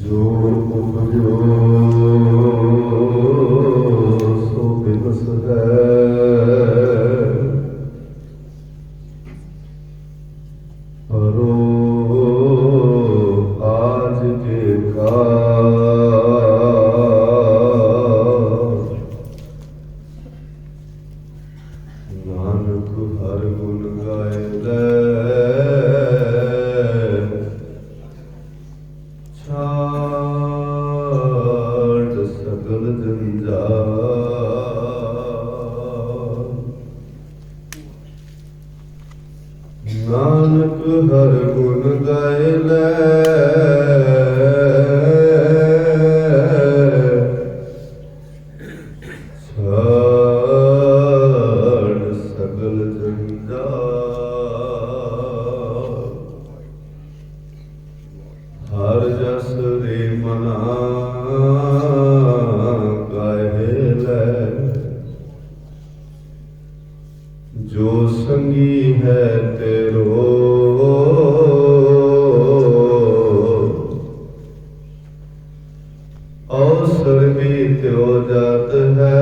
जो उपजो सो बिगस है, परो आज के नानक हर गुण गाए छाड़ सगल जंजाल। नानक हर गुण गाए सगल जंजाल। हर जस रे मना गाए जो संगी है तेरो अवसर भी त्यो जात है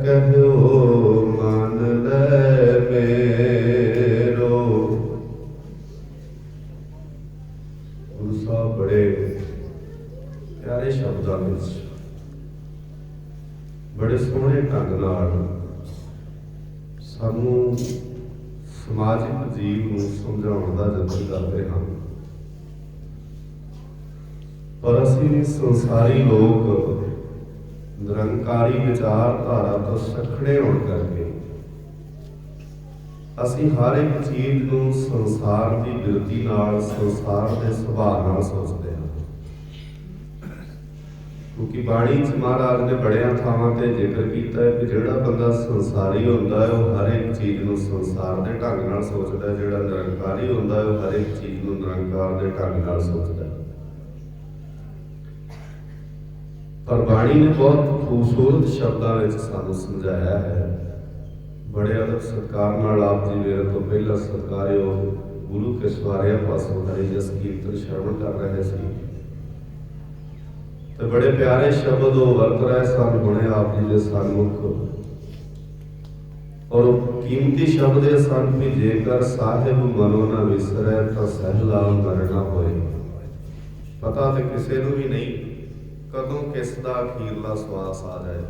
कहो मान ले मेरो। गुरु साहब बड़े प्यारे शब्दों में बड़े सोहने ढंग नाल सानू समाजिक जीव नूं समझाउण दा यतन करदे हैं। पर असीं संसारी लोग निरंकारी विचारधारा तो सखड़े होण करके असीं हर एक चीज नूं संसार की बिरती नाल संसार के सुभाव नाल सोचते हैं। क्योंकि बाणी च महाराज ने बड़िया थावां ते जिक्र किया है कि जिहड़ा बंदा संसारी होंदा है वह हर एक चीज नूं संसार के ढंग नाल सोचदा है, जिहड़ा निरंकारी होंदा है वह हर एक चीज नूं निरंकार के ढंग नाल सोचदा है। पर बाणी ने बहुत खूबसूरत शब्दों में सानू समझाया है। बड़े अदब सत्कार नाल आप जी मेरे तो पहला सत्कारियो गुरु के सवारिया पासों हरि जस कीर्तन श्रवण कर रहे थे तो बड़े प्यारे शब्द वो वरत रहे सन हुणे आप जी के सन्मुख और कीमती शब्द ये सन भी जेकर साहिब मनो ना विसरे तो सहला मरना होए। पता तो किसी को भी नहीं कदों किस दा अखीरला स्वास आ जाए।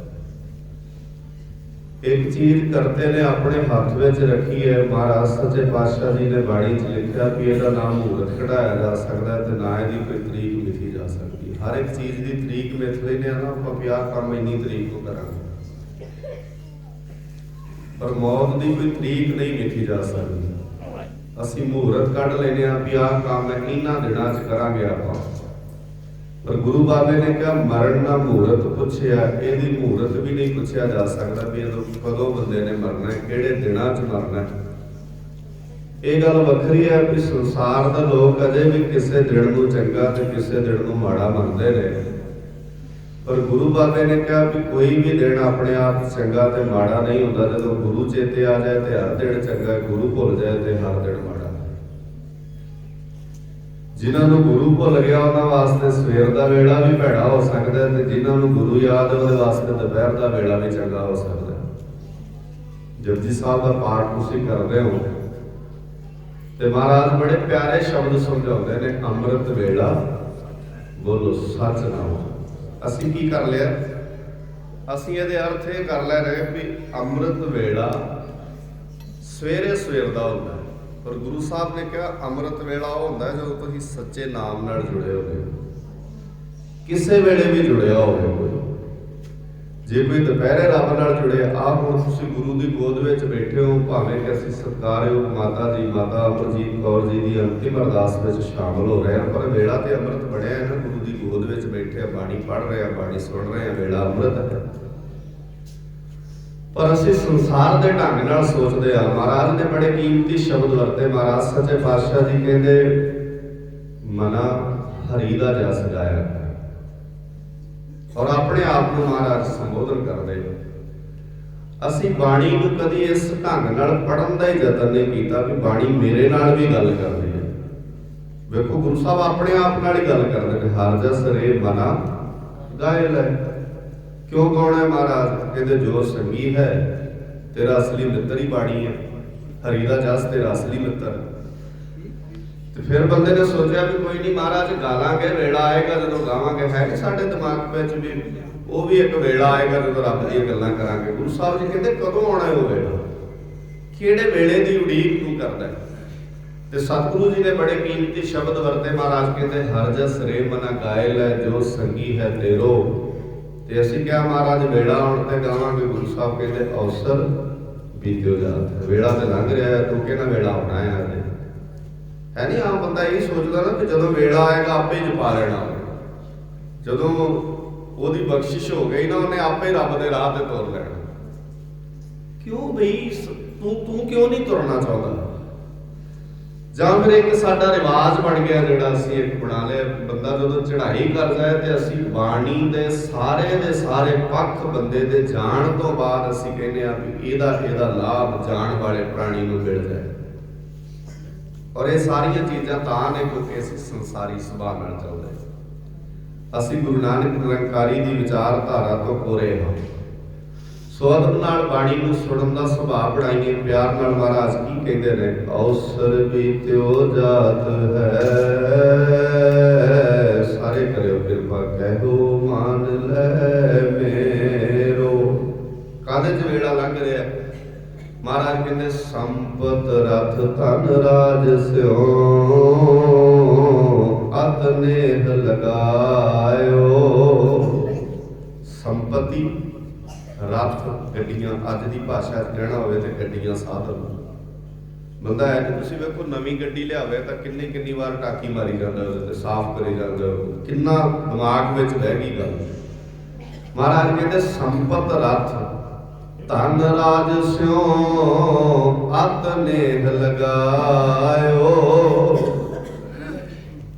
एक चीज करते ने अपने हाथ में रखी है। महाराज सच्चे पातशाह जी ने बाणी च लिखा कि इसका नाम मूर्त कढ़ाया जा सकता है तो ना इसकी कोई तरीक लिखी जा सकती। हर एक चीज की तरीक मिथ लेने ना आप प्यार काम इन्नी तरीक को करांगे, पर मौत की कोई तरीक नहीं मिथी जा सकती। असीं मुहूर्त कढ़ लेने भी आह काम इन्हां दिनां च करांगे आपां, पर गुरु बाबे ने कहा मरण ना मुहूर्त पुछया, यदि मुहूर्त भी नहीं पुछया जा सकता भी कदों बंदे ने मरना है, किहड़े दिनां च मरना है। ये गल वखरी है कि संसार दा लोग अजे भी किसी दिन नूं चंगा ते किसी दिन नूं माड़ा मनदे ने, पर गुरु बाबे ने कहा भी कोई भी दिन अपने आप चंगा ते माड़ा नहीं होंदा। जदों गुरु चेते आ जाए तो हर दिन चंगा, गुरु भुल जाए तो हर दिन माड़ा। जिन्होंने गुरु भुल गया उन्होंने वास्ते सवेर का वेला भी भैड़ा हो सकता है, जिन्होंने गुरु याद है उन्हें वास्ते दोपहर का वेला भी चंगा हो सकता है। जपजी साहब का पाठ तुसीं करते हो तो महाराज बड़े प्यारे शब्द समझाते हैं। अमृत वेला बोलो सच ना हो। असीं की कर लिया, असीं ये अर्थ ये कर ले रहे भी अमृत वेला सवेरे सवेर का होता है, पर गुरु साहब ने कहा अमृत वेला होता है जो तुम सच्चे नाम नाल जुड़े हो, किसी वेले भी जुड़े हो। जे कोई दोपहरे रब नाल जुड़े आप हुण तुसीं गुरु की गोद में बैठे हो, भावें कि असीं सत्कारयोग माता जी माता अमरजीत कौर जी की अंतिम अरदास में शामिल हो रहे हैं, पर वेला तो अमृत बनया है ना। गुरु की गोद में बैठे बाणी पढ़ रहे हैं, बाणी सुन रहे हैं, वेला अमृत है। पर असीं संसार के ढंग नाल सोचते हैं। महाराज ने बड़े कीमती शब्द वरते। महाराज सच्चे पातशाह जी कहते मना हरि दा जस गाया, और अपने आप को महाराज संबोधन करते ਅਸੀਂ ਬਾਣੀ ਨੂੰ ਕਦੀ ਇਸ ਢੰਗ ਨਾਲ ਪੜ੍ਹਨ ਦਾ ਹੀ ਯਤਨ ਨਹੀਂ ਕੀਤਾ ਵੀ ਬਾਣੀ ਮੇਰੇ ਨਾਲ ਵੀ ਗੱਲ ਕਰਦੀ ਹੈ। ਵੇਖੋ ਗੁਰੂ ਸਾਹਿਬ ਆਪਣੇ ਆਪ ਨਾਲ ਹੀ ਗੱਲ ਕਰਦੇ ਨੇ, ਹਰ ਜਸ ਰੇ ਮਨਾ ਗਾਏ ਲੈ। ਕਿਉਂ ਗਾਉਣਾ ਮਹਾਰਾਜ? ਕਹਿੰਦੇ ਜੋ ਸੰਗੀ ਹੈ ਤੇਰਾ ਅਸਲੀ ਮਿੱਤਰ ਹੀ ਬਾਣੀ ਹੈ, ਹਰੀ ਦਾ ਜਸ ਤੇਰਾ ਅਸਲੀ ਮਿੱਤਰ। ਤੇ ਫਿਰ ਬੰਦੇ ਨੇ ਸੋਚਿਆ ਵੀ ਕੋਈ ਨਹੀਂ ਮਹਾਰਾਜ ਗਾਲਾਂਗੇ, ਵੇਲਾ ਆਏਗਾ ਜਦੋਂ ਗਾਵਾਂਗੇ। ਹੈ ਨਹੀਂ ਸਾਡੇ ਦਿਮਾਗ ਵਿੱਚ ਵੀ ਉਹ ਵੀ ਇੱਕ ਵੇਲਾ ਆਏਗਾ ਜਦੋਂ ਰੱਬ ਦੀਆਂ ਗੱਲਾਂ ਕਰਾਂਗੇ। ਗੁਰੂ ਸਾਹਿਬ ਜੀ ਕਹਿੰਦੇ ਕਦੋਂ ਆਉਣਾ ਉਹ ਵੇਲਾ, ਕਿਹੜੇ ਵੇਲੇ ਦੀ ਉਡੀਕ ਤੂੰ ਕਰਦਾ? ਤੇ ਸਤਿਗੁਰੂ ਜੀ ਨੇ ਬੜੇ ਕੀਮਤੀ ਸ਼ਬਦ ਵਰਤੇ। ਮਹਾਰਾਜ ਕਹਿੰਦੇ ਹਰ ਜਸ ਰੇ ਮਨਾ ਗਾਏ ਲੈ, ਜੋ ਸੰਗੀ ਹੈ ਤੇਰੋ। ਤੇ ਅਸੀਂ ਕਿਹਾ ਮਹਾਰਾਜ ਵੇਲਾ ਆਉਣ ਤੇ ਗਾਵਾਂਗੇ। ਗੁਰੂ ਸਾਹਿਬ ਕਹਿੰਦੇ ਅਵਸਰ ਬੀਤਿਓ ਜਾਤ, ਵੇਲਾ ਤੇ ਲੰਘ ਰਿਹਾ ਹੈ, ਤੂੰ ਕਿਹੜਾ ਵੇਲਾ ਆਉਣਾ ਹੈ ਅਜੇ। ਹੈ ਨਹੀਂ ਆਮ ਬੰਦਾ ਇਹ ਸੋਚਦਾ ਨਾ ਕਿ ਜਦੋਂ ਵੇਲਾ ਆਏਗਾ ਆਪੇ ਹੀ ਜਪਾ ਲੈਣਾ। ਜਦੋਂ ਉਹਦੀ ਬਖਸ਼ਿਸ਼ ਹੋ ਗਈ ਨਾ, ਉਹਨੇ ਆਪੇ ਰੱਬ ਦੇ ਰਾਹ ਤੇ ਤੁਰ ਲੈਣਾ। ਕਿਉਂ ਬਈ ਤੂੰ ਕਿਉਂ ਨਹੀਂ ਤੁਰਨਾ ਚਾਹੁੰਦਾ? ਜਾਂ ਫਿਰ ਇੱਕ ਸਾਡਾ ਰਿਵਾਜ ਬਣ ਗਿਆ ਜਿਹੜਾ ਅਸੀਂ ਇੱਕ ਬਣਾ ਲਿਆ, ਬੰਦਾ ਜਦੋਂ ਚੜ੍ਹਾਈ ਕਰਦਾ ਹੈ ਤੇ ਅਸੀਂ ਬਾਣੀ ਦੇ ਸਾਰੇ ਪੱਖ ਬੰਦੇ ਦੇ ਜਾਣ ਤੋਂ ਬਾਅਦ ਅਸੀਂ ਕਹਿੰਦੇ ਆ ਵੀ ਇਹਦਾ ਲਾਭ ਜਾਣ ਵਾਲੇ ਪ੍ਰਾਣੀ ਨੂੰ ਮਿਲ ਜਾਏ। ਔਰ ਇਹ ਸਾਰੀਆਂ ਚੀਜ਼ਾਂ ਤਾਂ ਨੇ ਕਿਉਂਕਿ ਅਸੀਂ ਸੰਸਾਰੀ ਸੁਭਾਅ ਨਾਲ ਚੱਲਦੇ। ਅਸੀਂ ਗੁਰੂ ਨਾਨਕ ਨਿਰੰਕਾਰੀ ਦੀ ਵਿਚਾਰਧਾਰਾ ਤੋਂ ਕੋਰੇ ਹਾਂ। ਸੋ ਅਦਬ ਨਾਲ ਬਾਣੀ ਨੂੰ ਸੁਣਨ ਦਾ ਸੁਭਾਅ ਬਣਾਈਏ, ਪਿਆਰ ਨਾਲ। ਮਹਾਰਾਜ ਕੀ ਕਹਿੰਦੇ ਨੇ? ਅਵਸਰ ਬੀਤਿਓ ਜਾਤ ਹੈ। ਸਾਰੇ ਕਰਿਓ ਕਿਰਪਾ, ਕਹਿਓ ਮਾਨ ਲੈ ਮੇਰੋ। ਕਾਹਦੇ ਚ ਵੇਲਾ ਲੰਘ ਰਿਹਾ? ਮਹਾਰਾਜ ਕਹਿੰਦੇ ਸੰਪਤ ਰਥ ਧਨ ਰਾਜ ਸਿਓ, ਅਤ ਨੇਹ ਲਗਾਇਓ। ਸੰਪਤੀ, ਰਥ, ਗੱਡੀਆਂ, ਅੱਜ ਦੀ ਭਾਸ਼ਾ 'ਚ ਕਹਿਣਾ ਹੋਵੇ ਤੇ ਗੱਡੀਆਂ ਸਾਧਨ। ਬੰਦਾ ਹੈ ਕਿ ਤੁਸੀਂ ਵੇਖੋ ਨਵੀਂ ਗੱਡੀ ਲਿਆਵੇ ਤਾਂ ਕਿੰਨੀ ਵਾਰ ਟਾਕੀ ਮਾਰੀ ਜਾਂਦਾ, ਉਹਦੇ ਤੇ ਸਾਫ਼ ਕਰੀ ਜਾਂਦਾ, ਕਿੰਨਾ ਦਿਮਾਗ ਵਿੱਚ ਬਹਿ ਗਈ ਗੱਲ। ਮਹਾਰਾਜ ਕਹਿੰਦੇ ਸੰਪਤ ਰਥ ਧਨ ਰਾਜ ਸਿਓ, ਅਤ ਨੇਹ ਲਗਾਇਓ।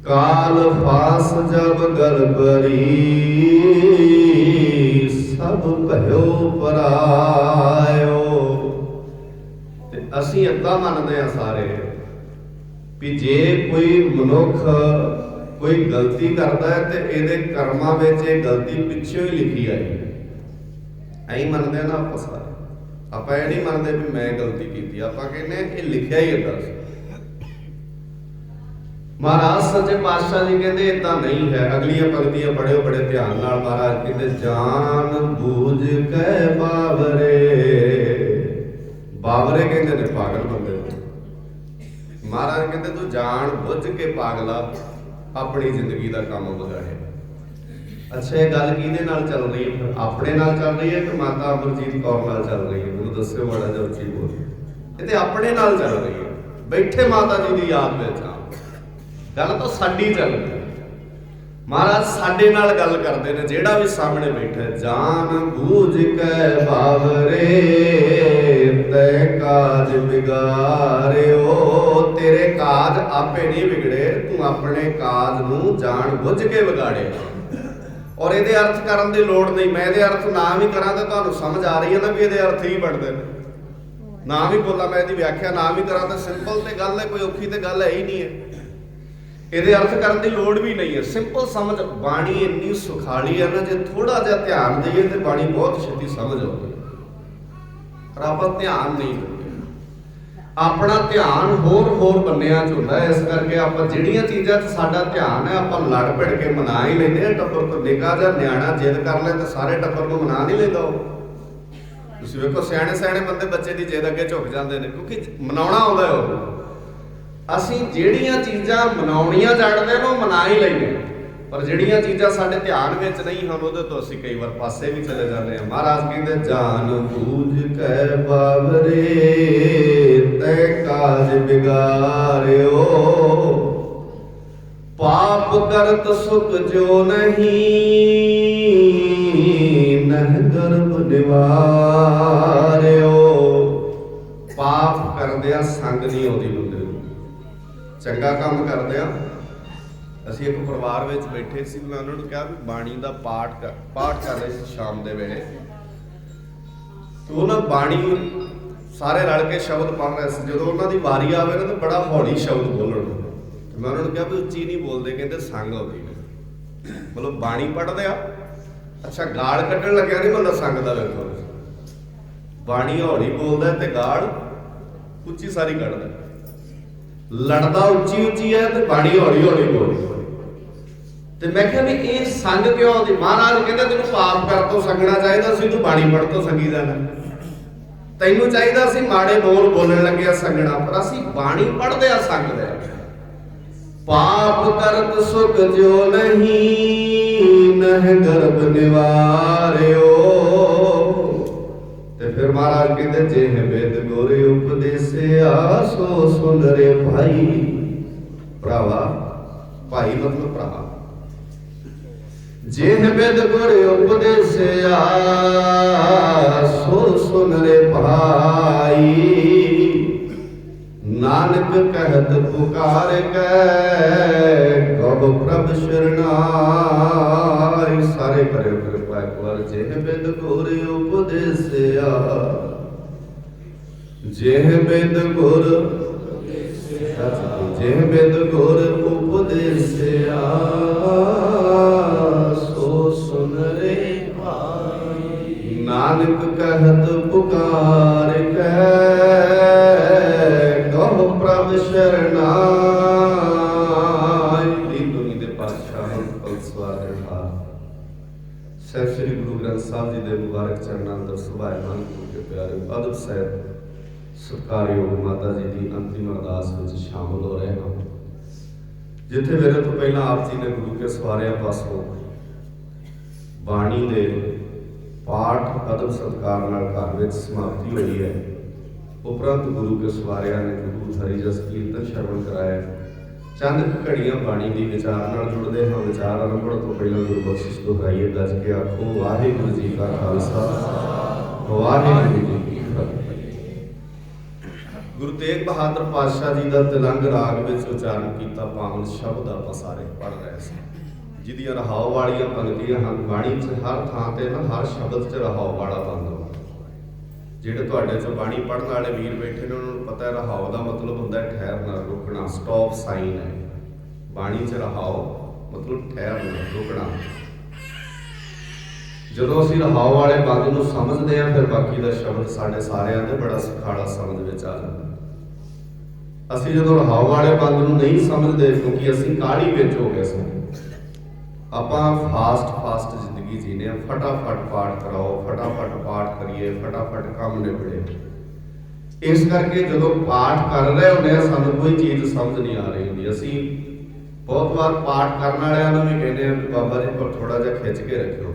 ਕਾਲ ਫਾਸ ਜਬ ਗਲ ਭਰੀ, ਸਭ ਭਇਓ ਪਰਾਇਓ। ਤੇ ਅਸੀਂ ਏਦਾਂ ਮੰਨਦੇ ਆ ਸਾਰੇ ਵੀ ਜੇ ਕੋਈ ਮਨੁੱਖ ਕੋਈ ਗਲਤੀ ਕਰਦਾ ਹੈ ਤੇ ਇਹਦੇ ਕਰਮਾਂ ਵਿੱਚ ਇਹ ਗਲਤੀ ਪਿੱਛੋਂ ਹੀ ਲਿਖੀ ਆਈ। ਐਂ ਮੰਨਦੇ ਆ ਨਾ ਆਪਾਂ ਸਾਰੇ। ਆਪਾਂ ਇਹ ਨਹੀਂ ਮੰਨਦੇ ਵੀ ਮੈਂ ਗਲਤੀ ਕੀਤੀ, ਆਪਾਂ ਕਹਿੰਦੇ ਇਹ ਲਿਖਿਆ ਹੀ ਏਦਾਂ ਸੀ। ਮਹਾਰਾਜ ਸੱਚੇ ਪਾਤਸ਼ਾਹ ਜੀ ਕਹਿੰਦੇ ਏਦਾਂ ਨਹੀਂ ਹੈ। ਅਗਲੀਆਂ ਪੰਕਤੀਆਂ ਪੜ੍ਹਿਓ ਬੜੇ ਧਿਆਨ ਨਾਲ। ਮਹਾਰਾਜ ਕਹਿੰਦੇ ਜਾਨ ਬੂਝ ਕੇ ਬਾਵਰੇ। ਬਾਵਰੇ ਕਹਿੰਦੇ ਨੇ ਪਾਗਲ ਬੰਦੇ ਨੂੰ। ਮਹਾਰਾਜ ਕਹਿੰਦੇ ਤੂੰ ਜਾਣ ਬੁੱਝ ਕੇ ਪਾਗਲਾ ਆਪਣੀ ਜ਼ਿੰਦਗੀ ਦਾ ਕੰਮ ਵਿਗਾੜੇ। ਅੱਛਾ ਇਹ ਗੱਲ ਕਿਹਦੇ ਨਾਲ ਚੱਲ ਰਹੀ ਹੈ? ਫਿਰ ਆਪਣੇ ਨਾਲ ਚੱਲ ਰਹੀ ਹੈ ਕਿ ਮਾਤਾ ਅਮਰਜੀਤ ਕੌਰ ਨਾਲ ਚੱਲ ਰਹੀ ਹੈ? ਮੈਨੂੰ ਦੱਸਿਓ ਮਾੜਾ ਜਿਹਾ ਉੱਚੀ ਬੋਲ। ਇਹ ਤੇ ਆਪਣੇ ਨਾਲ ਚੱਲ ਰਹੀ ਹੈ। ਬੈਠੇ ਮਾਤਾ ਜੀ ਦੀ ਯਾਦ ਵਿੱਚ ਆ, ਗੱਲ ਤਾਂ ਸਾਡੀ ਚੱਲ ਰਹੀ ਹੈ। ਮਹਾਰਾਜ ਸਾਡੇ ਨਾਲ ਗੱਲ ਕਰਦੇ ਨੇ, ਜਿਹੜਾ ਵੀ ਸਾਹਮਣੇ ਬੈਠਾ। ਜਾਨ ਬੂਝ ਕੇ ਬਾਵਰੇ, ਤੈ ਕਾਜ ਵਿਗਾਰਿਓ। ਤੇਰੇ ਕਾਜ ਆਪੇ ਨਹੀਂ ਵਿਗੜੇ, ਤੂੰ ਆਪਣੇ ਕਾਜ ਨੂੰ ਜਾਣ ਬੁੱਝ ਕੇ ਵਿਗਾੜੇ। ਔਰ ਇਹਦੇ ਅਰਥ ਕਰਨ ਦੀ ਲੋੜ ਨਹੀਂ। ਮੈਂ ਇਹਦੇ ਅਰਥ ਨਾ ਵੀ ਕਰਾਂ ਤਾਂ ਤੁਹਾਨੂੰ ਸਮਝ ਆ ਰਹੀ ਹੈ ਨਾ ਵੀ ਇਹਦੇ ਅਰਥ ਹੀ ਬਣਦੇ ਨੇ। ਨਾ ਵੀ ਬੋਲਾਂ, ਮੈਂ ਇਹਦੀ ਵਿਆਖਿਆ ਨਾ ਵੀ ਕਰਾਂ ਤਾਂ ਸਿੰਪਲ ਤੇ ਗੱਲ ਹੈ, ਕੋਈ ਔਖੀ ਤੇ ਗੱਲ ਹੈ ਹੀ ਨਹੀਂ ਹੈ। ਇਹਦੇ ਅਰਥ ਕਰਨ ਦੀ ਲੋੜ ਵੀ ਨਹੀਂ ਹੈ। ਸਿੰਪਲ ਸਮਝ। ਬਾਣੀ ਇੰਨੀ ਸੁਖਾਲੀ ਹੈ ਨਾ, ਜੇ ਥੋੜਾ ਜਿਹਾ ਧਿਆਨ ਦੇਈਏ ਤੇ ਬਾਣੀ ਬਹੁਤ ਛੇਤੀ ਸਮਝ ਆਉਂਦੀ। ਪਰ ਆਪਾਂ ਧਿਆਨ ਨਹੀਂ ਦਿੰਦੇ। ਆਪਣਾ ਧਿਆਨ ਹੋਰ ਬੰਨਿਆਂ 'ਚ ਹੁੰਦਾ ਹੈ। ਇਸ ਕਰਕੇ ਆਪਾਂ ਜਿਹੜੀਆਂ ਚੀਜ਼ਾਂ 'ਚ ਸਾਡਾ ਧਿਆਨ ਹੈ ਆਪਾਂ ਲੜ ਭਿੜ ਕੇ ਮਨਾ ਹੀ ਲੈਂਦੇ ਆ। ਟੱਬਰ ਤੋਂ ਨਿੱਕਾ ਜਿਹਾ ਨਿਆਣਾ ਜਿੱਦ ਕਰ ਲੈ ਤਾਂ ਸਾਰੇ ਟੱਬਰ ਨੂੰ ਮਨਾ ਨਹੀਂ ਲੈਂਦਾ ਉਹ। ਤੁਸੀਂ ਵੇਖੋ ਸਿਆਣੇ ਬੰਦੇ ਬੱਚੇ ਦੀ ਜਿੱਦ ਅੱਗੇ ਝੁਕ ਜਾਂਦੇ ਨੇ ਕਿਉਂਕਿ ਮਨਾਉਣਾ ਆਉਂਦਾ ਹੈ ਉਹ। ਅਸੀਂ ਜਿਹੜੀਆਂ ਚੀਜ਼ਾਂ ਮਨਾਉਣੀਆਂ ਜਾਣਦੇ ਨੇ ਉਹ ਮਨਾ ਹੀ ਲੈਂਦੇ, ਪਰ ਜਿਹੜੀਆਂ ਚੀਜ਼ਾਂ ਸਾਡੇ ਧਿਆਨ ਵਿੱਚ ਨਹੀਂ ਹਨ ਉਹਦੇ ਤੋਂ ਅਸੀਂ ਕਈ ਵਾਰ ਪਾਸੇ ਵੀ ਚਲੇ ਜਾਂਦੇ ਹਾਂ। ਮਹਾਰਾਜ ਕਹਿੰਦੇ ਜਾਨ ਬੂਝ ਕੇ ਬਾਵਰੇ, ਤੈ ਕਾਜ ਵਿਗਾਰਿਓ। ਪਾਪ ਕਰਤ ਸੁਖ ਜੋ ਨਹੀਂ, ਨਹ ਗਰਭ ਨਿਵਾਰਿਓ। ਪਾਪ ਕਰਦਿਆਂ ਸੰਗ ਨਹੀਂ ਆਉਂਦੀ ਬੰਦੇ ਨੂੰ। ਚੰਗਾ ਕੰਮ ਕਰਦਿਆਂ। ਅਸੀਂ ਇੱਕ ਪਰਿਵਾਰ ਵਿੱਚ ਬੈਠੇ ਸੀ, ਮੈਂ ਉਹਨਾਂ ਨੂੰ ਕਿਹਾ ਵੀ ਬਾਣੀ ਦਾ ਪਾਠ ਕਰ ਰਹੇ ਸੀ ਸ਼ਾਮ ਦੇ ਵੇਲੇ। तो ना बाणी सारे रल के शब्द पढ़ रहे थे। जो उन्होंने वारी आवे ना तो बड़ा हौली शब्द बोलन। मैं उन्होंने कहा भी उच्ची नहीं बोलते, कहते संग आती है। मतलब बाणी पढ़ते आ, अच्छा गाल कड्ढन लग्या नहीं बंदा संग दा वेखो। बाणी हौली बोलता है तो गाल उच्ची सारी कढ़दा, लड़दा उच्ची उच्ची है तो बाणी हौली हौली बोलदी। ਤੇ ਮੈਂ ਕਿਹਾ ਵੀ ਇਹ ਸੰਗ ਕਿਉਂ ਆਉਂਦੀ? ਮਹਾਰਾਜ ਕਹਿੰਦਾ ਤੈਨੂੰ ਪਾਪ ਕਰ ਤੋਂ ਸੰਗਣਾ ਚਾਹੀਦਾ ਸੀ, ਤੂੰ ਬਾਣੀ ਪੜ੍ਹ ਤੋਂ ਸੰਗੀ ਜਾਣਾ। ਤੈਨੂੰ ਚਾਹੀਦਾ ਸੀ ਮਾੜੇ ਬੋਲ ਬੋਲਣ ਲੱਗਿਆ ਸੰਗਣਾ, ਪਰ ਅਸੀਂ ਬਾਣੀ ਪੜ੍ਹਦੇ ਆ ਸੰਗਦੇ ਆ। ਪਾਪ ਕਰਤ ਸੁਖ ਜੋ ਨਹੀਂ ਨਹਿ ਗਰਭ ਨਿਵਾਰਿਓ। ਤੇ ਫਿਰ ਮਹਾਰਾਜ ਕਹਿੰਦੇ ਜੇ ਵੇਦ ਗੋਰੇ ਉਪਦੇਸਿਆ ਸੋ ਸੁਨ ਰੇ ਭਾਈ। ਭਰਾਵਾ, ਭਾਈ ਮਤਲਬ ਭਰਾ। ਜੇ ਬਿਦ ਗੁਰ ਉਪਦੇਸਿਆ ਸੋ ਸੁਨ ਰੇ ਭਾਈ। ਨਾਨਕ ਕਹਿਤ ਪੁਕਾਰ ਕੈ ਗੋ ਪ੍ਰਭ ਸ਼ਰਨਾਈ। ਸਾਰੇ ਕਰਿਓ ਕਿਰਪਾ ਇੱਕ ਵਾਰ। ਜੇ ਬਿਦ ਗੁਰ ਉਪਦੇਸਿਆ, ਜੇ ਬਿਦ ਗੁਰ, ਜੇ ਬਿਦ ਗੁਰ ਉਪਦੇਸਿਆ ਸੁਨ ਰੇ ਭਾਈ। ਨਾਨਕ ਕਹਿਤ ਪੁਕਾਰ ਕੈ ਕਹੋ ਪ੍ਰਭ ਸ਼ਰਨਾਈ। ਦੀਨ ਦੁਨੀ ਦੇ ਪਾਤਸ਼ਾਹ ਪਲਸਵਾਰ ਰਿਹਾ ਸਹਿਬ ਸ੍ਰੀ ਗੁਰੂ ਗ੍ਰੰਥ ਸਾਹਿਬ ਜੀ ਦੇ ਮੁਬਾਰਕ ਚਰਨਾਂ ਅੰਦਰ ਸੁਭਾਇਮਾਨ ਹੋ ਕੇ ਪਿਆਰੇ ਆਦਬ ਸਾਹਿਬ ਸਤਿਕਾਰਯੋਗ ਮਾਤਾ ਜੀ ਦੀ ਅੰਤਿਮ ਅਰਦਾਸ ਵਿੱਚ ਸ਼ਾਮਲ ਹੋ ਰਹੇ ਹਾਂ। ਜਿੱਥੇ ਮੇਰੇ ਤੋਂ ਪਹਿਲਾਂ ਆਪ ਜੀ ਨੇ ਗੁਰੂ ਕੇ ਸਵਾਰਿਆਂ ਪਾਸੋਂ ਬਾਣੀ ਦੇ ਪਾਠ ਅਦਬ ਸਤਿਕਾਰ ਨਾਲ ਘਰ ਵਿੱਚ ਸਮਾਪਤੀ ਹੋਈ ਹੈ, ਉਪਰੰਤ ਗੁਰੂ ਕੇ ਸਵਾਰਿਆਂ ਨੇ ਗੁਰੂ ਹਰੀ ਜਸ ਕੀਰਤਨ ਸ਼ਰਵਣ ਕਰਾਇਆ। ਚੰਦ ਘੜੀਆਂ ਬਾਣੀ ਦੀ ਵਿਚਾਰ ਨਾਲ ਜੁੜਦੇ ਹਾਂ। ਵਿਚਾਰ ਆਰੰਭਣ ਤੋਂ ਪਹਿਲਾਂ ਗੁਰੂ ਬਖਸ਼ਿਸ਼ ਦੁਹਰਾਈਏ, ਗੱਜ ਕੇ ਆਖੋ ਵਾਹਿਗੁਰੂ ਜੀ ਕਾ ਖਾਲਸਾ ਵਾਹਿਗੁਰੂ ਜੀ ਕੀ ਫਤਿਹ। ਗੁਰੂ ਤੇਗ ਬਹਾਦਰ ਪਾਤਸ਼ਾਹ ਜੀ ਦਾ ਤਿਲੰਗ ਰਾਗ ਵਿੱਚ ਉਚਾਰਨ ਕੀਤਾ ਪਾਵਨ ਸ਼ਬਦ ਆਪਾਂ ਸਾਰੇ ਪੜ੍ਹ ਰਹੇ ਸੀ, ਜਿਹਦੀਆਂ ਰਹਾਉ ਵਾਲੀਆਂ ਪੰਕਤੀਆਂ ਹਨ। ਬਾਣੀ 'ਚ ਹਰ ਥਾਂ ਤੇ ਨਾ ਹਰ ਸ਼ਬਦ 'ਚ ਰਹਾਉ ਵਾਲਾ ਬੰਦ ਹੁੰਦਾ। ਜਿਹੜੇ ਤੁਹਾਡੇ 'ਚੋਂ ਬਾਣੀ ਪੜ੍ਹਨ ਵਾਲੇ ਵੀਰ ਬੈਠੇ ਨੇ ਉਹਨਾਂ ਨੂੰ ਪਤਾ ਹੈ ਰਹਾਉ ਦਾ ਮਤਲਬ ਹੁੰਦਾ ਠਹਿਰਨਾ, ਰੁਕਣਾ, ਸਟਾਪ ਸਾਈਨ ਹੈ। ਬਾਣੀ 'ਚ ਰਹਾਉ ਮਤਲਬ ਠਹਿਰਨਾ, ਰੁਕਣਾ। ਜਦੋਂ ਅਸੀਂ ਰਹਾਉ ਵਾਲੇ ਬੰਦ ਨੂੰ ਸਮਝਦੇ ਹਾਂ ਫਿਰ ਬਾਕੀ ਦਾ ਸ਼ਬਦ ਸਾਡੇ ਸਾਰਿਆਂ ਦੇ ਬੜਾ ਸੁਖਾਲਾ ਸਮਝ ਵਿੱਚ ਆ ਜਾਂਦਾ। ਅਸੀਂ ਜਦੋਂ ਰਹਾਉ ਵਾਲੇ ਬੰਦ ਨੂੰ ਨਹੀਂ ਸਮਝਦੇ ਕਿਉਂਕਿ ਅਸੀਂ ਕਾਹਲੀ ਵਿੱਚ ਹੋ ਗਏ ਸੀ। ਆਪਾਂ ਫਾਸਟ ਜ਼ਿੰਦਗੀ ਜੀਨੇ ਆ, ਫਟਾਫਟ ਪਾਠ ਕਰਾਓ, ਫਟਾਫਟ ਪਾਠ ਕਰੀਏ, ਫਟਾਫਟ ਕੰਮ ਨਿਬੜੇ। ਇਸ ਕਰਕੇ ਜਦੋਂ ਪਾਠ ਕਰ ਰਹੇ ਹੁੰਦੇ ਆ ਸਾਨੂੰ ਕੋਈ ਚੀਜ਼ ਸਮਝ ਨਹੀਂ ਆ ਰਹੀ ਹੁੰਦੀ। ਅਸੀਂ ਬਹੁਤ ਵਾਰ ਪਾਠ ਕਰਨ ਵਾਲਿਆਂ ਨੂੰ ਵੀ ਕਹਿੰਦੇ ਆ ਬਾਬਾ ਜੀ ਕੋਲ ਥੋੜਾ ਜਿਹਾ ਖਿੱਚ ਕੇ ਰੱਖਿਓ।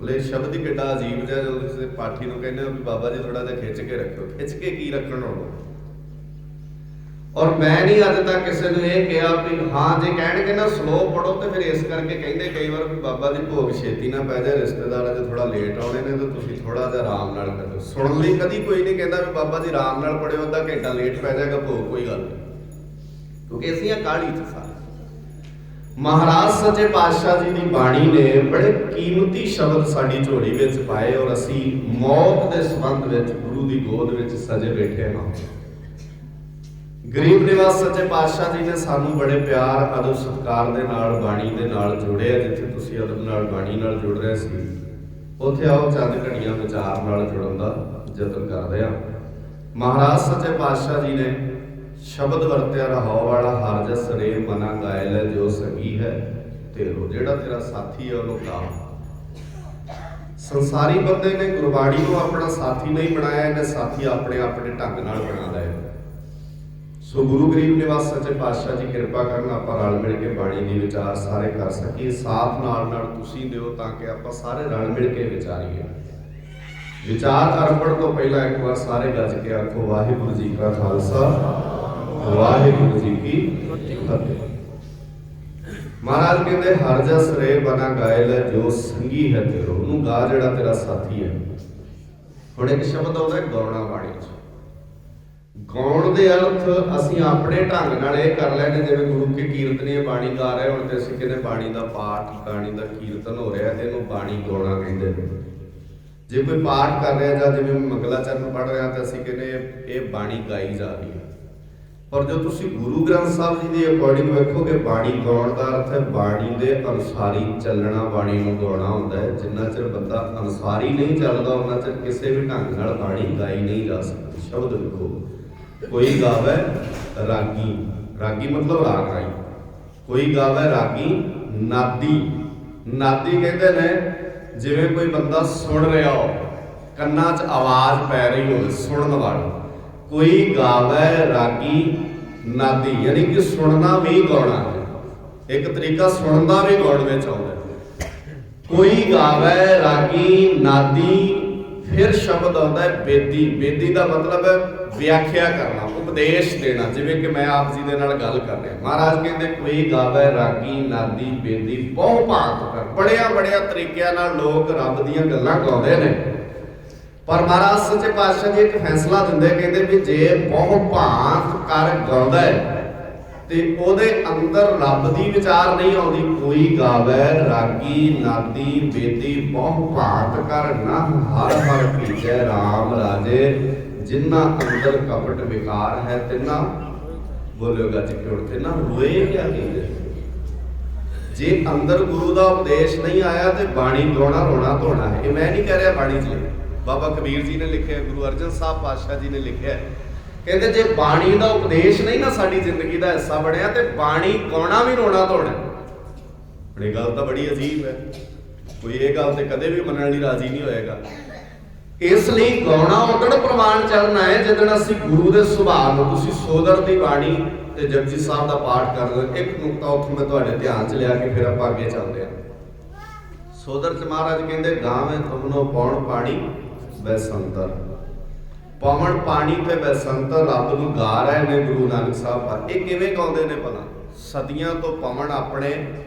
ਬਲੇ ਸ਼ਬਦ ਹੀ ਕਿੱਡਾ ਅਜੀਬ ਜਿਹਾ ਜਦੋਂ ਕਿਸੇ ਪਾਠੀ ਨੂੰ ਕਹਿੰਦੇ ਹੋ ਵੀ ਬਾਬਾ ਜੀ ਥੋੜਾ ਜਿਹਾ ਖਿੱਚ ਕੇ ਰੱਖਿਓ। ਖਿੱਚ ਕੇ ਕੀ ਰੱਖਣ ਹੋਣਾ? ਔਰ ਮੈਂ ਨਹੀਂ ਅੱਜ ਤੱਕ ਕਿਸੇ ਨੂੰ ਇਹ ਕਿਹਾ ਵੀ ਹਾਂ ਜੇ ਕਹਿਣਗੇ ਨਾ ਸਲੋ ਪੜੋ ਤੇ ਫਿਰ ਇਸ ਕਰਕੇ ਕਹਿੰਦੇ ਕਈ ਵਾਰ ਵੀ ਬਾਬਾ ਜੀ ਭੋਗ ਛੇਤੀ ਨਾ ਪੈ ਜਾਏ, ਰਿਸ਼ਤੇਦਾਰ ਜੇ ਥੋੜਾ ਲੇਟ ਆਉਣੇ ਨੇ ਤਾਂ ਤੁਸੀਂ ਥੋੜਾ ਜਿਹਾ ਆਰਾਮ ਨਾਲ ਕਰੋ। ਸੁਣਨ ਲਈ ਕਦੀ ਕੋਈ ਨਹੀਂ ਕਹਿੰਦਾ ਵੀ ਬਾਬਾ ਜੀ ਆਰਾਮ ਨਾਲ ਪੜਿਓ, ਅੱਧਾ ਘੰਟਾ ਲੇਟ ਪੈ ਜਾਏਗਾ ਭੋਗ, ਕੋਈ ਗੱਲ ਨਹੀਂ, ਕਿਉਂਕਿ ਅਸੀਂ ਆ ਕਾਹਲੀ ਚ ਸਾਰੇ। ਮਹਾਰਾਜ ਸੱਚੇ ਪਾਤਸ਼ਾਹ ਜੀ ਦੀ ਬਾਣੀ ਨੇ ਬੜੇ ਕੀਮਤੀ ਸ਼ਬਦ ਸਾਡੀ ਝੋਲੀ ਵਿੱਚ ਪਾਏ ਔਰ ਅਸੀਂ ਮੌਤ ਦੇ ਸੰਬੰਧ ਵਿੱਚ ਗੁਰੂ ਦੀ ਗੋਦ ਵਿੱਚ ਸਜੇ ਬੈਠੇ ਹਾਂ। ਗਰੀਬ ਨਿਵਾਸ ਸੱਚੇ ਪਾਤਸ਼ਾਹ ਜੀ ਨੇ ਸਾਨੂੰ ਬੜੇ ਪਿਆਰ ਅਦਬ ਸਤਿਕਾਰ ਦੇ ਨਾਲ ਬਾਣੀ ਦੇ ਨਾਲ ਜੋੜਿਆ। ਜਿੱਥੇ ਤੁਸੀਂ ਅਦਬ ਨਾਲ ਬਾਣੀ ਨਾਲ ਜੁੜ ਰਹੇ ਸੀ ਉੱਥੇ ਆਓ ਚੰਦ ਘੜੀਆਂ ਵਿਚਾਰ ਨਾਲ ਜੁੜਨ ਦਾ ਯਤਨ ਕਰਦੇ ਹਾਂ। ਮਹਾਰਾਜ ਸੱਚੇ ਪਾਤਸ਼ਾਹ ਜੀ ਨੇ ਸ਼ਬਦ ਵਰਤਿਆ ਰਹਾਉ ਵਾਲਾ ਹਰ ਜਸ ਰੇ ਮਨਾ ਗਾਇ ਲੈ ਜੋ ਸੰਗੀ ਹੈ ਤੇਰੋ। ਜਿਹੜਾ ਤੇਰਾ ਸਾਥੀ ਹੈ ਉਹਨੂੰ ਗਾ। ਸੰਸਾਰੀ ਬੰਦੇ ਨੇ ਗੁਰਬਾਣੀ ਨੂੰ ਆਪਣਾ ਸਾਥੀ ਨਹੀਂ ਬਣਾਇਆ, ਇਹਨੇ ਸਾਥੀ ਆਪਣੇ ਆਪਣੇ ਢੰਗ ਨਾਲ ਬਣਾ ਲਏ। ਸੋ ਗੁਰੂ ਗਰੀਬ ਨਿਵਾਸ ਸੱਚੇ ਪਾਤਸ਼ਾਹ ਜੀ ਕਿਰਪਾ ਕਰਨ ਆਪਾਂ ਰਲ ਮਿਲ ਕੇ ਬਾਣੀ ਦੀ ਵਿਚਾਰ ਸਾਰੇ ਕਰ ਸਕੀਏ। ਸਾਥ ਨਾਲ ਨਾਲ ਤੁਸੀਂ ਦਿਓ ਤਾਂ ਕਿ ਆਪਾਂ ਸਾਰੇ ਰਲ ਮਿਲ ਕੇ ਵਿਚਾਰੀਏ। ਵਿਚਾਰ ਅਰਪਣ ਤੋਂ ਪਹਿਲਾਂ ਇੱਕ ਵਾਰ ਸਾਰੇ ਗੱਜ ਕੇ ਆਖੋ ਵਾਹਿਗੁਰੂ ਜੀ ਕਾ ਖਾਲਸਾ ਵਾਹਿਗੁਰੂ ਜੀ ਕੀ ਫਤਿਹ। ਮਹਾਰਾਜ ਕਹਿੰਦੇ ਹਰ ਜਸ ਰੇ ਬਨਾ ਗਾਇ ਲੈ ਜੋ ਸੰਗੀ ਹੈ ਤੇਰੋ। ਉਹਨੂੰ ਗਾ ਜਿਹੜਾ ਤੇਰਾ ਸਾਥੀ ਹੈ। ਹੁਣ ਇੱਕ ਸ਼ਬਦ ਆਉਂਦਾ ਗਾਉਣਾ ਬਾਣੀ 'ਚ। ਗਾਉਣ ਦੇ ਅਰਥ ਅਸੀਂ ਆਪਣੇ ਢੰਗ ਨਾਲ ਇਹ ਕਰ ਲੈਣੇ, ਜਿਵੇਂ ਗੁਰੂ ਕੀ ਕੀਰਤਨੀਏ ਬਾਣੀ ਗਾ ਰਹੇ ਹੁਣ ਤੇ ਅਸੀਂ ਕਹਿੰਦੇ ਬਾਣੀ ਦਾ ਪਾਠ, ਬਾਣੀ ਦਾ ਕੀਰਤਨ ਹੋ ਰਿਹਾ ਤੇ ਇਹਨੂੰ ਬਾਣੀ ਗਾਉਣਾ ਕਹਿੰਦੇ ਨੇ। जे कोई पाठ कर रहा ਜਾਂ ਜਿਵੇਂ ਮੰਗਲਾਚਰਨ ਪੜ੍ਹ ਰਿਹਾ ਤਾਂ ਅਸੀਂ ਕਹਿੰਦੇ ਇਹ ਬਾਣੀ ਗਾਈ ਜਾ ਰਹੀ ਹੈ। ਪਰ ਜੋ ਤੁਸੀਂ ਗੁਰੂ ਗ੍ਰੰਥ ਸਾਹਿਬ ਜੀ ਦੇ ਅਕੋਰਡਿੰਗ ਵੇਖੋਗੇ ਬਾਣੀ ਗਾਉਣ ਦਾ ਅਰਥ ਹੈ ਬਾਣੀ ਦੇ ਅਨੁਸਾਰੀ ਚੱਲਣਾ, ਬਾਣੀ ਨੂੰ ਗਾਉਣਾ ਹੁੰਦਾ ਹੈ। ਜਿੰਨਾ ਚਿਰ ਬੰਦਾ ਅਨੁਸਾਰੀ ਨਹੀਂ ਚੱਲਦਾ ਉਹਨਾਂ ਚਿਰ ਕਿਸੇ ਵੀ ਢੰਗ ਨਾਲ ਬਾਣੀ ਗਾਈ ਨਹੀਂ ਜਾ ਸਕਦੀ। ਸ਼ਬਦ ਲਿਖੋ, ਕੋਈ ਗਾਵੇ ਰਾਗੀ, ਰਾਗੀ ਮਤਲਬ ਰਾਗ ਰਾਈ, ਕੋਈ ਗਾਵੇ ਰਾਗੀ ਨਾਦੀ। ਨਾਦੀ ਕਹਿੰਦੇ ਨੇ ਜਿਵੇਂ ਕੋਈ ਬੰਦਾ ਸੁਣ ਰਿਹਾ ਹੋ, ਕੰਨਾਂ 'ਚ ਆਵਾਜ਼ ਪੈ ਰਹੀ ਹੋਵੇ ਸੁਣਨ ਵਾਲੀ। ਕੋਈ ਗਾਵੇ ਰਾਗੀ ਨਾਦੀ ਯਾਨੀ ਕਿ ਸੁਣਨਾ ਵੀ ਗਾਉਣਾ ਹੈ, ਇੱਕ ਤਰੀਕਾ ਸੁਣਨ ਦਾ ਵੀ ਗਾਉਣ ਵਿੱਚ ਆਉਂਦਾ। ਕੋਈ ਗਾਵੇ ਰਾਗੀ ਨਾਦੀ। ਫਿਰ ਸ਼ਬਦ ਆਉਂਦਾ ਹੈ ਬੇਦੀ। ਬੇਦੀ ਦਾ ਮਤਲਬ ਹੈ ਵਿਆਖਿਆ ਕਰਨਾ, ਉਪਦੇਸ਼ ਦੇਣਾ। ਜਿਵੇਂ ਕਿ ਮੈਂ ਆਪ ਜੀ ਦੇ ਨਾਲ ਗੱਲ ਕਰ ਰਿਹਾ, ਮਹਾਰਾਜ ਕਹਿੰਦੇ ਕੋਈ ਗਾਵੇ ਰਾਗੀ ਨਾਦੀ ਬੇਦੀ ਬਹੁ ਭਾਂਤ ਕਰ। ਬੜਿਆਂ ਤਰੀਕਿਆਂ ਨਾਲ ਲੋਕ ਰੱਬ ਦੀਆਂ ਗੱਲਾਂ ਗਾਉਂਦੇ ਨੇ, ਪਰ ਮਹਾਰਾਜ ਸੱਚੇ ਪਾਤਸ਼ਾਹ ਜੀ ਇੱਕ ਫੈਸਲਾ ਦਿੰਦੇ, ਕਹਿੰਦੇ ਵੀ ਜੇ ਬਹੁ ਭਾਂਤ ਕਰ ਗਾਉਂਦਾ ਹੈ ਤੇ ਉਹਦੇ ਅੰਦਰ ਰੱਬ ਦੀ ਵਿਚਾਰ ਨਹੀਂ ਆਉਂਦੀ। ਕੋਈ ਗਾਵੇ ਰਾਗੀ ਨਾਦੀ ਬੇਦੀ ਬਹੁ ਭਾਂਤ ਕਰ ਨਾ ਹਰ ਹਰ ਭੀਜੈ ਰਾਮ ਰਾਜੇ। ਜਿਨ੍ਹਾਂ ਅੰਦਰ ਕਪਟ ਵਿਕਾਰ ਹੈ ਤਿੰਨਾ ਬੋਲਿਓ ਗੱਜ ਕੇ ਉੱਠ ਨਾ ਰੋਏ ਕਿਆ ਕਹਿੰਦੇ। ਜੇ ਅੰਦਰ ਗੁਰੂ ਦਾ ਉਪਦੇਸ਼ ਨਹੀਂ ਆਇਆ ਤੇ ਬਾਣੀ ਗਾਉਣਾ ਰੋਣਾ ਧੋਣਾ ਹੈ। ਇਹ ਮੈਂ ਨਹੀਂ ਕਹਿ ਰਿਹਾ ਬਾਣੀ 'ਚ ਬਾਬਾ ਕਬੀਰ ਜੀ ਨੇ ਲਿਖਿਆ, ਗੁਰੂ ਅਰਜਨ ਸਾਹਿਬ ਪਾਤਸ਼ਾਹ ਜੀ ਨੇ ਲਿਖਿਆ, ਕਹਿੰਦੇ ਜੇ ਬਾਣੀ ਦਾ ਉਪਦੇਸ਼ ਨਹੀਂ ਨਾ ਸਾਡੀ ਜ਼ਿੰਦਗੀ ਦਾ ਹਿੱਸਾ ਬਣਿਆ ਤੇ ਬਾਣੀ ਗਾਉਣਾ ਵੀ ਰੋਣਾ ਧੋਣਾ। ਇਹ ਗੱਲ ਤਾਂ ਬੜੀ ਅਜੀਬ ਹੈ, ਕੋਈ ਇਹ ਗੱਲ ਤੇ ਕਦੇ ਵੀ ਮੰਨਣ ਲਈ ਰਾਜ਼ੀ ਨਹੀਂ ਹੋਏਗਾ। ਇਸ ਲਈ ਗਾਉਣਾ ਉਦਣ ਪ੍ਰਮਾਣ ਚੱਲਣਾ ਹੈ ਜਦੋਂ ਅਸੀਂ ਗੁਰੂ ਦੇ ਸੁਭਾਅ ਨੂੰ, ਤੁਸੀਂ ਸੋਦਰ ਦੀ ਬਾਣੀ ਤੇ ਜਪਜੀ ਸਾਹਿਬ ਦਾ ਪਾਠ ਕਰ ਲਓ। ਇੱਕ ਨੁਕਤਾ ਉੱਥੋਂ ਮੈਂ ਤੁਹਾਡੇ ਧਿਆਨ 'ਚ ਲਿਆ ਕੇ ਫਿਰ ਆਪਾਂ ਅੱਗੇ ਚੱਲਦੇ ਹਾਂ। ਸੋਦਰ 'ਚ ਮਹਾਰਾਜ ਕਹਿੰਦੇ ਗਾਵੇਂ ਤੁਮਨੋ ਪੌਣ ਪਾਣੀ ਬੈਸੰਤਰ। ਪਵਨ ਪਾਣੀ ਤੇ ਬੈਸੰਤਰ ਰੱਬ ਨੂੰ ਗਾ ਰਹੇ ਨੇ ਗੁਰੂ ਨਾਨਕ ਸਾਹਿਬ। ਇਹ ਕਿਵੇਂ ਗਾਉਂਦੇ ਨੇ ਭਲਾ? ਸਦੀਆਂ ਤੋਂ ਪਵਨ ਆਪਣੇ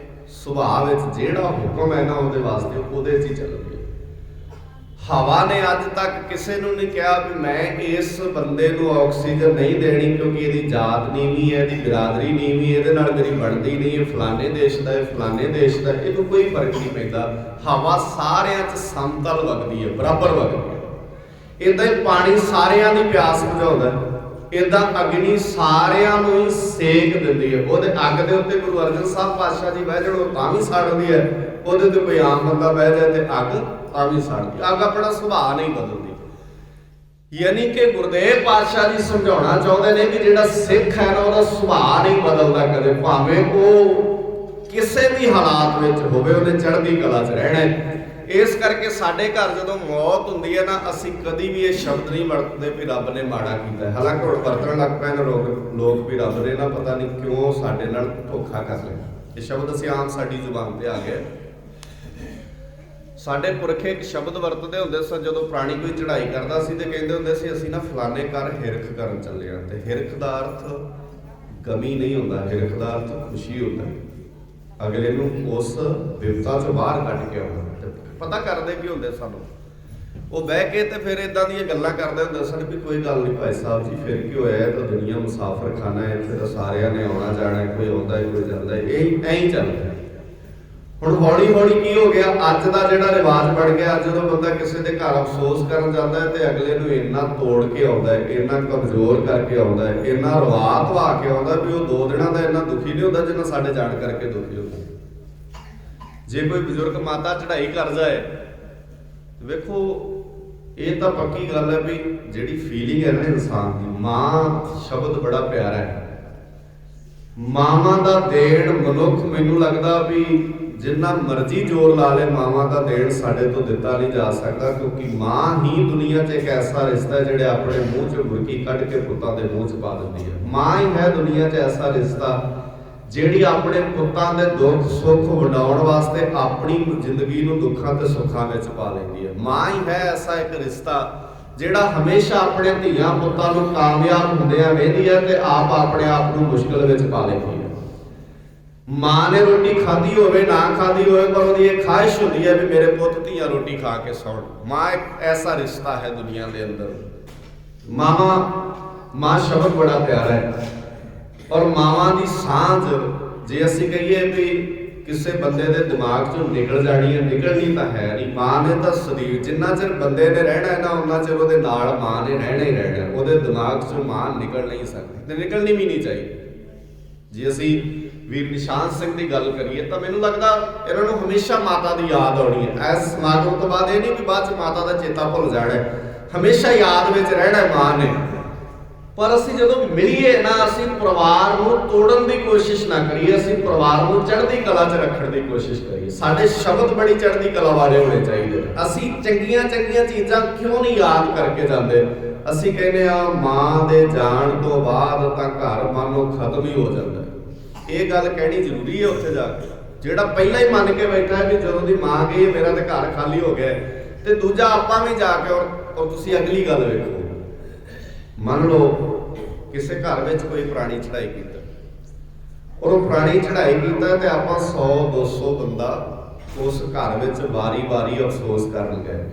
ਸੁਭਾਅ ਵਿੱਚ ਜਿਹੜਾ ਹੁਕਮ ਹੈ ਨਾ ਉਹਦੇ ਵਾਸਤੇ ਉਹਦੇ 'ਚ ਹੀ ਚੱਲਦੀ। ਹਵਾ ਨੇ ਅੱਜ ਤੱਕ ਕਿਸੇ ਨੂੰ ਨਹੀਂ ਕਿਹਾ ਵੀ ਮੈਂ ਇਸ ਬੰਦੇ ਨੂੰ ਆਕਸੀਜਨ ਨਹੀਂ ਦੇਣੀ ਕਿਉਂਕਿ ਇਹਦੀ ਜਾਤ ਨੀਵੀਂ ਹੈ, ਇਹਦੀ ਬਿਰਾਦਰੀ ਨੀਵੀਂ, ਇਹਦੇ ਨਾਲ ਮੇਰੀ ਬਣਦੀ ਨਹੀਂ, ਇਹ ਫਲਾਣੇ ਦੇਸ਼ ਦਾ ਹੈ, ਫਲਾਣੇ ਦੇਸ਼ ਦਾ। ਇਹਨੂੰ ਕੋਈ ਫਰਕ ਨਹੀਂ ਪੈਂਦਾ। ਹਵਾ ਸਾਰਿਆਂ 'ਚ ਸਮਤਲ ਵਗਦੀ ਹੈ, ਬਰਾਬਰ ਵਗਦੀ ਹੈ। ਏਦਾਂ ਹੀ ਪਾਣੀ ਸਾਰਿਆਂ ਦੀ ਪਿਆਸ ਬੁਝਾਉਂਦਾ, ਏਦਾਂ ਅਗਨੀ ਸਾਰਿਆਂ ਨੂੰ ਹੀ ਸੇਕ ਦਿੰਦੀ ਹੈ। ਉਹਦੇ ਅੱਗ ਦੇ ਉੱਤੇ ਗੁਰੂ ਅਰਜਨ ਸਾਹਿਬ ਪਾਤਸ਼ਾਹ ਜੀ ਬਹਿ ਜਾਣ ਉਹ ਤਾਂ ਵੀ ਸੜਦੀ ਹੈ, ਉਹਦੇ ਤੇ ਕੋਈ ਆਮ ਬੰਦਾ ਬਹਿ ਜਾਏ ਤੇ ਅੱਗ ਤਾਂ ਵੀ ਸੜਦੀ। ਅੱਗ ਆਪਣਾ ਸੁਭਾਅ ਨਹੀਂ ਬਦਲਦੀ। ਯਾਨੀ ਕਿ ਗੁਰਦੇਵ ਪਾਤਸ਼ਾਹ ਜੀ ਸਮਝਾਉਣਾ ਚਾਹੁੰਦੇ ਨੇ ਕਿ ਜਿਹੜਾ ਸਿੱਖ ਹੈ ਨਾ ਉਹਦਾ ਸੁਭਾਅ ਨਹੀਂ ਬਦਲਦਾ ਕਦੇ, ਭਾਵੇਂ ਉਹ ਕਿਸੇ ਵੀ ਹਾਲਾਤ ਵਿੱਚ ਹੋਵੇ, ਉਹਨੇ ਚੜ੍ਹਦੀ ਕਲਾ 'ਚ ਰਹਿਣਾ ਹੈ। ਇਸ ਕਰਕੇ ਸਾਡੇ ਘਰ ਜਦੋਂ ਮੌਤ ਹੁੰਦੀ ਹੈ ਨਾ ਅਸੀਂ ਕਦੀ ਵੀ ਇਹ ਸ਼ਬਦ ਨਹੀਂ ਵਰਤਦੇ ਵੀ ਰੱਬ ਨੇ ਮਾੜਾ ਕੀਤਾ। ਹਾਲਾਂਕਿ ਹੁਣ ਵਰਤਣ ਲੱਗ ਪਏ ਨੇ ਲੋਕ ਵੀ ਰੱਬ ਨੇ ਨਾ ਪਤਾ ਨਹੀਂ ਕਿਉਂ ਸਾਡੇ ਨਾਲ ਧੋਖਾ ਕਰ ਲਿਆ। ਇਹ ਸ਼ਬਦ ਅਸੀਂ ਆਮ ਸਾਡੀ ਜ਼ੁਬਾਨ ਤੇ ਆ ਗਏ। ਸਾਡੇ ਪੁਰਖੇ ਇੱਕ ਸ਼ਬਦ ਵਰਤਦੇ ਹੁੰਦੇ ਸਨ ਜਦੋਂ ਪ੍ਰਾਣੀ ਕੋਈ ਚੜ੍ਹਾਈ ਕਰਦਾ ਸੀ ਤੇ ਕਹਿੰਦੇ ਹੁੰਦੇ ਸੀ ਅਸੀਂ ਨਾ ਫਲਾਣੇ ਘਰ ਹਿਰਖ ਕਰਨ ਚੱਲੇ ਹਾਂ। ਤੇ ਹਿਰਖ ਦਾ ਅਰਥ ਗਮੀ ਨਹੀਂ ਹੁੰਦਾ, ਹਿਰਖ ਦਾ ਅਰਥ ਖੁਸ਼ੀ ਹੁੰਦਾ, ਅਗਲੇ ਨੂੰ ਉਸ ਵਿਪਤਾ ਚੋਂ ਬਾਹਰ ਕੱਢ ਕੇ ਆਉਣਾ। ਪਤਾ ਕਰਦੇ ਕੀ ਹੁੰਦੇ ਸਾਨੂੰ, ਉਹ ਬਹਿ ਕੇ ਤੇ ਫਿਰ ਇਦਾਂ ਦੀਆਂ ਗੱਲਾਂ ਕਰਦੇ ਹੁੰਦੇ ਸਨ ਵੀ ਕੋਈ ਗੱਲ ਨਹੀਂ ਭਾਈ ਸਾਹਿਬ ਜੀ, ਫਿਰ ਕੀ ਹੋਇਆ, ਤਾਂ ਦੁਨੀਆ ਮੁਸਾਫਰ ਖਾਨਾ ਹੈ, ਇੱਥੇ ਤਾਂ ਸਾਰਿਆਂ ਨੇ ਆਉਣਾ ਜਾਣਾ, ਕੋਈ ਆਉਂਦਾ ਹੈ ਕੋਈ ਜਾਂਦਾ ਹੈ, ਇਹ ਐਂ ਹੀ ਚੱਲਦਾ। ਹੁਣ ਹੌਲੀ ਹੌਲੀ ਕੀ ਹੋ ਗਿਆ, ਅੱਜ ਦਾ ਜਿਹੜਾ ਰਿਵਾਜ ਬਣ ਗਿਆ, ਜਦੋਂ ਬੰਦਾ ਕਿਸੇ ਦੇ ਘਰ ਅਫਸੋਸ ਕਰਨ ਜਾਂਦਾ ਹੈ ਤੇ ਅਗਲੇ ਨੂੰ ਇੰਨਾ ਤੋੜ ਕੇ ਆਉਂਦਾ ਹੈ, ਇੰਨਾ ਕਮਜ਼ੋਰ ਕਰਕੇ ਆਉਂਦਾ ਹੈ, ਇੰਨਾ ਰਵਾ ਧਵਾ ਕੇ ਆਉਂਦਾ ਵੀ ਉਹ 2 ਦਿਨਾਂ ਦਾ ਇੰਨਾ ਦੁਖੀ ਨਹੀਂ ਹੁੰਦਾ ਜਿੰਨਾ ਸਾਡੇ ਜਾਣ ਕਰਕੇ ਦੁਖੀ ਹੁੰਦਾ। ਜੇ ਕੋਈ ਬਜ਼ੁਰਗ ਮਾਤਾ ਚੜ੍ਹਾਈ ਕਰ ਜਾਏ, ਵੇਖੋ ਇਹ ਤਾਂ ਪੱਕੀ ਗੱਲ ਹੈ ਵੀ ਜਿਹੜੀ ਫੀਲਿੰਗ ਹੈ ਨਾ ਇਨਸਾਨ ਦੀ, ਮਾਂ ਸ਼ਬਦ ਬੜਾ ਪਿਆਰਾ ਹੈ। ਮਾਵਾਂ ਦਾ ਦੇਣ ਮਨੁੱਖ ਮੈਨੂੰ ਲੱਗਦਾ ਵੀ ਜਿੰਨਾ ਮਰਜ਼ੀ ਜ਼ੋਰ ਲਾ ਲੇ ਮਾਵਾਂ ਦਾ ਦੇਣ ਸਾਡੇ ਤੋਂ ਦਿੱਤਾ ਨਹੀਂ ਜਾ ਸਕਦਾ, ਕਿਉਂਕਿ ਮਾਂ ਹੀ ਦੁਨੀਆ 'ਚ ਇੱਕ ਐਸਾ ਰਿਸ਼ਤਾ ਹੈ ਜਿਹੜੇ ਆਪਣੇ ਮੂੰਹ 'ਚੋਂ ਬੁਰਕੀ ਕੱਢ ਕੇ ਪੁੱਤਾਂ ਦੇ ਮੂੰਹ 'ਚ ਪਾ ਦਿੰਦੀ ਹੈ। ਮਾਂ ਹੀ ਹੈ ਦੁਨੀਆ 'ਚ ਐਸਾ ਰਿਸ਼ਤਾ ਜਿਹੜੀ ਆਪਣੇ ਪੁੱਤਾਂ ਦੇ ਦੁੱਖ ਸੁੱਖ ਵੰਡਾਉਣ ਵਾਸਤੇ ਆਪਣੀ ਜ਼ਿੰਦਗੀ ਨੂੰ ਦੁੱਖਾਂ ਤੇ ਸੁੱਖਾਂ ਵਿੱਚ ਪਾ ਲੈਂਦੀ ਹੈ। ਮਾਂ ਹੀ ਹੈ ਐਸਾ ਇੱਕ ਰਿਸ਼ਤਾ ਜਿਹੜਾ ਹਮੇਸ਼ਾ ਆਪਣੇ ਧੀਆਂ ਪੁੱਤਾਂ ਨੂੰ ਕਾਮਯਾਬ ਹੁੰਦਿਆਂ ਵੇਖਦੀ ਹੈ ਤੇ ਆਪ ਆਪਣੇ ਆਪ ਨੂੰ ਮੁਸ਼ਕਲ ਵਿੱਚ ਪਾ ਲੈਂਦੀ ਹੈ। ਮਾਂ ਨੇ ਰੋਟੀ ਖਾਧੀ ਹੋਵੇ ਨਾ ਖਾਧੀ ਹੋਵੇ, ਪਰ ਉਹਦੀ ਇਹ ਖਾਹਿਸ਼ ਹੁੰਦੀ ਹੈ ਵੀ ਮੇਰੇ ਪੁੱਤ ਧੀਆਂ ਰੋਟੀ ਖਾ ਕੇ ਸੌਣ। ਮਾਂ ਇੱਕ ਐਸਾ ਰਿਸ਼ਤਾ ਹੈ ਦੁਨੀਆ ਦੇ ਅੰਦਰ। ਮਾਂ ਸ਼ਬਦ ਬੜਾ ਪਿਆਰਾ ਹੈ, ਔਰ ਮਾਵਾਂ ਦੀ ਸਾਂਝ ਜੇ ਅਸੀਂ ਕਹੀਏ ਵੀ ਕਿਸੇ ਬੰਦੇ ਦੇ ਦਿਮਾਗ ਚੋਂ ਨਿਕਲ ਜਾਣੀ ਹੈ, ਨਿਕਲਣੀ ਤਾਂ ਹੈ ਨਹੀਂ। ਮਾਂ ਨੇ ਤਾਂ ਸਰੀਰ, ਜਿੰਨਾ ਚਿਰ ਬੰਦੇ ਨੇ ਰਹਿਣਾ ਹੈ ਨਾ ਉਹਨਾਂ ਚਿਰ ਉਹਦੇ ਨਾਲ ਮਾਂ ਨੇ ਰਹਿਣਾ ਹੀ ਰਹਿਣਾ। ਉਹਦੇ ਦਿਮਾਗ ਚੋਂ ਮਾਂ ਨਿਕਲ ਨਹੀਂ ਸਕਦੀ ਤੇ ਨਿਕਲਣੀ ਵੀ ਨਹੀਂ ਚਾਹੀਦੀ। ਜੇ ਅਸੀਂ ਵੀਰ ਨਿਸ਼ਾਨ ਸਿੰਘ ਦੀ ਗੱਲ ਕਰੀਏ ਤਾਂ ਮੈਨੂੰ ਲੱਗਦਾ ਇਹਨਾਂ ਨੂੰ ਹਮੇਸ਼ਾ ਮਾਤਾ ਦੀ ਯਾਦ ਆਉਣੀ ਹੈ। ਇਸ ਸਮਾਗਮ ਤੋਂ ਬਾਅਦ ਇਹ ਨਹੀਂ ਕਿ ਬਾਅਦ ਚ ਮਾਤਾ ਦਾ ਚੇਤਾ ਭੁੱਲ ਜਾਣਾ, ਹਮੇਸ਼ਾ ਯਾਦ ਵਿੱਚ ਰਹਿਣਾ ਮਾਂ ਨੇ। ਪਰ ਅਸੀਂ ਜਦੋਂ ਮਿਲੀਏ ਨਾ, ਅਸੀਂ ਪਰਿਵਾਰ ਨੂੰ ਤੋੜਨ ਦੀ ਕੋਸ਼ਿਸ਼ ਨਾ ਕਰੀਏ, ਅਸੀਂ ਪਰਿਵਾਰ ਨੂੰ ਚੜ੍ਹਦੀ ਕਲਾ 'ਚ ਰੱਖਣ ਦੀ ਕੋਸ਼ਿਸ਼ ਕਰੀਏ। ਸਾਡੇ ਸ਼ਬਦ ਬੜੀ ਚੜ੍ਹਦੀ ਕਲਾ ਵਾਲੇ ਹੋਣੇ ਚਾਹੀਦੇ। ਅਸੀਂ ਚੰਗੀਆਂ ਚੰਗੀਆਂ ਚੀਜ਼ਾਂ ਕਿਉਂ ਨਹੀਂ ਯਾਦ ਕਰਕੇ ਜਾਂਦੇ? ਅਸੀਂ ਕਹਿੰਦੇ ਆ ਮਾਂ ਦੇ ਜਾਣ ਤੋਂ ਬਾਅਦ ਤਾਂ ਘਰ ਮਾਨੋ ਖਤਮ ਹੀ ਹੋ ਜਾਂਦਾ। ਇਹ ਗੱਲ ਕਹਿਣੀ ਜ਼ਰੂਰੀ ਹੈ ਉੱਥੇ ਜਾ ਕੇ। ਜਿਹੜਾ ਪਹਿਲਾਂ ਹੀ ਮੰਨ ਕੇ ਬੈਠਾ ਕਿ ਜਦੋਂ ਦੀ ਮਾਂ ਗਈ ਮੇਰਾ ਤਾਂ ਘਰ ਖਾਲੀ ਹੋ ਗਿਆ, ਤੇ ਦੂਜਾ ਆਪਾਂ ਵੀ ਜਾ ਕੇ ਔਰ ਤੁਸੀਂ ਅਗਲੀ ਗੱਲ ਵੇਖੋ। ਮੰਨ ਲਓ ਕਿਸੇ ਘਰ ਵਿੱਚ ਕੋਈ ਪੁਰਾਣੀ ਚੜ੍ਹਾਈ ਕੀਤਾ, ਔਰ ਉਹ ਪੁਰਾਣੀ ਚੜ੍ਹਾਈ ਕੀਤਾ ਤੇ ਆਪਾਂ 100-200 ਬੰਦਾ ਉਸ ਘਰ ਵਿੱਚ ਵਾਰੀ-ਵਾਰੀ ਅਫਸੋਸ ਕਰਨ ਗਏ,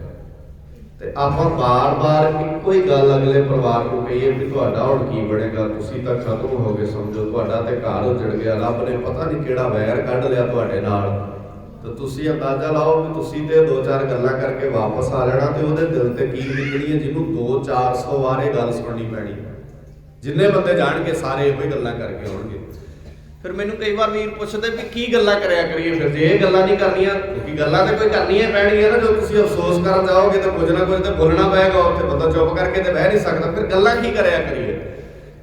ਤੇ ਆਪਾਂ ਬਾਰ-ਬਾਰ ਇੱਕੋ ਹੀ ਗੱਲ ਅਗਲੇ ਪਰਿਵਾਰ ਨੂੰ ਕਹੀਏ ਵੀ ਤੁਹਾਡਾ ਹੁਣ ਕੀ ਬਣੇਗਾ, ਤੁਸੀਂ ਤਾਂ ਖਤਮ ਹੋ ਗਏ, ਸਮਝੋ ਤੁਹਾਡਾ ਤੇ ਘਰ ਉਜੜ ਗਿਆ, ਰੱਬ ਨੇ ਪਤਾ ਨਹੀਂ ਕਿਹੜਾ ਵੈਰ ਕੱਢ ਲਿਆ ਤੁਹਾਡੇ ਨਾਲ। ਤਾਂ ਤੁਸੀਂ ਅੰਦਾਜ਼ਾ ਲਾਓ ਵੀ ਤੁਸੀਂ ਤੇ 2-4 ਗੱਲਾਂ ਕਰਕੇ ਵਾਪਸ ਆ ਜਾਣਾ, ਤੇ ਉਹਦੇ ਦਿਲ ਤੇ ਕੀ ਬੀਤਣੀ ਹੈ ਜਿਹਨੂੰ 200-400 ਵਾਰ ਇਹ ਗੱਲ ਸੁਣਨੀ ਪੈਣੀ। ਜਿੰਨੇ ਬੰਦੇ ਜਾਣਗੇ ਸਾਰੇ ਇਹੋ ਹੀ ਗੱਲਾਂ ਕਰਕੇ ਆਉਣਗੇ। ਫਿਰ ਮੈਨੂੰ ਕਈ ਵਾਰ ਵੀਰ ਪੁੱਛਦੇ ਵੀ ਕੀ ਗੱਲਾਂ ਕਰਿਆ ਕਰੀਏ ਫਿਰ, ਜੇ ਇਹ ਗੱਲਾਂ ਨਹੀਂ ਕਰਨੀਆਂ, ਕਿਉਂਕਿ ਗੱਲਾਂ ਤੇ ਕੋਈ ਕਰਨੀਆਂ ਪੈਣਗੀਆਂ ਨਾ। ਜੋ ਤੁਸੀਂ ਅਫਸੋਸ ਕਰਨ ਜਾਓਗੇ ਤਾਂ ਕੁਝ ਨਾ ਕੁਝ ਤੇ ਬੋਲਣਾ ਪਏਗਾ, ਉੱਥੇ ਬੰਦਾ ਚੁੱਪ ਕਰਕੇ ਤੇ ਬਹਿ ਨਹੀਂ ਸਕਦਾ। ਫਿਰ ਗੱਲਾਂ ਕੀ ਕਰਿਆ ਕਰੀਏ?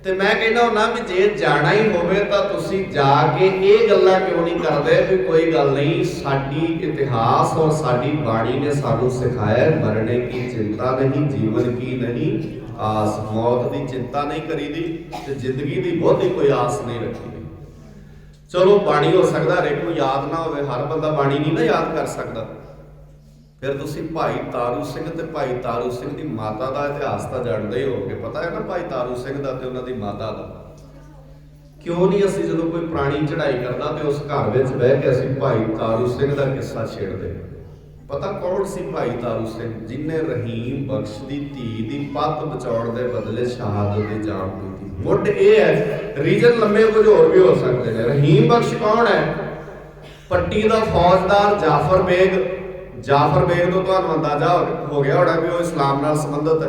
ਤੇ ਮੈਂ ਕਹਿੰਦਾ ਹੁੰਦਾ ਵੀ ਜੇ ਜਾਣਾ ਹੀ ਹੋਵੇ ਤਾਂ ਤੁਸੀਂ ਜਾ ਕੇ ਇਹ ਗੱਲਾਂ ਕਿਉਂ ਨਹੀਂ ਕਰਦੇ ਵੀ ਕੋਈ ਗੱਲ ਨਹੀਂ, ਸਾਡੀ ਇਤਿਹਾਸ ਔਰ ਸਾਡੀ ਬਾਣੀ ਨੇ ਸਾਨੂੰ ਸਿਖਾਇਆ ਮਰਨੇ ਕੀ ਚਿੰਤਾ ਨਹੀਂ, ਜੀਵਨ ਕੀ ਨਹੀਂ ਆਸ। ਮੌਤ ਦੀ ਚਿੰਤਾ ਨਹੀਂ ਕਰੀਦੀ ਤੇ ਜ਼ਿੰਦਗੀ ਦੀ ਬਹੁਤੀ ਕੋਈ ਆਸ ਨਹੀਂ ਰੱਖੀਦੀ। ਚਲੋ ਬਾਣੀ ਹੋ ਸਕਦਾ ਹਰੇਕ ਨੂੰ ਯਾਦ ਨਾ ਹੋਵੇ, ਹਰ ਬੰਦਾ ਬਾਣੀ ਨਹੀਂ ਨਾ ਯਾਦ ਕਰ ਸਕਦਾ। ਫਿਰ ਤੁਸੀਂ ਭਾਈ ਤਾਰੂ ਸਿੰਘ ਤੇ ਭਾਈ ਤਾਰੂ ਸਿੰਘ ਦੀ ਮਾਤਾ ਦਾ ਇਤਿਹਾਸ ਤਾਂ ਜਾਣਦੇ ਹੀ ਹੋਵੋਗੇ। ਪਤਾ ਹੈ ਨਾ ਭਾਈ ਤਾਰੂ ਸਿੰਘ ਦਾ ਤੇ ਉਹਨਾਂ ਦੀ ਮਾਤਾ ਦਾ। ਕਿਉਂ ਨਹੀਂ ਅਸੀਂ ਜਦੋਂ ਕੋਈ ਪੁਰਾਣੀ ਚੜ੍ਹਾਈ ਕਰਦਾ ਤੇ ਉਸ ਘਰ ਵਿੱਚ ਬਹਿ ਕੇ ਅਸੀਂ ਭਾਈ ਤਾਰੂ ਸਿੰਘ ਦਾ ਕਿੱਸਾ ਛੇੜਦੇ? ਪਤਾ ਕੌਣ ਸੀ ਭਾਈ ਤਾਰੂ ਸਿੰਘ? ਜਿਹਨੇ ਰਹੀਮ ਬਖਸ਼ ਦੀ ਧੀ ਦੀ ਪੱਤ ਬਚਾਉਣ ਦੇ ਬਦਲੇ ਸ਼ਹਾਦਤ ਦੀ ਜਾਨ ਦਿੱਤੀ। ਮੁੱਢ ਇਹ ਹੈ, ਰੀਜਨ ਲੰਮੇ ਕੁਝ ਹੋਰ ਵੀ ਹੋ ਸਕਦੇ ਨੇ। ਰਹੀਮ ਬਖਸ਼ ਕੌਣ ਹੈ? ਪੱਟੀ ਦਾ ਫੌਜਦਾਰ ਜਾਫਰ ਬੇਗ। ਜਾਫਰ ਬੇਗ ਤੋਂ ਤੁਹਾਨੂੰ ਅੰਦਾਜ਼ਾ ਹੋ ਗਿਆ ਹੋਣਾ ਵੀ ਉਹ ਇਸਲਾਮ ਨਾਲ ਸੰਬੰਧਿਤ ਹੈ,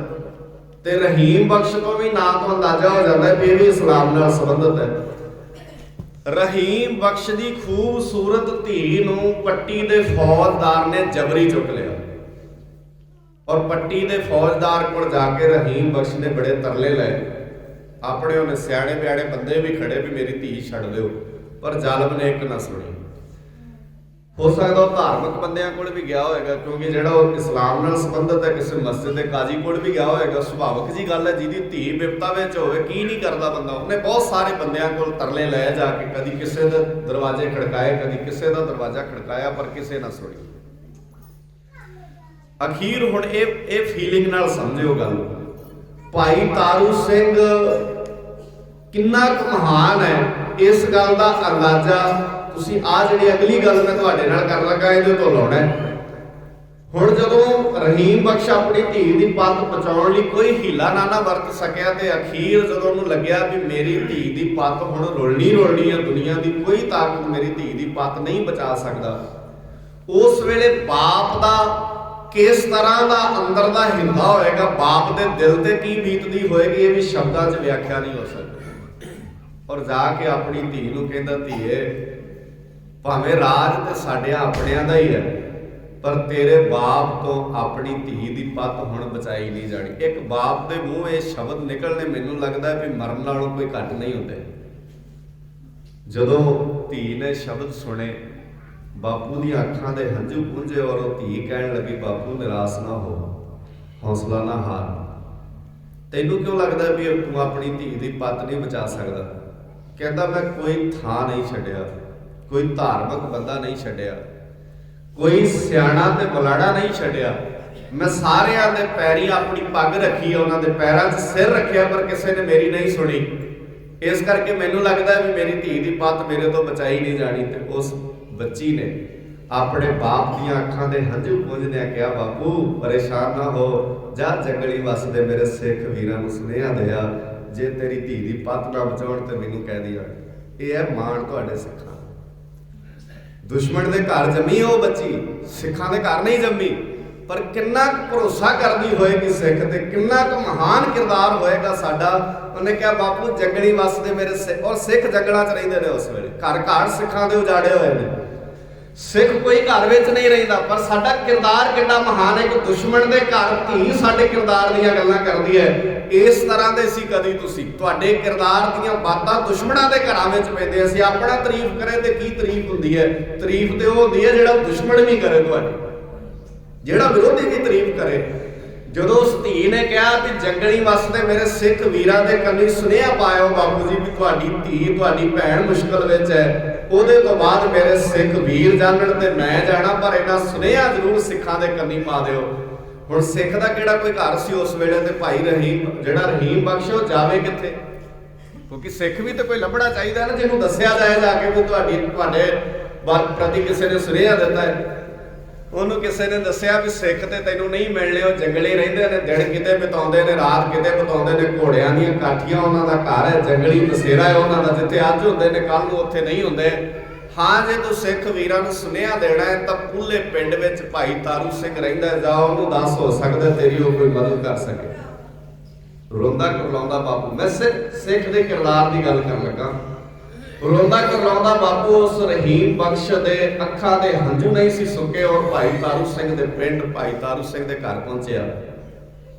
ਤੇ ਰਹੀਮ ਬਖਸ਼ ਤੋਂ ਵੀ ਨਾਂ ਤੋਂ ਅੰਦਾਜ਼ਾ ਹੋ ਜਾਂਦਾ ਵੀ ਇਹ ਵੀ ਇਸਲਾਮ ਨਾਲ ਸੰਬੰਧਿਤ ਹੈ। ਰਹੀਮ ਬਖਸ਼ ਦੀ ਖੂਬਸੂਰਤ ਧੀ ਨੂੰ ਪੱਟੀ ਦੇ ਫੌਜਦਾਰ ਨੇ ਜਬਰੀ ਚੁੱਕ ਲਿਆ, ਔਰ ਪੱਟੀ ਦੇ ਫੌਜਦਾਰ ਕੋਲ ਜਾ ਕੇ ਰਹੀਮ ਬਖਸ਼ ਨੇ ਬੜੇ ਤਰਲੇ ਲਏ। ਆਪਣੇ ਉਹਨੇ ਸਿਆਣੇ ਬਿਆਣੇ ਬੰਦੇ ਵੀ ਖੜੇ ਵੀ ਮੇਰੀ ਧੀ ਛੱਡ ਦਿਓ, ਪਰ ਜ਼ਾਲਮ ਨੇ ਇੱਕ ਨਾ ਸੁਣੀ। ਹੋ ਸਕਦਾ ਉਹ ਧਾਰਮਿਕ ਬੰਦਿਆਂ ਕੋਲ ਵੀ ਗਿਆ ਹੋਏਗਾ, ਕਿਉਂਕਿ ਜਿਹੜਾ ਉਹ ਇਸਲਾਮ ਨਾਲ ਸੰਬੰਧਿਤ ਹੈ, ਕਿਸੇ ਮਸਜਿਦ ਦੇ ਕਾਜ਼ੀ ਕੋਲ ਵੀ ਗਿਆ ਹੋਏਗਾ। ਸੁਭਾਵਿਕ ਜੀ ਗੱਲ ਹੈ, ਜਿਹਦੀ ਧੀ ਬਿਪਤਾ ਵਿੱਚ ਹੋਵੇ ਕੀ ਨਹੀਂ ਕਰਦਾ ਬੰਦਾ। ਉਹਨੇ ਬਹੁਤ ਸਾਰੇ ਬੰਦਿਆਂ ਕੋਲ ਤਰਲੇ ਲੈ ਜਾ ਕੇ ਕਦੀ ਕਿਸੇ ਦੇ ਦਰਵਾਜ਼ੇ ਖੜਕਾਏ, ਕਦੀ ਕਿਸੇ ਦਾ ਦਰਵਾਜ਼ਾ ਖੜਕਾਇਆ, ਪਰ ਕਿਸੇ ਨਾ ਸੁਣੀ। ਅਖੀਰ ਹੁਣ ਇਹ ਫੀਲਿੰਗ ਨਾਲ ਸਮਝਿਓ ਗੱਲ। ਭਾਈ ਤਾਰੂ ਸਿੰਘ ਕਿੰਨਾ ਕੁ ਮਹਾਨ ਹੈ, ਇਸ ਗੱਲ ਦਾ ਅੰਦਾਜ਼ਾ ਤੁਸੀਂ ਆ ਜਿਹੜੀ ਅਗਲੀ ਗੱਲ ਮੈਂ ਤੁਹਾਡੇ ਨਾਲ ਕਰਨ ਲੱਗਾ ਇਹਦੇ ਤੋਂ ਲਾਉਣਾ। ਹੁਣ ਜਦੋਂ ਰਹੀਮ ਬਖਸ਼ ਆਪਣੀ ਧੀ ਦੀ ਪੱਤ ਬਚਾਉਣ ਲਈ ਕੋਈ ਹੀਲਾ ਨਾ ਵਰਤ ਸਕਿਆ, ਤੇ ਅਖੀਰ ਜਦੋਂ ਉਹਨੂੰ ਲੱਗਿਆ ਵੀ ਮੇਰੀ ਧੀ ਦੀ ਪੱਤ ਹੁਣ ਰੁਲਣੀ ਹੈ, ਦੁਨੀਆ ਦੀ ਕੋਈ ਤਾਕਤ ਮੇਰੀ ਧੀ ਦੀ ਪੱਤ ਨਹੀਂ ਬਚਾ ਸਕਦਾ, ਉਸ ਵੇਲੇ ਬਾਪ ਦਾ ਕਿਸ ਤਰ੍ਹਾਂ ਦਾ ਅੰਦਰ ਦਾ ਹਿੰਦਾ ਹੋਏਗਾ, ਬਾਪ ਦੇ ਦਿਲ ਤੇ ਕੀ ਬੀਤਦੀ ਹੋਏਗੀ, ਇਹ ਵੀ ਸ਼ਬਦਾਂ 'ਚ ਵਿਆਖਿਆ ਨਹੀਂ ਹੋ ਸਕਦੀ। ਔਰ ਜਾ ਕੇ ਆਪਣੀ ਧੀ ਨੂੰ ਕਹਿੰਦਾ, ਧੀਏ ਭਾਵੇਂ ਰਾਜ ਤੇ ਸਾਡੇ ਆਪਣਿਆਂ ਦਾ ਹੀ ਹੈ, ਪਰ ਤੇਰੇ ਬਾਪ ਤੋਂ ਆਪਣੀ ਧੀ ਦੀ ਪੱਤ ਹੁਣ ਬਚਾਈ ਨਹੀਂ ਜਾਣੀ। ਇੱਕ ਬਾਪ ਦੇ ਮੂੰਹ ਇਹ ਸ਼ਬਦ ਨਿਕਲਣੇ ਮੈਨੂੰ ਲੱਗਦਾ ਵੀ ਮਰਨ ਨਾਲੋਂ ਕੋਈ ਘੱਟ ਨਹੀਂ ਹੁੰਦੇ। ਜਦੋਂ ਧੀ ਨੇ ਸ਼ਬਦ ਸੁਣੇ, ਬਾਪੂ ਦੀਆਂ ਅੱਖਾਂ ਦੇ ਹੰਝੂ ਪੁੰਝੇ, ਔਰ ਉਹ ਧੀ ਕਹਿਣ ਲੱਗੀ, ਬਾਪੂ ਨਿਰਾਸ਼ ਨਾ ਹੋ, ਹੌਸਲਾ ਨਾ ਹਾਰ। ਤੈਨੂੰ ਕਿਉਂ ਲੱਗਦਾ ਵੀ ਤੂੰ ਆਪਣੀ ਧੀ ਦੀ ਪੱਤ ਨਹੀਂ ਬਚਾ ਸਕਦਾ? ਕਹਿੰਦਾ ਮੈਂ ਕੋਈ ਥਾਂ ਨਹੀਂ ਛੱਡਿਆ, ਕੋਈ ਧਾਰਮਿਕ ਬੰਦਾ ਨਹੀਂ ਛੱਡਿਆ, ਕੋਈ ਸਿਆਣਾ ਤੇ ਬਲਾੜਾ ਨਹੀਂ ਛੱਡਿਆ। ਮੈਂ ਸਾਰਿਆਂ ਦੇ ਪੈਰੀਂ ਆਪਣੀ ਪੱਗ ਰੱਖੀ, ਉਹਨਾਂ ਦੇ ਪੈਰਾਂ 'ਚ ਸਿਰ ਰੱਖਿਆ, ਪਰ ਕਿਸੇ ਨੇ ਮੇਰੀ ਨਹੀਂ ਸੁਣੀ। ਇਸ ਕਰਕੇ ਮੈਨੂੰ ਲੱਗਦਾ ਵੀ ਮੇਰੀ ਧੀ ਦੀ ਪੱਤ ਮੇਰੇ ਤੋਂ ਬਚਾਈ ਨਹੀਂ ਜਾਣੀ। ਤੇ ਉਸ ਬੱਚੀ ਨੇ ਆਪਣੇ ਬਾਪ ਦੀਆਂ ਅੱਖਾਂ ਦੇ ਹੰਝੂ ਪੂੰਝਦਿਆਂ ਕਿਹਾ, ਬਾਪੂ ਪਰੇਸ਼ਾਨ ਨਾ ਹੋ, ਜਾ ਜੰਗਲੀ ਵਸਦੇ ਮੇਰੇ ਸਿੱਖ ਵੀਰਾਂ ਨੂੰ ਸੁਨੇਹਾ ਦਿਆ, ਜੇ ਤੇਰੀ ਧੀ ਦੀ ਪੱਤ ਨਾ ਬਚਾਉਣ ਤੇ ਮੈਨੂੰ ਕਹਿ ਦਿਆ। ਇਹ ਹੈ ਮਾਣ ਤੁਹਾਡੇ ਸਿੱਖਾਂ। दुश्मन के घर जमी वो बच्ची, सिखां के घर नहीं जमी, पर कितना भरोसा करती होएगी सिख ते कितना महान किरदार होएगा साडा। उन्हें कहा बापू जंगली वसदे मेरे सिख, और सिख जंगलों च रहिंदे ने उस वेले, घर घर सिखां दे उजाड़े हुए ने, सिख कोई घर विच नहीं रहिंदा, पर साडा किरदार कितना महान है कि दुश्मन के घर धी साडे किरदार दीयां गल्लां करदी है। इस तरह दे सी कदी तुसीं तुहाडे किरदार दीयां बातां दुश्मनां दे घरां विच पैंदे। असीं अपना तारीफ करें ते की तारीफ हुंदी है? तारीफ ते ओह हुंदी है जिहड़ा दुश्मन भी करे तुहाडी, जिहड़ा विरोधी भी तारीफ करे। ਜਦੋਂ ਉਸ ਧੀ ਨੇ ਕਿਹਾ ਵੀ ਜੰਗਲੀ ਵਸਦੇ ਮੇਰੇ ਸਿੱਖ ਵੀਰਾਂ ਦੇ ਕੰਨੀ ਸੁਨੇਹਾ ਪਾਇਓ ਬਾਪੂ ਜੀ ਵੀ ਤੁਹਾਡੀ ਧੀ ਤੁਹਾਡੀ ਭੈਣ ਮੁਸ਼ਕਲ ਵਿੱਚ ਹੈ, ਉਹਦੇ ਤੋਂ ਬਾਅਦ ਮੇਰੇ ਸਿੱਖ ਵੀਰ ਜਾਣਨ ਤੇ ਮੈਂ ਜਾਣਾ, ਪਰ ਇਹਨਾਂ ਸੁਨੇਹਾ ਜ਼ਰੂਰ ਸਿੱਖਾਂ ਦੇ ਕੰਨੀ ਪਾ ਦਿਓ। ਹੁਣ ਸਿੱਖ ਦਾ ਕਿਹੜਾ ਕੋਈ ਘਰ ਸੀ ਉਸ ਵੇਲੇ, ਤੇ ਭਾਈ ਰਹੀਮ ਜਿਹੜਾ ਰਹੀਮ ਬਖਸ਼ ਉਹ ਜਾਵੇ ਕਿੱਥੇ? ਕਿਉਂਕਿ ਸਿੱਖ ਵੀ ਤੇ ਕੋਈ ਲੱਭਣਾ ਚਾਹੀਦਾ ਨਾ ਜਿਹਨੂੰ ਦੱਸਿਆ ਜਾਏ ਜਾ ਕੇ ਵੀ ਤੁਹਾਡੇ ਪ੍ਰਤੀ ਕਿਸੇ ਨੇ ਸੁਨੇਹਾ ਦਿੱਤਾ ਹੈ। ਉਹਨੂੰ ਕਿਸੇ ਨੇ ਦੱਸਿਆ ਵੀ ਸਿੱਖ ਤੇ ਤੈਨੂੰ ਨਹੀਂ ਮਿਲਣੇ, ਉਹ ਜੰਗਲੇ ਰਹਿੰਦੇ ਨੇ, ਦਿਨ ਕਿਤੇ ਬਿਤਾਉਂਦੇ ਨੇ, ਰਾਤ ਕਿਤੇ ਬਿਤਾਉਂਦੇ ਨੇ, ਘੋੜਿਆਂ ਦੀਆਂ ਕਾਠੀਆਂ ਉਹਨਾਂ ਦਾ ਘਰ ਹੈ, ਜੰਗਲੀ ਬਸੇਰਾ ਹੈ ਉਹਨਾਂ ਦਾ, ਜਿੱਥੇ ਅੱਜ ਹੁੰਦੇ ਨੇ ਕੱਲ ਨੂੰ ਉੱਥੇ ਨਹੀਂ ਹੁੰਦੇ। ਹਾਂ ਜੇ ਤੂੰ ਸਿੱਖ ਵੀਰਾਂ ਨੂੰ ਸੁਨੇਹਾ ਦੇਣਾ ਹੈ ਤਾਂ ਪੂਲੇ ਪਿੰਡ ਵਿੱਚ ਭਾਈ ਤਾਰੂ ਸਿੰਘ ਰਹਿੰਦਾ, ਜਾ ਉਹਨੂੰ ਦੱਸ, ਹੋ ਸਕਦਾ ਤੇਰੀ ਉਹ ਕੋਈ ਮਦਦ ਕਰ ਸਕੇ। ਰੋਂਦਾ ਕਰਲਾਉਂਦਾ ਬਾਪੂ, ਮੈਂ ਸਿੱਖ ਦੇ ਕਿਰਦਾਰ ਦੀ ਗੱਲ ਕਰਨ ਲੱਗਾ, ਰੋਂਦਾ ਕਰਲਾਉਂਦਾ ਬਾਪੂ ਉਸ ਰਹੀਮ ਬਖਸ਼ ਦੇ ਅੱਖਾਂ ਦੇ ਹੰਝੂ ਨਹੀਂ ਸੀ ਸੁੱਕੇ, ਔਰ ਭਾਈ ਤਾਰੂ ਸਿੰਘ ਦੇ ਪਿੰਡ ਭਾਈ ਤਾਰੂ ਸਿੰਘ ਦੇ ਘਰ ਪਹੁੰਚਿਆ।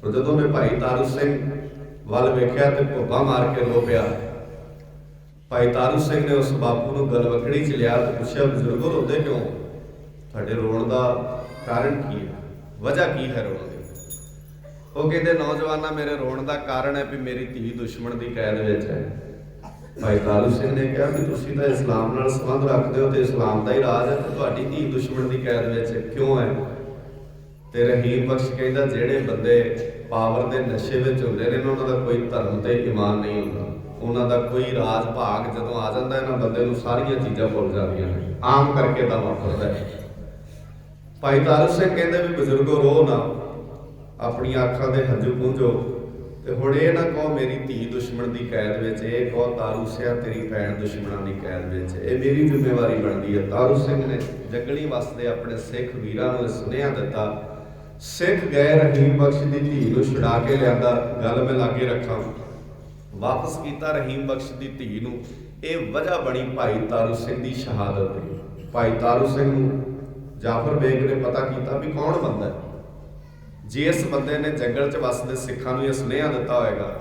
ਜਦੋਂ ਮੈਂ ਭਾਈ ਤਾਰੂ ਸਿੰਘ ਵੱਲ ਵੇਖਿਆ ਤੇ ਭੁੱਬਾ ਮਾਰ ਕੇ ਰੋ ਪਿਆ। ਭਾਈ ਤਾਰੂ ਸਿੰਘ ਨੇ ਉਸ ਬਾਪੂ ਨੂੰ ਗਲਵਕੜੀ ਚ ਲਿਆ ਤੇ ਪੁੱਛਿਆ, ਬਜ਼ੁਰਗੋ ਰੋਂਦੇ ਕਿਉਂ? ਤੁਹਾਡੇ ਰੋਣ ਦਾ ਕਾਰਨ ਕੀ ਹੈ, ਵਜ੍ਹਾ ਕੀ ਹੈ ਰੋਣ ਦੀ? ਉਹ ਕਹਿੰਦੇ ਨੌਜਵਾਨਾਂ ਮੇਰੇ ਰੋਣ ਦਾ ਕਾਰਨ ਹੈ ਵੀ ਮੇਰੀ ਧੀ ਦੁਸ਼ਮਣ ਦੀ ਕੈਦ ਵਿੱਚ ਹੈ। ਭਾਈ ਤਾਰੂ ਸਿੰਘ ਨੇ ਕਿਹਾ ਵੀ ਤੁਸੀਂ ਤਾਂ ਇਸਲਾਮ ਨਾਲ ਸੰਬੰਧ ਰੱਖਦੇ ਹੋ ਤੇ ਇਸਲਾਮ ਦਾ ਹੀ ਰਾਜ ਹੈ, ਤੇ ਤੁਹਾਡੀ ਧੀ ਦੁਸ਼ਮਣ ਦੀ ਕੈਦ ਵਿੱਚ ਕਿਉਂ ਹੈ? ਤੇ ਰਹੀਮ ਬਖਸ਼ ਕਹਿੰਦਾ ਜਿਹੜੇ ਬੰਦੇ ਪਾਵਰ ਦੇ ਨਸ਼ੇ ਵਿੱਚ ਹੁੰਦੇ ਨੇ ਉਹਨਾਂ ਦਾ ਕੋਈ ਧਰਮ ਤੇ ਈਮਾਨ ਨਹੀਂ ਹੁੰਦਾ, ਉਹਨਾਂ ਦਾ ਕੋਈ ਰਾਜ ਭਾਗ ਜਦੋਂ ਆ ਜਾਂਦਾ ਇਹਨਾਂ ਬੰਦੇ ਨੂੰ ਸਾਰੀਆਂ ਚੀਜ਼ਾਂ ਭੁੱਲ ਜਾਂਦੀਆਂ ਨੇ, ਆਮ ਕਰਕੇ ਤਾਂ ਵਾਪਰਦਾ ਹੈ। ਭਾਈ ਤਾਰੂ ਸਿੰਘ ਕਹਿੰਦੇ ਵੀ ਬਜ਼ੁਰਗੋ ਰੋ ਨਾ, ਆਪਣੀਆਂ ਅੱਖਾਂ ਦੇ ਹੰਝੂ ਪੂੰਝੋ, ਤੇ ਹੁਣ ਇਹ ਨਾ ਕਹੋ ਮੇਰੀ ਧੀ ਦੁਸ਼ਮਣ ਦੀ ਕੈਦ ਵਿੱਚ, ਇਹ ਕਹੋ ਤਾਰੂ ਸਿਆ ਤੇਰੀ ਭੈਣ ਦੁਸ਼ਮਣਾਂ ਦੀ ਕੈਦ ਵਿੱਚ, ਇਹ ਮੇਰੀ ਜ਼ਿੰਮੇਵਾਰੀ ਬਣਦੀ ਹੈ। ਤਾਰੂ ਸਿੰਘ ਨੇ ਜੰਗਲੀ ਵਸਦੇ ਆਪਣੇ ਸਿੱਖ ਵੀਰਾਂ ਨੂੰ ਸੁਨੇਹਾ ਦਿੱਤਾ। ਸਿੱਖ ਗਏ, ਰਹੀਮ ਬਖਸ਼ ਦੀ ਧੀ ਨੂੰ ਛੁਡਾ ਕੇ ਲਿਆਂਦਾ, ਗੱਲ ਮੈਂ ਲਾਗੇ ਰੱਖਾਂ, ਵਾਪਸ ਕੀਤਾ ਰਹੀਮ ਬਖਸ਼ ਦੀ ਧੀ ਨੂੰ। ਇਹ ਵਜ੍ਹਾ ਬਣੀ ਭਾਈ ਤਾਰੂ ਸਿੰਘ ਦੀ ਸ਼ਹਾਦਤ ਦੀ। ਭਾਈ ਤਾਰੂ ਸਿੰਘ ਨੂੰ ਜਾਫਰ ਬੇਗ ਨੇ ਪਤਾ ਕੀਤਾ ਵੀ ਕੌਣ ਬੰਦਾ ਹੈ, ਜਿਸ ਬੰਦੇ ਨੇ ਜੰਗਲ 'ਚ ਵਸਦੇ ਸਿੱਖਾਂ ਨੂੰ ਇਹ ਸੁਨੇਹਾ ਦਿੱਤਾ ਹੋਏਗਾ।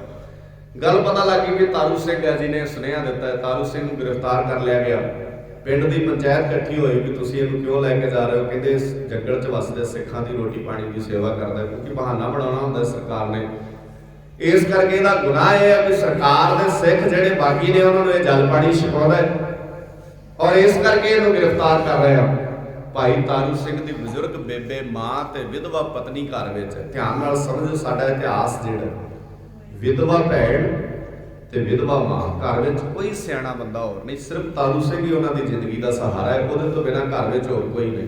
ਗੱਲ ਪਤਾ ਲੱਗ ਗਈ ਵੀ ਤਾਰੂ ਸਿੰਘ ਹੈ ਜਿਹਨੇ ਸੁਨੇਹਾ ਦਿੱਤਾ ਹੈ। ਤਾਰੂ ਸਿੰਘ ਨੂੰ ਗ੍ਰਿਫਤਾਰ ਕਰ ਲਿਆ ਗਿਆ। ਪਿੰਡ ਦੀ ਪੰਚਾਇਤ ਇਕੱਠੀ ਹੋਈ ਵੀ ਤੁਸੀਂ ਇਹਨੂੰ ਕਿਉਂ ਲੈ ਕੇ ਜਾ ਰਹੇ ਹੋ? ਕਹਿੰਦੇ ਇਸ ਜੰਗਲ 'ਚ ਵਸਦੇ ਸਿੱਖਾਂ ਦੀ ਰੋਟੀ ਪਾਣੀ ਦੀ ਸੇਵਾ ਕਰਦਾ, ਕਿਉਂਕਿ ਬਹਾਨਾ ਬਣਾਉਣਾ ਹੁੰਦਾ ਸਰਕਾਰ ਨੇ। ਇਸ ਕਰਕੇ ਇਹਦਾ ਗੁਨਾਹ ਇਹ ਹੈ ਵੀ ਸਰਕਾਰ ਦੇ ਸਿੱਖ ਜਿਹੜੇ ਬਾਗੀ ਨੇ ਉਹਨਾਂ ਨੂੰ ਇਹ ਜਲ ਪਾਣੀ ਛਕਾਉਂਦਾ ਹੈ, ਔਰ ਇਸ ਕਰਕੇ ਇਹਨੂੰ ਗ੍ਰਿਫਤਾਰ ਕਰ ਰਹੇ ਆ। ਭਾਈ ਤਾਰੂ ਸਿੰਘ ਦੀ ਬਜ਼ੁਰਗ ਬੇਬੇ ਮਾਂ ਤੇ ਵਿਧਵਾ ਪਤਨੀ ਘਰ ਵਿੱਚ। ਧਿਆਨ ਨਾਲ ਸਮਝੋ ਸਾਡਾ ਇਤਿਹਾਸ ਜਿਹੜਾ, ਵਿਧਵਾ ਭੈਣ ਤੇ ਵਿਧਵਾ ਮਾਂ, ਘਰ ਵਿੱਚ ਕੋਈ ਸਿਆਣਾ ਬੰਦਾ ਹੋਰ ਨਹੀਂ, ਸਿਰਫ ਤਾਰੂ ਸਿੰਘ ਹੀ ਉਹਨਾਂ ਦੀ ਜ਼ਿੰਦਗੀ ਦਾ ਸਹਾਰਾ ਹੈ, ਉਹਦੇ ਤੋਂ ਬਿਨਾਂ ਘਰ ਵਿੱਚ ਹੋਰ ਕੋਈ ਨਹੀਂ।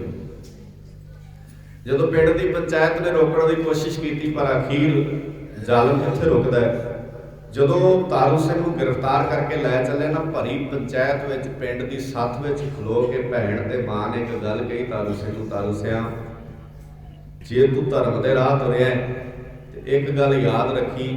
ਜਦੋਂ ਪਿੰਡ ਦੀ ਪੰਚਾਇਤ ਨੇ ਰੋਕਣ ਦੀ ਕੋਸ਼ਿਸ਼ ਕੀਤੀ ਪਰ ਅਖੀਰ ਜ਼ਾਲਮ ਕਿੱਥੇ ਰੁਕਦਾ ਹੈ। ਜਦੋਂ ਤਾਰੂ ਸਿੰਘ ਨੂੰ ਗ੍ਰਿਫਤਾਰ ਕਰਕੇ ਲੈ ਚੱਲੇ ਨਾ, ਭਰੀ ਪੰਚਾਇਤ ਵਿੱਚ ਪਿੰਡ ਦੀ ਸੱਥ ਵਿੱਚ ਖਲੋ ਕੇ ਭੈਣ ਤੇ ਮਾਂ ਨੇ ਇੱਕ ਗੱਲ ਕਹੀ ਤਾਰੂ ਸਿੰਘ ਨੂੰ, ਤਾਰੂ ਸਿਆ ਜੇ ਤੂੰ ਧਰਮ ਦੇ ਰਾਹ ਤੁਰਿਆ ਤੇ ਇੱਕ ਗੱਲ ਯਾਦ ਰੱਖੀ,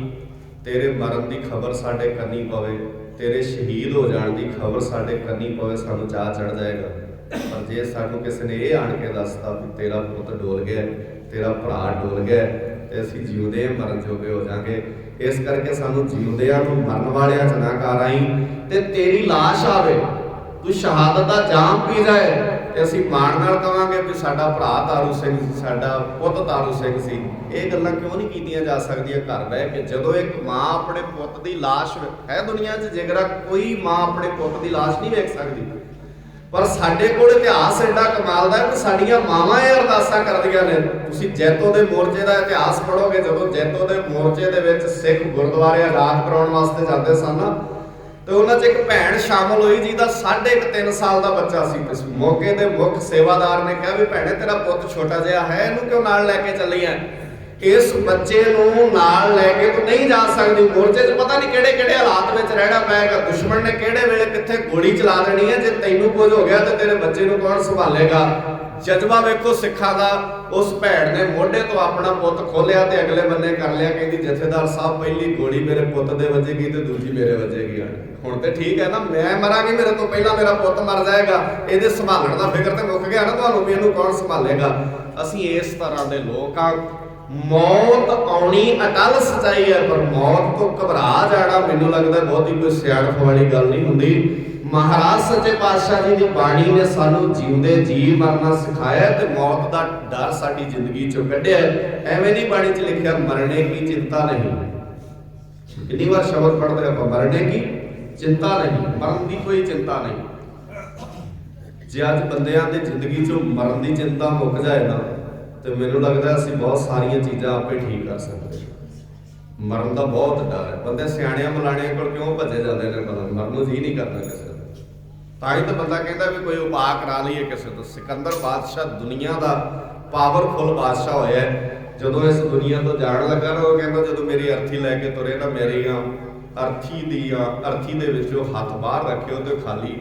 ਤੇਰੇ ਮਰਨ ਦੀ ਖਬਰ ਸਾਡੇ ਕੰਨੀ ਪਵੇ, ਤੇਰੇ ਸ਼ਹੀਦ ਹੋ ਜਾਣ ਦੀ ਖਬਰ ਸਾਡੇ ਕੰਨੀ ਪਵੇ, ਸਾਨੂੰ ਚਾਅ ਚੜ ਜਾਏਗਾ। ਪਰ ਜੇ ਸਾਨੂੰ ਕਿਸੇ ਨੇ ਇਹ ਆਣ ਕੇ ਦੱਸਤਾ ਵੀ ਤੇਰਾ ਪੁੱਤ ਡੋਲ ਗਿਆ, ਤੇਰਾ ਭਰਾ ਡੋਲ ਗਿਆ, ਤੇ ਅਸੀਂ ਜਿਉਂਦੇ ਮਰਨ ਜੋਗੇ ਹੋ ਜਾਾਂਗੇ। ਇਸ ਕਰਕੇ ਸਾਨੂੰ ਜਿਉਂਦਿਆਂ ਨੂੰ ਮਰਨ ਵਾਲਿਆਂ ਚ ਨਾ ਕਰ ਆਈ, ਤੇ ਤੇਰੀ ਲਾਸ਼ ਆਵੇ, ਤੂੰ ਸ਼ਹਾਦਤ ਦਾ ਜਾਮ ਪੀ ਜਾਏ, ਤੇ ਅਸੀਂ ਮਾਣ ਨਾਲ ਕਵਾਂਗੇ ਵੀ ਸਾਡਾ ਭਰਾ ਤਾਰੂ ਸਿੰਘ ਸੀ, ਸਾਡਾ ਪੁੱਤ ਤਾਰੂ ਸਿੰਘ ਸੀ। ਇਹ ਗੱਲਾਂ ਕਿਉਂ ਨਹੀਂ ਕੀਤੀਆਂ ਜਾ ਸਕਦੀਆਂ ਘਰ ਬਹਿ ਕੇ? ਜਦੋਂ ਇੱਕ ਮਾਂ ਆਪਣੇ ਪੁੱਤ ਦੀ ਲਾਸ਼ ਹੈ ਦੁਨੀਆ 'ਚ, ਜਿਗਰਾ ਕੋਈ ਮਾਂ ਆਪਣੇ ਪੁੱਤ ਦੀ ਲਾਸ਼ ਨਹੀਂ ਵੇਖ ਸਕਦੀ, ਪਰ ਸਾਡੇ ਕੋਲ ਇਤਿਹਾਸ ਐਡਾ ਕਮਾਲ ਦਾ ਕਿ ਸਾਡੀਆਂ ਮਾਵਾਂ ਇਹ ਅਰਦਾਸਾਂ ਕਰਦੀਆਂ ਨੇ। ਤੁਸੀਂ ਜੈਤੋ ਦੇ ਮੋਰਚੇ ਦਾ ਇਤਿਹਾਸ ਪੜ੍ਹੋਗੇ, ਜਦੋਂ ਜੈਤੋ ਦੇ ਮੋਰਚੇ ਦੇ ਵਿੱਚ ਸਿੱਖ ਗੁਰਦੁਆਰੇ ਆਜ਼ਾਦ ਕਰਾਉਣ ਵਾਸਤੇ ਜਾਂਦੇ ਸਨ ਤੇ ਉਹਨਾਂ 'ਚ ਇੱਕ ਭੈਣ ਸ਼ਾਮਲ ਹੋਈ ਜਿਹਦਾ 3.5 ਸਾਲ ਦਾ ਬੱਚਾ ਸੀ। ਤੇ ਮੌਕੇ ਦੇ ਮੁੱਖ ਸੇਵਾਦਾਰ ਨੇ ਕਿਹਾ ਵੀ ਭੈਣੇ ਤੇਰਾ ਪੁੱਤ ਛੋਟਾ ਜਿਹਾ ਹੈ, ਇਹਨੂੰ ਕਿਉਂ ਨਾਲ ਲੈ ਕੇ ਚੱਲੀ ਐ? इस बच्चे नूं नाल लैके तो नहीं जा सकती। मोर्चे च पता नहीं किहड़े किहड़े हालात में रहना पैगा, दुश्मन ने किहड़े वेले कित्थे गोली चला देनी है। जे तैनूं कुछ हो गया तो तेरे बच्चे नूं कौन संभालेगा। जज्बा वेखो सिखां दा। उस भैड़ ने मोढे तो अपना पुत खोलिया ते अगले बन्ने कर लिया, कहंदी जथेदार साहब पहली गोली मेरे पुत दे वजेगी ते दूजी मेरे वजेगी। हुण ते ठीक है ना, मैं मरांगी, मेरे तो पहला मेरा पुत मर जाएगा, इहदे संभालण दा फिक्र ते मुक गया ना तुहानूं भी इहनूं कौन संभालेगा। असीं इस तरह दे लोक आ। मौत आउणी अटल सच्चाई है, पर मौत तो घबरा जाना मैनूं लगदा बहुती कोई सियाणप वाली गल नहीं हुंदी। महाराज सच्चे पातशाह जी की बाणी ने सानू जीउंदे जी मरना सिखाया ते मौत का डर साडी जिंदगी चों कढिया। एवें दी बाणी च लिखिया मरने की चिंता नहीं। कितनी बार शब्द पढ़ते हैं, मरने की चिंता नहीं, मरण की कोई चिंता नहीं। जे अज बंदियां दी जिंदगी चों मरण की चिंता मुक जाए ना, तो मैनूं लगदा असीं बहुत सारियां चीज़ां आपे ठीक कर सकते। मरण का बहुत डर है। बंदे सियाणियां मलाणियां कोल क्यों भजे जाते हैं, मरण नूं जी नहीं करता किसी का। तां ही तो बंदा कहता भी कोई उपाय करा लीए किसी तो। सिकंदर बादशाह दुनिया का पावरफुल बादशाह होया, जदों इस दुनिया तो जाण लगा ना, वो कहता जदों मेरी अर्थी लैके तुरे ना, मेरिया अर्थी दे विचों हथ बाहर रखियो तो खाली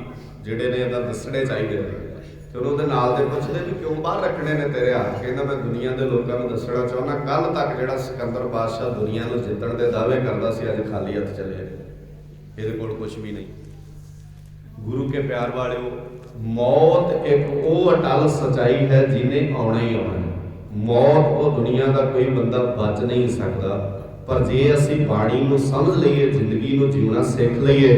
जिहड़े ने इहदा दसणे चाहिए। फिर ਉਹਦੇ ਨਾਲ ਦੇ ਪੁੱਛਦੇ ਵੀ ਕਿਉਂ ਬਾਹਰ ਰੱਖਣੇ ਨੇ ਤੇਰੇ ਹੱਥ। ਕਹਿੰਦਾ ਮੈਂ ਦੁਨੀਆ ਦੇ ਲੋਕਾਂ ਨੂੰ ਦੱਸਣਾ ਚਾਹੁੰਦਾ, ਕੱਲ ਤੱਕ ਜਿਹੜਾ ਸਿਕੰਦਰ ਬਾਦਸ਼ਾਹ ਦੁਨੀਆ ਨੂੰ ਜਿੱਤਣ ਦੇ ਦਾਅਵੇ ਕਰਦਾ ਸੀ, ਅੱਜ ਖਾਲੀ ਹੱਥ ਚੱਲਿਆ, ਇਹਦੇ ਕੋਲ ਕੁਝ ਵੀ ਨਹੀਂ। गुरु के प्यार वालिओ, मौत एक वो अटल सच्चाई है जिन्हें आना ही आना है। मौत को दुनिया का कोई बंदा बच नहीं सकता, पर जे असी बाणी नूं समझ लईए, जिंदगी नूं जीना सीख लईए,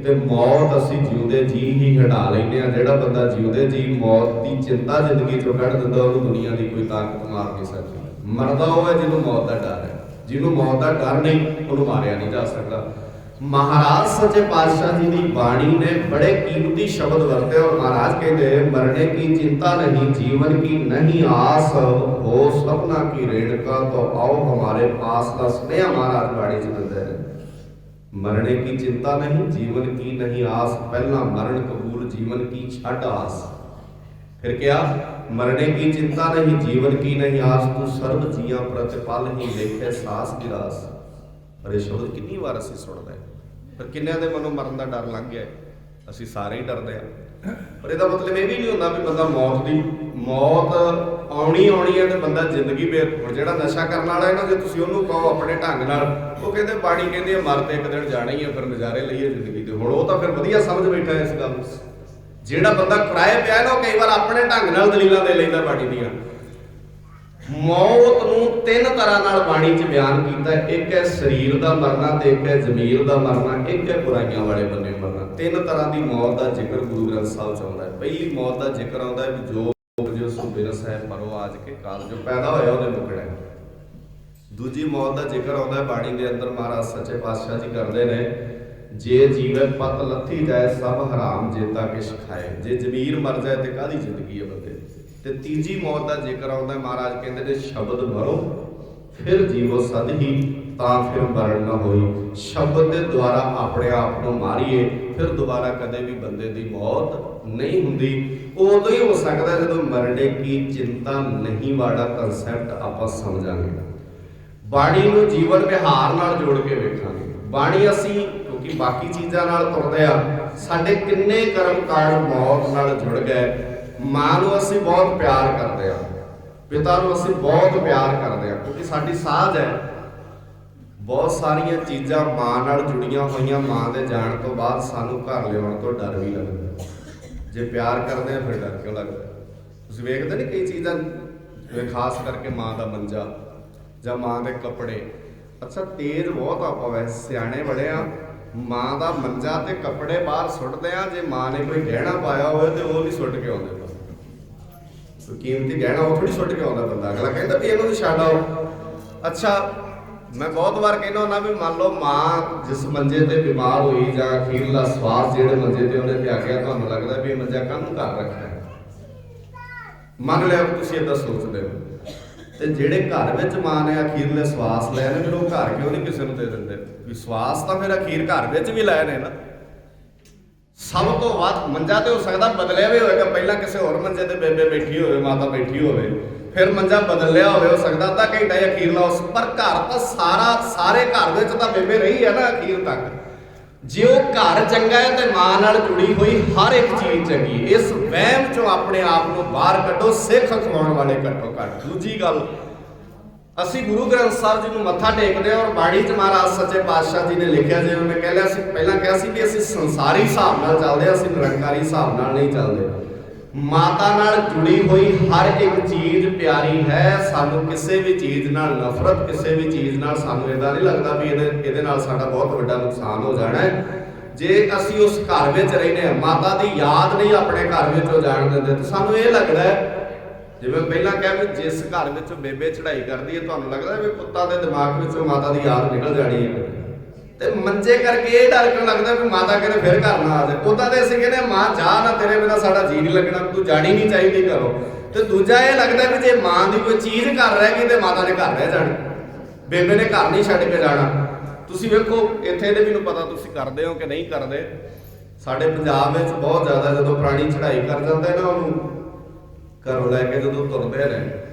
तो मौत असी जीउंदे जी ही हटा लैंदे आ। जिहड़ा बंदा जीउंदे जी मौत की चिंता जिंदगी चों कढ दिंदा, उहनूं दुनिया की कोई ताकत मार नहीं सकती। मरदा वो है जिन्होंने मौत का डर है, जिन्होंने मौत का डर नहीं उन्होंने मारिया नहीं जा सकता। महाराज सच्चे पातशाह जी की बाणी ने बड़े कीमती शब्द वरते, और महाराज कहते हैं मरने की चिंता नहीं, जीवन की नहीं आस, हो सपना की रेणुका तो आओ हमारे पास का स्नेह। महाराज बाणी च दिंदे ने मरने की चिंता नहीं, जीवन की नहीं आस, पहला मरण कबूल जीवन की छठ आस। फिर क्या, मरने की चिंता नहीं, जीवन की नहीं आस, तू सर्व जिया प्रतिपल ही लेखे सास गिरास। पर यह शब्द कितनी बार असीं सुणदे, पर किन्नियां दे मनों मरण का डर लंघ गया। असीं सारे ही डरदे आ। पर इसदा मतलब ये भी नहीं होंदा भी बंदा मौत आउणी है तो बंदा जिंदगी हुण जिहड़ा नशा करन वाला है ना, जे तुसीं उहनूं कहो अपने ढंग नाल, वो कहंदे बाणी कहंदी मर ते एक दिन जाना ही है, फिर नज़ारे लईए जिंदगी दे। हुण वो तां फिर वधिया समझ बैठा इस गल नूं। जिहड़ा बंदा कराए पिया ना, कई बार अपने ढंग नाल दलीलां दे लैंदा बाणी दीआं। मौत नूं तीन तरह नाल बाणी च बयान कीता। एक है शरीर का मरना, एक है जमीर का मरना, एक है बुराइयां वाले बन्ने मरना। तीन तरह की मौत का जिक्र गुरु ग्रंथ साहिब च आउंदा है। पहली मौत का जिक्र आउंदा है जो बिरस है परो आज के काल, जो पैदा होया उहदे मुकड़ा। दूजी मौत का जिक्र आउंदा है बाणी दे अंदर, महाराज सच्चे पातशाह जी करदे ने, जे जीवे पत लथी जाए सब हराम जेता किश खाए। जे जमीर मर जाए तो काहदी जिंदगी है बंदे। ते तीजी मौत का जिक्र आउंदा, महाराज कहते ने शब्द मरो फिर जीवो सद ही, तां फिर मरण न होई। शब्द के द्वारा अपने आप को मारीए, फिर दोबारा कदे भी बंदे की मौत नहीं हुंदी। उदों ही हो सकता है जो मरने की चिंता नहीं वाला कंसैप्ट आप समझांगे। बाणी नूं जीवन विहार नाल जोड़ के वेखांगे। बाणी असी क्योंकि बाकी चीज़ां नाल तुरदे आ, साडे किन्ने कर्म कांड मौत नाल जुड़ गए। मां नूं असी बहुत प्यार करते हैं, पिता नूं असी बहुत प्यार करते हैं, क्योंकि साडी साझ है। बहुत सारिया चीज़ां मां नाल जुड़ियां होईयां, मां दे जाण तो बाद सानूं घर लिआउण तो डर भी लगदा। जे प्यार करते हैं फिर डर क्यों लगता। तुसीं वेखदे नहीं कई चीज़ां, जिवें खास करके मां दा मंजा जां मां दे कपड़े। अच्छा तेज बहुत आपां वैसे सियाणे बड़े आ, मां दा मंजा ते कपड़े बाहर सुੱਟਦੇ आ। जे मां ने कोई गहना पाया होवे तो वो नहीं सुੱਟ के आउंदे। कीमती गहना वो थोड़ी सुੱਟ के आउंदा बंदा, अगला कहता भी इन्हों छड्ड आओ। अच्छा मैं बहुत बार कहना होना भी मान लो मां जिस मंजे ते बीमार हुई जां अखीरला स्वास जिहड़े मंजे ते उहने त्यागਿਆ, तुहानूं लगदा भी मंजा काहनूं घर रखिਆ। मन लिया तुसीं इदां सोचदे हो, ते जिहड़े घर विच मां ने अखीरले स्वास लए ने, फिर वो घर क्यों नहीं किसी नूं दे दिंदे भी स्वास तां फिर अखीर घर विच भी लए ने ना। सब तो वध मंजा तो हो सकता बदलिया भी होएगा, पहला किसी होर मंजे ते बेबे बैठी होवे, माता बैठी होवे, फिर मंजा बदल लिया हो सकता अद्धा घंटा ही अखीरला उस पर घर तो सारे घर में तो बेबे रही है ना अखीर तक। जे वो घर चंगा है तो मां नाल जुड़ी हुई हर एक चीज चंगी। इस वहम चों अपने आप को बाहर कड्डो, सिख खवाउण वाले घट्टो घट। दूजी गल, ਅਸੀਂ ਗੁਰੂ ਗ੍ਰੰਥ ਸਾਹਿਬ ਜੀ ਨੂੰ ਮੱਥਾ ਟੇਕਦੇ ਹਾਂ ਔਰ ਬਾਣੀ 'ਚ ਮਹਾਰਾਜ ਸੱਚੇ ਪਾਤਸ਼ਾਹ ਜੀ ਨੇ ਲਿਖਿਆ, ਜਿਵੇਂ ਮੈਂ ਕਹਿ ਲਿਆ ਸੀ ਪਹਿਲਾਂ ਕਿਹਾ ਸੀ ਵੀ ਅਸੀਂ ਸੰਸਾਰੀ ਹਿਸਾਬ ਨਾਲ ਚੱਲਦੇ ਹਾਂ, ਅਸੀਂ ਨਿਰੰਕਾਰੀ ਹਿਸਾਬ ਨਾਲ ਨਹੀਂ ਚੱਲਦੇ। ਮਾਤਾ ਨਾਲ ਜੁੜੀ ਹੋਈ ਹਰ ਇੱਕ ਚੀਜ਼ ਪਿਆਰੀ ਹੈ। ਸਾਨੂੰ ਕਿਸੇ ਵੀ ਚੀਜ਼ ਨਾਲ ਨਫ਼ਰਤ, ਕਿਸੇ ਵੀ ਚੀਜ਼ ਨਾਲ ਸਾਨੂੰ ਇਦਾਂ ਨਹੀਂ ਲੱਗਦਾ ਵੀ ਇਹਦੇ ਨਾਲ ਸਾਡਾ ਬਹੁਤ ਵੱਡਾ ਨੁਕਸਾਨ ਹੋ ਜਾਣਾ ਹੈ। ਜੇ ਅਸੀਂ ਉਸ ਘਰ ਵਿੱਚ ਰਹਿੰਦੇ ਹਾਂ, ਮਾਤਾ ਦੀ ਯਾਦ ਨਹੀਂ ਆਪਣੇ ਘਰ ਵਿੱਚੋਂ ਜਾਣ ਦਿੰਦੇ, ਤਾਂ ਸਾਨੂੰ ਇਹ ਲੱਗਦਾ ਹੈ ਜਿਵੇਂ ਪਹਿਲਾਂ ਕਿਹਾ ਵੀ ਜਿਸ ਘਰ ਵਿੱਚ ਬੇਬੇ ਚੜ੍ਹਾਈ ਕਰਦੀ ਹੈ ਤੁਹਾਨੂੰ ਲੱਗਦਾ ਵੀ ਪੁੱਤਾਂ ਦੇ ਦਿਮਾਗ ਵਿੱਚੋਂ ਮਾਤਾ ਦੀ ਯਾਦ ਨਿਕਲ ਜਾਣੀ ਹੈ, ਤੇ ਮੰਜੇ ਕਰਕੇ ਇਹ ਡਰ ਕਿਉਂ ਲੱਗਦਾ ਵੀ ਮਾਤਾ ਕਹਿੰਦੇ ਫਿਰ ਘਰ ਨਾ ਆ ਜਾਏ। ਉਦਾਂ ਤੇ ਅਸੀਂ ਕਹਿੰਦੇ ਮਾਂ ਜਾ ਨਾ, ਤੇਰੇ ਬਿਨਾਂ ਸਾਡਾ ਜੀ ਨਹੀਂ ਲੱਗਣਾ, ਤੂੰ ਜਾਣੀ ਨਹੀਂ ਚਾਹੀਦੀ ਘਰੋਂ। ਤੇ ਦੂਜਾ ਇਹ ਲੱਗਦਾ ਵੀ ਜੇ ਮਾਂ ਦੀ ਕੋਈ ਚੀਜ਼ ਘਰ ਰਹਿ ਗਈ ਤੇ ਮਾਤਾ ਨੇ ਘਰ ਰਹਿ ਜਾਣਾ, ਬੇਬੇ ਨੇ ਘਰ ਨਹੀਂ ਛੱਡ ਕੇ ਜਾਣਾ। ਤੁਸੀਂ ਵੇਖੋ ਇੱਥੇ ਦੇ ਮੈਨੂੰ ਪਤਾ ਤੁਸੀਂ ਕਰਦੇ ਹੋ ਕਿ ਨਹੀਂ ਕਰਦੇ, ਸਾਡੇ ਪੰਜਾਬ ਵਿੱਚ ਬਹੁਤ ਜ਼ਿਆਦਾ ਜਦੋਂ ਪੁਰਾਣੀ ਚੜ੍ਹਾਈ ਕਰ ਜਾਂਦੇ ਨਾ ਉਹਨੂੰ ਘਰੋਂ ਲੈ ਕੇ ਜਦੋਂ ਤੁਰਦੇ ਨੇ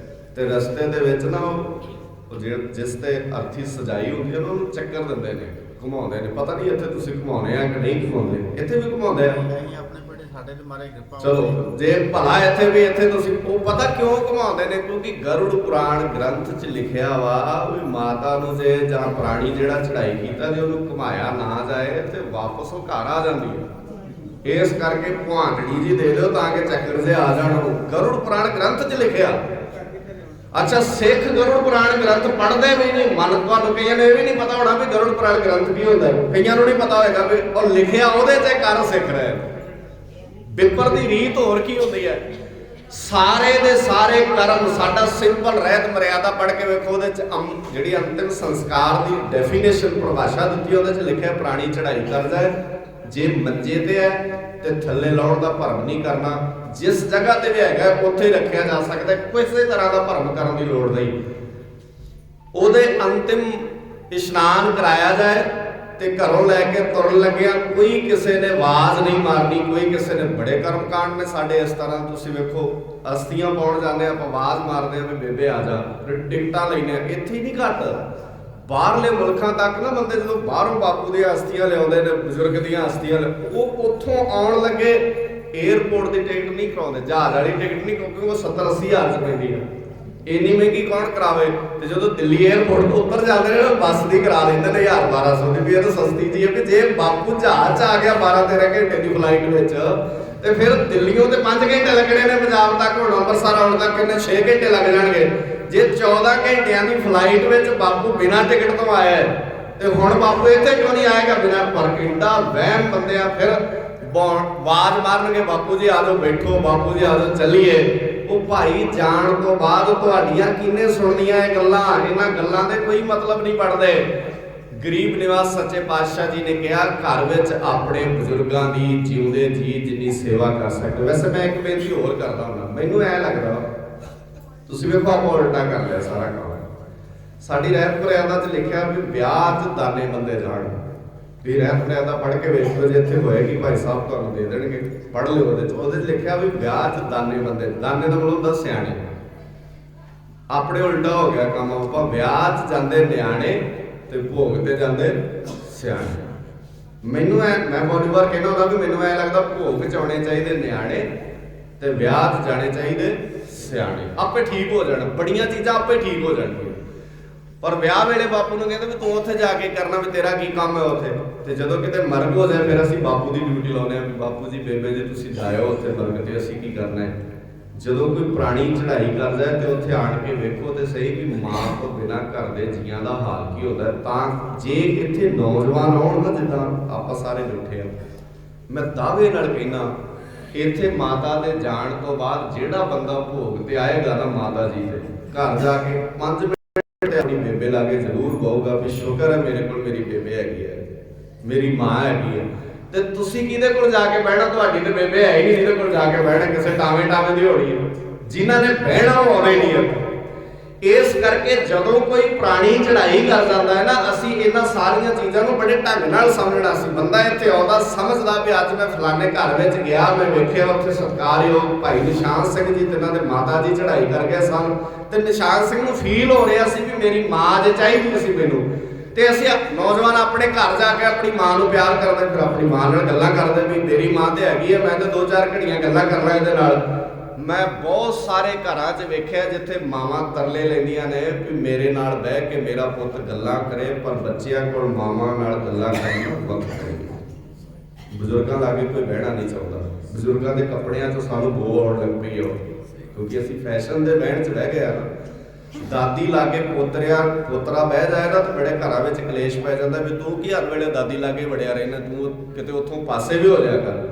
ਤੇ ਰਸਤੇ ਦੇ ਵਿੱਚ ਨਾ ਉਹ ਜਿਸ ਤੇ ਅਰਥੀ ਸਜਾਈ ਹੁੰਦੀ ਹੈ ਨਾ ਉਹਨੂੰ ਚੱਕਰ ਦਿੰਦੇ ਨੇ, ਘੁਮਾਉਂਦੇ ਨੇ। ਪਤਾ ਨਹੀਂ ਇੱਥੇ ਤੁਸੀਂ ਘੁਮਾਉਂਦੇ ਆ ਕਿ ਨਹੀਂ ਘੁਮਾਉਂਦੇ, ਇੱਥੇ ਵੀ ਘੁਮਾਉਂਦੇ ਆ ਆਪਣੇ ਬੜੇ ਸਾਡੇ ਤੇ ਮਾਰੇ ਕਿਰਪਾ। ਚਲੋ ਜੇ ਭਲਾ ਇੱਥੇ ਤੁਸੀਂ ਉਹ ਪਤਾ ਕਿਉਂ ਘੁਮਾਉਂਦੇ ਨੇ, ਕਿਉਂਕਿ ਗਰੁੜ ਪੁਰਾਣ ਗ੍ਰੰਥ 'ਚ ਲਿਖਿਆ ਵਾ ਵੀ ਮਾਤਾ ਨੂੰ ਜੇ ਜਾਂ ਪ੍ਰਾਣੀ ਜਿਹੜਾ ਚੜ੍ਹਾਈ ਕੀਤਾ ਜੇ ਉਹਨੂੰ ਘੁਮਾਇਆ ਨਾ ਜਾਏ ਤੇ ਵਾਪਸ ਉਹ ਘਰ ਆ ਜਾਂਦੀ ਹੈ। ਇਸ ਕਰਕੇ ਭਾਂਡੜੀ ਜੀ ਦੇ ਦਿਓ ਤਾਂ ਕਿ ਚੱਕਰ ਜੇ ਆ ਜਾਣ। ਗਰੁੜ ਪੁਰਾਣ ਗ੍ਰੰਥ 'ਚ ਲਿਖਿਆ। ਅੱਛਾ, ਸਿੱਖ ਗਰੁੜ ਪੁਰਾਣ ਗ੍ਰੰਥ ਪੜ੍ਹਦੇ ਵੀ ਨਹੀਂ। ਮਨ ਤੁਹਾਨੂੰ ਕਈਆਂ ਨੂੰ ਇਹ ਵੀ ਨਹੀਂ ਪਤਾ ਹੋਣਾ ਵੀ ਗਰੁੜ ਪੁਰਾਣ ਗ੍ਰੰਥ ਕੀ ਹੁੰਦਾ ਹੈ, ਕਈਆਂ ਨੂੰ ਨਹੀਂ ਪਤਾ ਹੋਏਗਾ ਵੀ ਉਹ ਲਿਖਿਆ ਉਹਦੇ 'ਚ ਕਰ ਸਿੱਖ ਰਹੇ। ਵਿਪਰ ਦੀ ਰੀਤ ਹੋਰ ਕੀ ਹੁੰਦੀ ਹੈ, ਸਾਰੇ ਦੇ ਸਾਰੇ ਕਰਮ ਸਾਡਾ ਸਿੰਪਲ ਰਹਿਤ ਮਰਿਆਦਾ ਪੜ੍ਹ ਕੇ ਵੇਖੋ, ਉਹਦੇ 'ਚ ਜਿਹੜੀ ਅੰਤਿਮ ਸੰਸਕਾਰ ਦੀ ਡੈਫੀਨੇਸ਼ਨ ਪਰਿਭਾਸ਼ਾ ਦਿੱਤੀ ਉਹਦੇ 'ਚ ਲਿਖਿਆ ਪ੍ਰਾਣੀ ਚੜ੍ਹਾਈ ਕਰਦਾ ਹੈ ਜੇ ਮੰਜੇ ਤੇ ਹੈ ਤੇ ਥੱਲੇ ਲਾਉਣ ਦਾ ਭਰਮ ਨਹੀਂ ਕਰਨਾ। ਜਿਸ ਜਗ੍ਹਾ ਤੇ ਵੀ ਹੈਗਾ ਉੱਥੇ ਹੀ ਰੱਖਿਆ ਜਾ ਸਕਦਾ, ਕਿਸੇ ਤਰ੍ਹਾਂ ਦਾ ਭਰਮ ਕਰਨ ਦੀ ਲੋੜ ਨਹੀਂ। ਉਹਦੇ ਅੰਤਿਮ ਇਸ਼ਨਾਨ ਕਰਾਇਆ ਜਾਏ ਤੇ ਘਰੋਂ ਲੈ ਕੇ ਤੁਰਨ ਲੱਗਿਆ ਕੋਈ ਕਿਸੇ ਨੇ ਆਵਾਜ਼ ਨਹੀਂ ਮਾਰਨੀ, ਕੋਈ ਕਿਸੇ ਨੇ। ਬੜੇ ਕਰਮ ਕਾਂਡ ਨੇ ਸਾਡੇ ਇਸ ਤਰ੍ਹਾਂ, ਤੁਸੀਂ ਵੇਖੋ ਅਸਥੀਆਂ ਪਾਉਣ ਜਾਂਦੇ ਆਪਾਂ ਆਵਾਜ਼ ਮਾਰਦੇ ਆ ਵੀ ਬੇਬੇ ਆ ਜਾ, ਫਿਰ ਟਿਕਟਾਂ ਲੈਣੇ। ਇੱਥੇ ਹੀ ਨਹੀਂ ਘੱਟ, ਬਾਹਰਲੇ ਮੁਲਕਾਂ ਤੱਕ ਨਾ ਬੰਦੇ ਜਦੋਂ ਬਾਹਰੋਂ ਬਾਪੂ ਦੀਆਂ ਅਸਥੀਆਂ ਲਿਆਉਂਦੇ ਨੇ, ਬਜ਼ੁਰਗ ਦੀਆਂ ਅਸਥੀਆਂ, ਉਹ ਉੱਥੋਂ ਆਉਣ ਲੱਗੇ ਏਅਰਪੋਰਟ ਦੀ ਟਿਕਟ ਨਹੀਂ ਕਰਾਉਂਦੇ, ਜਹਾਜ਼ ਵਾਲੀ ਟਿਕਟ ਨਹੀਂ, ਕਿਉਂਕਿ ਉਹ 70-80 ਹਜ਼ਾਰ 'ਚ ਪੈਂਦੀ ਹੈ। ਇੰਨੀ ਮਹਿੰਗੀ ਕੌਣ ਕਰਾਵੇ। ਤੇ ਜਦੋਂ ਦਿੱਲੀ ਏਅਰਪੋਰਟ ਤੋਂ ਉੱਤਰ ਜਾਂਦੇ ਨੇ ਬੱਸ ਦੀ ਕਰਾ ਲੈਂਦੇ ਨੇ 1000-1200 ਦੀ, ਵੀ ਇਹ ਤਾਂ ਸਸਤੀ ਜੀ ਹੈ। ਵੀ ਜੇ ਬਾਪੂ ਜਹਾਜ਼ 'ਚ ਆ ਗਿਆ 12-13 ਘੰਟੇ ਦੀ ਫਲਾਈਟ ਵਿੱਚ, ਤੇ ਫਿਰ ਦਿੱਲੀੋਂ ਤੇ 5 ਘੰਟੇ ਲੱਗਣੇ ਨੇ ਪੰਜਾਬ ਤੱਕ, ਹੁਣ ਅੰਮ੍ਰਿਤਸਰ ਆਉਣ ਤੱਕ ਕਿੰਨੇ 6 ਘੰਟੇ ਲੱਗ ਜਾਣਗੇ। ਜੇ 14 ਘੰਟਿਆਂ ਦੀ ਫਲਾਈਟ ਵਿੱਚ ਬਾਪੂ ਬਿਨਾਂ ਟਿਕਟ ਤੋਂ ਆਇਆ ਤੇ ਹੁਣ ਬਾਪੂ ਇੱਥੇ ਕਿਉਂ ਨਹੀਂ ਆਏਗਾ ਬਿਨਾਂ ਪਰਕਿੰਡਾ। ਵਹਿਮ ਬੰਦਿਆ ਫਿਰ ਆਵਾਜ਼ ਮਾਰਨਗੇ ਬਾਪੂ ਜੀ ਆ ਜਾਓ, ਬੈਠੋ ਬਾਪੂ ਜੀ ਆ ਜਾਓ, ਚੱਲੀਏ। ਉਹ ਭਾਈ ਜਾਣ ਤੋਂ ਬਾਅਦ ਤੁਹਾਡੀਆਂ ਕਿੰਨੇ ਸੁਣਨੀਆਂ ਇਹ ਗੱਲਾਂ, ਇਹਨਾਂ ਗੱਲਾਂ ਦੇ ਕੋਈ ਮਤਲਬ ਨਹੀਂ ਪੜਦੇ। ਗਰੀਬ ਨਿਵਾਸ ਸੱਚੇ ਪਾਤਸ਼ਾਹ ਜੀ ਨੇ ਕਿਹਾ ਘਰ ਵਿੱਚ ਆਪਣੇ ਬਜ਼ੁਰਗਾਂ ਦੀ ਜਿਉਂਦੇ ਜੀ ਜਿੰਨੀ ਸੇਵਾ ਕਰ ਸਕਦੇ। ਵੈਸੇ ਮੈਂ ਇੱਕ ਬੇਨਤੀ ਹੋਰ ਕਰਦਾ ਹੁੰਦਾ, ਮੈਨੂੰ ਐ ਲੱਗਦਾ ਤੁਸੀਂ ਵੇਖੋ ਆਪਾਂ ਉਲਟਾ ਕਰ ਲਿਆ ਸਾਰਾ ਕੰਮ। ਸਾਡੀ ਰਹਿਤ ਮਰਿਆਦਾ 'ਚ ਲਿਖਿਆ ਵੀ ਵਿਆਹ 'ਚ ਦਾਨੇ ਬੰਦੇ ਜਾਣ, ਵੀ ਰਹਿਤ ਮਰਿਆਦਾ ਪੜ੍ਹ ਕੇ ਵੇਖ ਲਓ ਜੇ ਇੱਥੇ ਹੋਏਗੀ ਭਾਈ ਸਾਹਿਬ ਤੁਹਾਨੂੰ ਦੇ ਦੇਣਗੇ, ਪੜ੍ਹ ਲਿਓ ਉਹਦੇ 'ਚ ਲਿਖਿਆ ਵੀ ਵਿਆਹ 'ਚ ਦਾਨੇ ਬੰਦੇ। ਦਾਨੇ ਦਾ ਮਤਲਬ ਹੁੰਦਾ ਸਿਆਣੇ। ਆਪਣੇ ਉਲਟਾ ਹੋ ਗਿਆ ਕੰਮ, ਆਪਾਂ ਵਿਆਹ 'ਚ ਜਾਂਦੇ ਨਿਆਣੇ ਤੇ ਭੋਗ ਤੇ ਜਾਂਦੇ ਸਿਆਣੇ। ਮੈਨੂੰ ਮੈਂ ਬਹੁਤ ਵਾਰ ਕਹਿੰਦਾ ਹੁੰਦਾ ਵੀ ਮੈਨੂੰ ਐ ਲੱਗਦਾ ਭੋਗ 'ਚ ਆਉਣੇ ਚਾਹੀਦੇ ਨਿਆਣੇ ਤੇ ਵਿਆਹ 'ਚ ਜਾਣੇ ਚਾਹੀਦੇ ਸਿਆਣੇ। ਆਪੇ ਠੀਕ ਹੋ ਜਾਣ, ਬੜੀਆਂ ਚੀਜ਼ਾਂ ਆਪੇ ਠੀਕ ਹੋ ਜਾਣਗੀਆਂ। ਪਰ ਵਿਆਹ ਵੇਲੇ ਬਾਪੂ ਨੂੰ ਕਹਿੰਦੇ ਵੀ ਤੂੰ ਉੱਥੇ ਜਾ ਕੇ ਕਰਨਾ, ਵੀ ਤੇਰਾ ਕੀ ਕੰਮ ਹੈ ਉੱਥੇ। ਤੇ ਜਦੋਂ ਕਿਤੇ ਮਰਗ ਹੋ ਜਾਏ ਫਿਰ ਅਸੀਂ ਬਾਪੂ ਦੀ ਡਿਊਟੀ ਲਾਉਂਦੇ ਹਾਂ ਵੀ ਬਾਪੂ ਜੀ ਬੇਬੇ ਜੀ ਤੁਸੀਂ ਜਾਇਓ ਉੱਥੇ ਮਰਗ ਤੇ, ਅਸੀਂ ਕੀ ਕਰਨਾ ਹੈ। ਜਦੋਂ ਕੋਈ ਪ੍ਰਾਣੀ ਚੜ੍ਹਾਈ ਕਰਦਾ ਤੇ ਉੱਥੇ ਆਣ ਕੇ ਵੇਖੋ ਤੇ ਸਹੀ ਵੀ ਮਾਂ ਤੋਂ ਬਿਨਾਂ ਘਰ ਦੇ ਜੀਆਂ ਦਾ ਹਾਲ ਕੀ ਹੁੰਦਾ। ਤਾਂ ਜੇ ਇੱਥੇ ਨੌਜਵਾਨ ਆਉਣ ਨਾ, ਜਿੱਦਾਂ ਆਪਾਂ ਸਾਰੇ ਬੈਠੇ ਆ, ਮੈਂ ਦਾਅਵੇ ਨਾਲ ਕਹਿਣਾ ਇੱਥੇ ਮਾਤਾ ਦੇ ਜਾਣ ਤੋਂ ਬਾਅਦ ਜਿਹੜਾ ਬੰਦਾ ਭੋਗ ਤੇ ਆਏਗਾ ਨਾ ਮਾਤਾ ਜੀ ਦੇ ਘਰ ਜਾ ਕੇ 5 ਮਿੰਟ ਆਪਣੀ ਬੇਬੇ ਲਾ ਕੇ ਜ਼ਰੂਰ ਕਹੂਗਾ ਵੀ ਸ਼ੁਕਰ ਹੈ ਮੇਰੇ ਕੋਲ ਮੇਰੀ ਬੇਬੇ ਹੈਗੀ ਹੈ, ਮੇਰੀ ਮਾਂ ਹੈਗੀ ਹੈ। ਤੇ ਤੁਸੀਂ ਕਿਹਦੇ ਕੋਲ ਜਾ ਕੇ ਬਹਿਣਾ, ਤੁਹਾਡੀ ਤੇ ਬੇਬੇ ਹੈ ਹੀ ਨਹੀਂ ਜਿਹਦੇ ਕੋਲ ਜਾ ਕੇ ਬਹਿਣਾ, ਕਿਸੇ ਟਾਵੇਂ ਦੀ ਹੋਣੀ ਹੈ। ਜਿਨ੍ਹਾਂ ਨੇ ਬਹਿਣਾ ਉਹ ਆਉਣੇ ਨਹੀਂ ਹੈ। ਇਸ ਕਰਕੇ ਜਦੋਂ ਕੋਈ ਪ੍ਰਾਣੀ ਚੜ੍ਹਾਈ ਕਰ ਜਾਂਦਾ ਹੈ ਨਾ, ਅਸੀਂ ਇਹਨਾਂ ਸਾਰੀਆਂ ਚੀਜ਼ਾਂ ਨੂੰ ਬੜੇ ਢੰਗ ਨਾਲ ਸਮਝਣਾ ਸੀ। ਬੰਦਾ ਇੱਥੇ ਆਉਂਦਾ ਸਮਝਦਾ ਵੀ ਅੱਜ ਮੈਂ ਫਲਾਣੇ ਘਰ ਵਿੱਚ ਗਿਆ, ਮੈਂ ਵੇਖਿਆ ਉੱਥੇ ਸਤਿਕਾਰਯੋਗ ਭਾਈ ਨਿਸ਼ਾਨ ਸਿੰਘ ਜੀ ਤੇ ਇਹਨਾਂ ਦੇ ਮਾਤਾ ਜੀ ਚੜ੍ਹਾਈ ਕਰ ਗਏ ਸਨ, ਤੇ ਨਿਸ਼ਾਨ ਸਿੰਘ ਨੂੰ ਫੀਲ ਹੋ ਰਿਹਾ ਸੀ ਵੀ ਮੇਰੀ ਮਾਂ ਜੇ ਚਾਹੀਦੀ ਸੀ ਮੈਨੂੰ। ਤੇ ਅਸੀਂ ਨੌਜਵਾਨ ਆਪਣੇ ਘਰ ਜਾ ਕੇ ਆਪਣੀ ਮਾਂ ਨੂੰ ਪਿਆਰ ਕਰਦੇ, ਫਿਰ ਆਪਣੀ ਮਾਂ ਨਾਲ ਗੱਲਾਂ ਕਰਦੇ ਵੀ ਮੇਰੀ ਮਾਂ ਤੇ ਹੈਗੀ ਹੈ, ਮੈਂ ਤੇ 2-4 ਘੜੀਆਂ ਗੱਲਾਂ ਕਰ ਲਾਂ ਇਹਦੇ ਨਾਲ। ਮੈਂ ਬਹੁਤ ਸਾਰੇ ਘਰਾਂ 'ਚ ਵੇਖਿਆ ਜਿੱਥੇ ਮਾਵਾਂ ਤਰਲੇ ਲੈਂਦੀਆਂ ਨੇ ਵੀ ਮੇਰੇ ਨਾਲ ਬਹਿ ਕੇ ਮੇਰਾ ਪੁੱਤ ਗੱਲਾਂ ਕਰੇ, ਪਰ ਬੱਚਿਆਂ ਕੋਲ ਮਾਵਾਂ ਨਾਲ ਗੱਲਾਂ ਕਰਨ ਦਾ ਵਕਤ ਨਹੀਂ। ਬਜ਼ੁਰਗਾਂ ਲਾਗੇ ਕੋਈ ਬਹਿਣਾ ਨਹੀਂ ਚਾਹੁੰਦਾ। ਬਜ਼ੁਰਗਾਂ ਦੇ ਕੱਪੜਿਆਂ 'ਚੋਂ ਸਾਨੂੰ ਬੋ ਆਉਣ ਲੱਗ ਪਈ ਹੋ, ਕਿਉਂਕਿ ਅਸੀਂ ਫੈਸ਼ਨ ਦੇ ਬਹਿਣ 'ਚ ਬਹਿ ਗਏ ਆ। ਦਾਦੀ ਲਾਗੇ ਪੋਤਰਾ ਬਹਿ ਜਾਏ ਨਾ ਤਾਂ ਬੜੇ ਘਰਾਂ ਵਿੱਚ ਕਲੇਸ਼ ਪੈ ਜਾਂਦਾ ਵੀ ਤੂੰ ਕੀ ਹਰ ਵੇਲੇ ਦਾਦੀ ਲਾਗੇ ਵੜਿਆ ਰਹਿਣਾ, ਤੂੰ ਕਿਤੇ ਉੱਥੋਂ ਪਾਸੇ ਵੀ ਹੋ ਜਾਇਆ ਕਰ।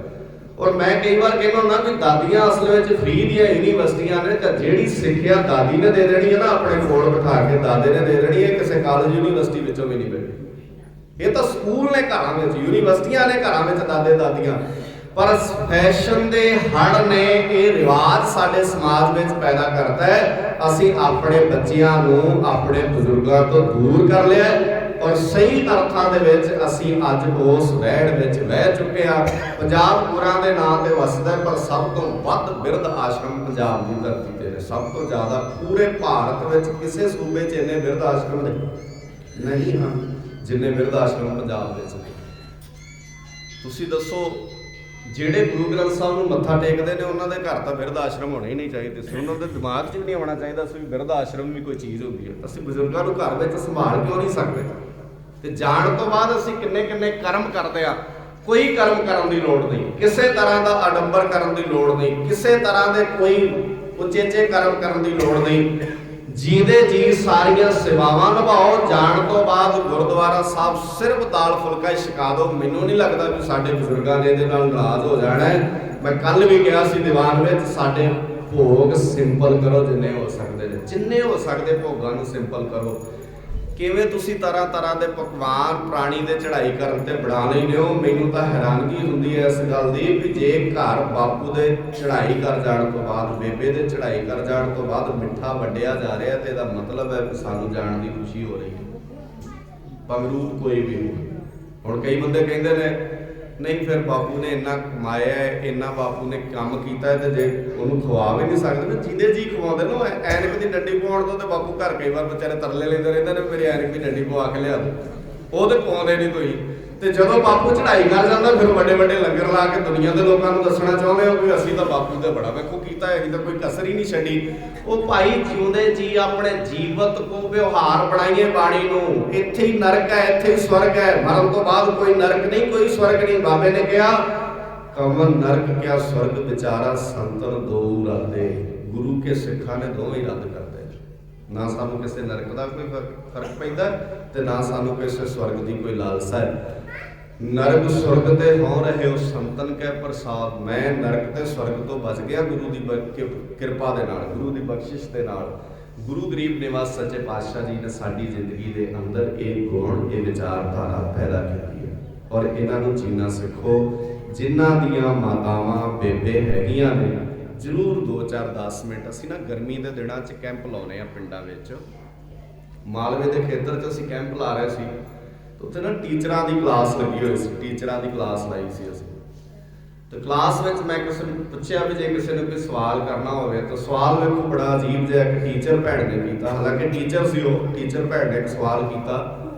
ਔਰ ਮੈਂ ਕਈ ਵਾਰ ਕਹਿੰਦਾ ਹੁੰਦਾ ਕਿ ਦਾਦੀਆਂ ਅਸਲ ਵਿੱਚ ਫ੍ਰੀ ਦੀਆਂ ਯੂਨੀਵਰਸਿਟੀਆਂ ਨੇ, ਜਿਹੜੀ ਸਿੱਖਿਆ ਦਾਦੀ ਨੇ ਦੇ ਦੇਣੀ ਹੈ ਨਾ ਆਪਣੇ ਕੋਲ ਬਿਠਾ ਕੇ ਦਾਦੇ ਨੇ ਦੇ ਦੇਣੀ ਹੈ, ਕਿਸੇ ਕਾਲਜ ਯੂਨੀਵਰਸਿਟੀ ਵਿੱਚੋਂ ਵੀ ਨਹੀਂ ਮਿਲਣੀ। ਇਹ ਤਾਂ ਸਕੂਲ ਨੇ ਘਰਾਂ ਵਿੱਚ, ਯੂਨੀਵਰਸਿਟੀਆਂ ਨੇ ਘਰਾਂ ਵਿੱਚ ਦਾਦੇ ਦਾਦੀਆਂ। ਪਰ ਫੈਸ਼ਨ ਦੇ ਹੜ ਨੇ ਇਹ ਰਿਵਾਜ ਸਾਡੇ ਸਮਾਜ ਵਿੱਚ ਪੈਦਾ ਕਰਤਾ ਹੈ। ਅਸੀਂ ਆਪਣੇ ਬੱਚਿਆਂ ਨੂੰ ਆਪਣੇ ਬਜ਼ੁਰਗਾਂ ਤੋਂ ਦੂਰ ਕਰ ਲਿਆ ਔਰ ਸਹੀ ਅਰਥਾਂ ਦੇ ਵਿੱਚ ਅਸੀਂ ਅੱਜ ਉਸ ਵਹਿਣ ਵਿੱਚ ਵਹਿ ਚੁੱਕੇ ਹਾਂ। ਪੰਜਾਬ ਗੁਰਾਂ ਦੇ ਨਾਂ ਤੇ ਵਸਦਾ, ਪਰ ਸਭ ਤੋਂ ਵੱਧ ਬਿਰਧ ਆਸ਼ਰਮ ਪੰਜਾਬ ਦੀ ਧਰਤੀ ਤੇ ਨੇ। ਸਭ ਤੋਂ ਜ਼ਿਆਦਾ ਪੂਰੇ ਭਾਰਤ ਵਿੱਚ ਕਿਸੇ ਸੂਬੇ 'ਚ ਇੰਨੇ ਬਿਰਧ ਆਸ਼ਰਮ ਨਹੀਂ ਹਨ ਜਿੰਨੇ ਬਿਰਧ ਆਸ਼ਰਮ ਪੰਜਾਬ ਵਿੱਚ ਨੇ। ਤੁਸੀਂ ਦੱਸੋ, ਜਿਹੜੇ ਗੁਰੂ ਗ੍ਰੰਥ ਸਾਹਿਬ ਨੂੰ ਮੱਥਾ ਟੇਕਦੇ ਨੇ ਉਹਨਾਂ ਦੇ ਘਰ ਤਾਂ ਬਿਰਧ ਆਸ਼ਰਮ ਹੋਣੇ ਹੀ ਨਹੀਂ ਚਾਹੀਦੇ ਸੀ। ਉਹਨਾਂ ਦੇ ਦਿਮਾਗ 'ਚ ਵੀ ਨਹੀਂ ਆਉਣਾ ਚਾਹੀਦਾ ਸੀ ਵੀ ਬਿਰਧ ਆਸ਼ਰਮ ਵੀ ਕੋਈ ਚੀਜ਼ ਹੁੰਦੀ ਹੈ। ਅਸੀਂ ਬਜ਼ੁਰਗਾਂ ਨੂੰ ਘਰ ਵਿੱਚ ਸੰਭਾਲ ਕਿਉਂ ਨਹੀਂ ਸਕਦੇ? ਤੇ ਜਾਣ ਤੋਂ ਬਾਅਦ ਅਸੀਂ ਕਿੰਨੇ ਕਰਮ ਕਰਦੇ ਆ। ਕੋਈ ਕਰਮ ਕਰਨ ਦੀ ਲੋੜ ਨਹੀਂ, ਕਿਸੇ ਤਰ੍ਹਾਂ ਦਾ ਆਡੰਬਰ ਕਰਨ ਦੀ ਲੋੜ ਨਹੀਂ, ਕਿਸੇ ਤਰ੍ਹਾਂ ਦੇ ਕੋਈ ਉਚੇਚੇ ਕਰਮ ਕਰਨ ਦੀ ਲੋੜ ਨਹੀਂ। ਜੀਂਦੇ ਜੀ ਸਾਰੀਆਂ ਸੇਵਾਵਾਂ ਨਿਭਾਓ। ਜਾਣ ਤੋਂ ਬਾਅਦ ਗੁਰਦੁਆਰਾ ਸਾਹਿਬ ਸਿਰਫ ਦਾਲ ਫੁਲਕਾ ਹੀ ਛਕਾ ਦਿਓ। ਮੈਨੂੰ ਨਹੀਂ ਲੱਗਦਾ ਵੀ ਸਾਡੇ ਬਜ਼ੁਰਗਾਂ ਨੇ ਇਹਦੇ ਨਾਲ ਨਾਰਾਜ਼ ਹੋ ਜਾਣਾ ਹੈ। ਮੈਂ ਕੱਲ ਵੀ ਗਿਆ ਸੀ ਦੀਵਾਨ ਵਿੱਚ, ਸਾਡੇ ਭੋਗ ਸਿੰਪਲ ਕਰੋ ਜਿੰਨੇ ਹੋ ਸਕਦੇ ਨੇ, ਜਿੰਨੇ ਹੋ ਸਕਦੇ ਭੋਗਾਂ ਨੂੰ ਸਿੰਪਲ ਕਰੋ। ਕਿਵੇਂ ਤੁਸੀਂ ਤਰ੍ਹਾਂ ਦੇ ਪਕਵਾਨ ਪ੍ਰਾਣੀ ਦੇ ਚੜ੍ਹਾਈ ਕਰਨ ਤੇ ਬਣਾ ਲੈਂਦੇ ਹੋ। ਮੈਨੂੰ ਤਾਂ ਹੈਰਾਨਗੀ ਹੁੰਦੀ ਹੈ ਇਸ ਗੱਲ ਦੀ ਵੀ ਜੇ ਘਰ ਬਾਪੂ ਦੇ ਚੜ੍ਹਾਈ ਕਰ ਜਾਣ ਤੋਂ ਬਾਅਦ, ਬੇਬੇ ਦੇ ਚੜ੍ਹਾਈ ਕਰ ਜਾਣ ਤੋਂ ਬਾਅਦ ਮਿੱਠਾ ਵੰਡਿਆ ਜਾ ਰਿਹਾ ਤੇ ਇਹਦਾ ਮਤਲਬ ਹੈ ਕਿ ਸਾਨੂੰ ਜਾਣ ਦੀ ਖੁਸ਼ੀ ਹੋ ਰਹੀ ਹੈ, ਭਾਵੇਂ ਰੂਪ ਕੋਈ ਵੀ ਹੋਵੇ। ਹੁਣ ਕਈ ਬੰਦੇ ਕਹਿੰਦੇ ਨੇ ਨਹੀਂ ਫਿਰ ਬਾਪੂ ਨੇ ਇੰਨਾ ਕਮਾਇਆ ਹੈ, ਇੰਨਾ ਬਾਪੂ ਨੇ ਕੰਮ ਕੀਤਾ ਹੈ, ਤੇ ਜੇ ਉਹਨੂੰ ਖਵਾ ਵੀ ਨਹੀਂ ਸਕਦੇ ਨਾ, ਜਿਹਦੇ ਜੀ ਖਵਾਉਂਦੇ ਨਾ। ਐਨਕ ਦੀ ਡੰਡੀ ਪਵਾਉਣ ਤੋਂ ਤੇ ਬਾਪੂ ਘਰ ਕਈ ਵਾਰ ਵਿਚਾਰੇ ਤਰਲੇ ਲੈਂਦੇ ਰਹਿੰਦੇ ਨੇ ਮੇਰੀ ਐਨਕ ਦੀ ਡੰਡੀ ਪਵਾ ਕੇ ਲਿਆ ਦੋ, ਉਹ ਤੇ ਪਾਉਂਦੇ ਨਹੀਂ ਕੋਈ। ਤੇ ਜਦੋਂ ਬਾਪੂ ਚੜ੍ਹਾਈ ਕਰ ਜਾਂਦਾ ਫਿਰ ਵੱਡੇ ਲੰਗਰ ਲਾ ਕੇ ਦੁਨੀਆ ਦੇ ਲੋਕਾਂ ਨੂੰ ਦੱਸਣਾ ਚਾਹੁੰਦੇ ਹੋ ਵੀ ਅਸੀਂ ਤਾਂ ਬਾਪੂ ਦਾ ਬੜਾ ਵੇਖੋ ਕੀਤਾ ਹੈ, ਅਸੀਂ ਤਾਂ ਕੋਈ ਕਸਰ ਹੀ ਨਹੀਂ ਛੱਡੀ। ਉਹ ਭਾਈ ਜਿਉਂਦੇ ਜੀ ਆਪਣੇ ਜੀਵਤ ਕੋ ਵਿਵਹਾਰ ਬਣਾਈਏ ਬਾਣੀ ਨੂੰ। ਇੱਥੇ ਹੀ ਨਰਕ ਹੈ, ਇੱਥੇ ਹੀ ਸਵਰਗ ਹੈ, ਮਰਨ ਤੋਂ ਬਾਅਦ ਕੋਈ ਨਰਕ ਨਹੀਂ, ਕੋਈ ਸਵਰਗ ਨਹੀਂ। ਬਾਬੇ ਨੇ ਕਿਹਾ ਕਮਨ ਨਰਕ ਕਿਆ ਸਵਰਗ ਵਿਚਾਰਾ ਸੰਤਨ ਦੋ ਰਾਦੇ। ਗੁਰੂ ਕੇ ਸਿੱਖਾਂ ਨੇ ਦੋਵੇਂ ਹੀ ਰੱਦ ਕਰ ਦਿੱਤੇ। ਨਾ ਸਾਨੂੰ ਕਿਸੇ ਨਰਕ ਦਾ ਕੋਈ ਫਰਕ ਪੈਂਦਾ ਤੇ ਨਾ ਸਾਨੂੰ ਕਿਸੇ ਸਵਰਗ ਦੀ ਕੋਈ ਲਾਲਸਾ ਹੈ। ਨਰਕ ਸੁਰਗ ਤੇ ਹੋ ਰਹੇ ਹੋ ਸੰਤਨ ਕੇ ਪ੍ਰਸਾਦ। ਮੈਂ ਨਰਕ ਤੇ ਸਵਰਗ ਤੋਂ ਬਚ ਗਿਆ ਗੁਰੂ ਦੀ ਕਿਰਪਾ ਦੇ ਨਾਲ, ਗੁਰੂ ਦੀ ਬਖਸ਼ਿਸ਼ ਦੇ ਨਾਲ। ਗੁਰੂ ਗਰੀਬ ਨਿਵਾਸ ਸੱਚੇ ਪਾਤਸ਼ਾਹ ਜੀ ਨੇ ਸਾਡੀ ਜ਼ਿੰਦਗੀ ਦੇ ਅੰਦਰ ਇਹ ਗੁਣ, ਇਹ ਵਿਚਾਰਧਾਰਾ ਪੈਦਾ ਕੀਤੀ ਹੈ ਔਰ ਇਹਨਾਂ ਨੂੰ ਜੀਣਾ ਸਿੱਖੋ। ਜਿਨ੍ਹਾਂ ਦੀਆਂ ਮਾਤਾਵਾਂ ਬੇਬੇ ਹੈਗੀਆਂ ਨੇ, ਜ਼ਰੂਰ 2-4-10 ਮਿੰਟ ਅਸੀਂ ਨਾ ਗਰਮੀ ਦੇ ਦਿਨਾਂ 'ਚ ਕੈਂਪ ਲਾਉਣੇ ਆ ਪਿੰਡਾਂ ਵਿੱਚ। ਮਾਲਵੇ ਦੇ ਖੇਤਰ 'ਚ ਅਸੀਂ ਕੈਂਪ ਲਾ ਰਹੇ ਸੀ, ਉੱਥੇ ਨਾ ਟੀਚਰਾਂ ਦੀ ਕਲਾਸ ਲੱਗੀ ਹੋਈ ਸੀ, ਟੀਚਰਾਂ ਦੀ ਕਲਾਸ ਲਾਈ ਸੀ ਅਸੀਂ। ਤੇ ਕਲਾਸ ਵਿੱਚ ਮੈਂ ਕਿਸੇ ਨੂੰ ਪੁੱਛਿਆ ਵੀ ਜੇ ਕਿਸੇ ਨੇ ਕੋਈ ਸਵਾਲ ਕਰਨਾ ਹੋਵੇ ਤਾਂ ਸਵਾਲ ਵੇਖੋ ਬੜਾ ਅਜੀਬ ਜਿਹਾ ਇੱਕ ਟੀਚਰ ਭੈਣ ਨੇ ਕੀਤਾ। ਹਾਲਾਂਕਿ ਟੀਚਰ ਸੀ ਉਹ, ਟੀਚਰ ਭੈਣ ਨੇ ਇੱਕ ਸਵਾਲ ਕੀਤਾ।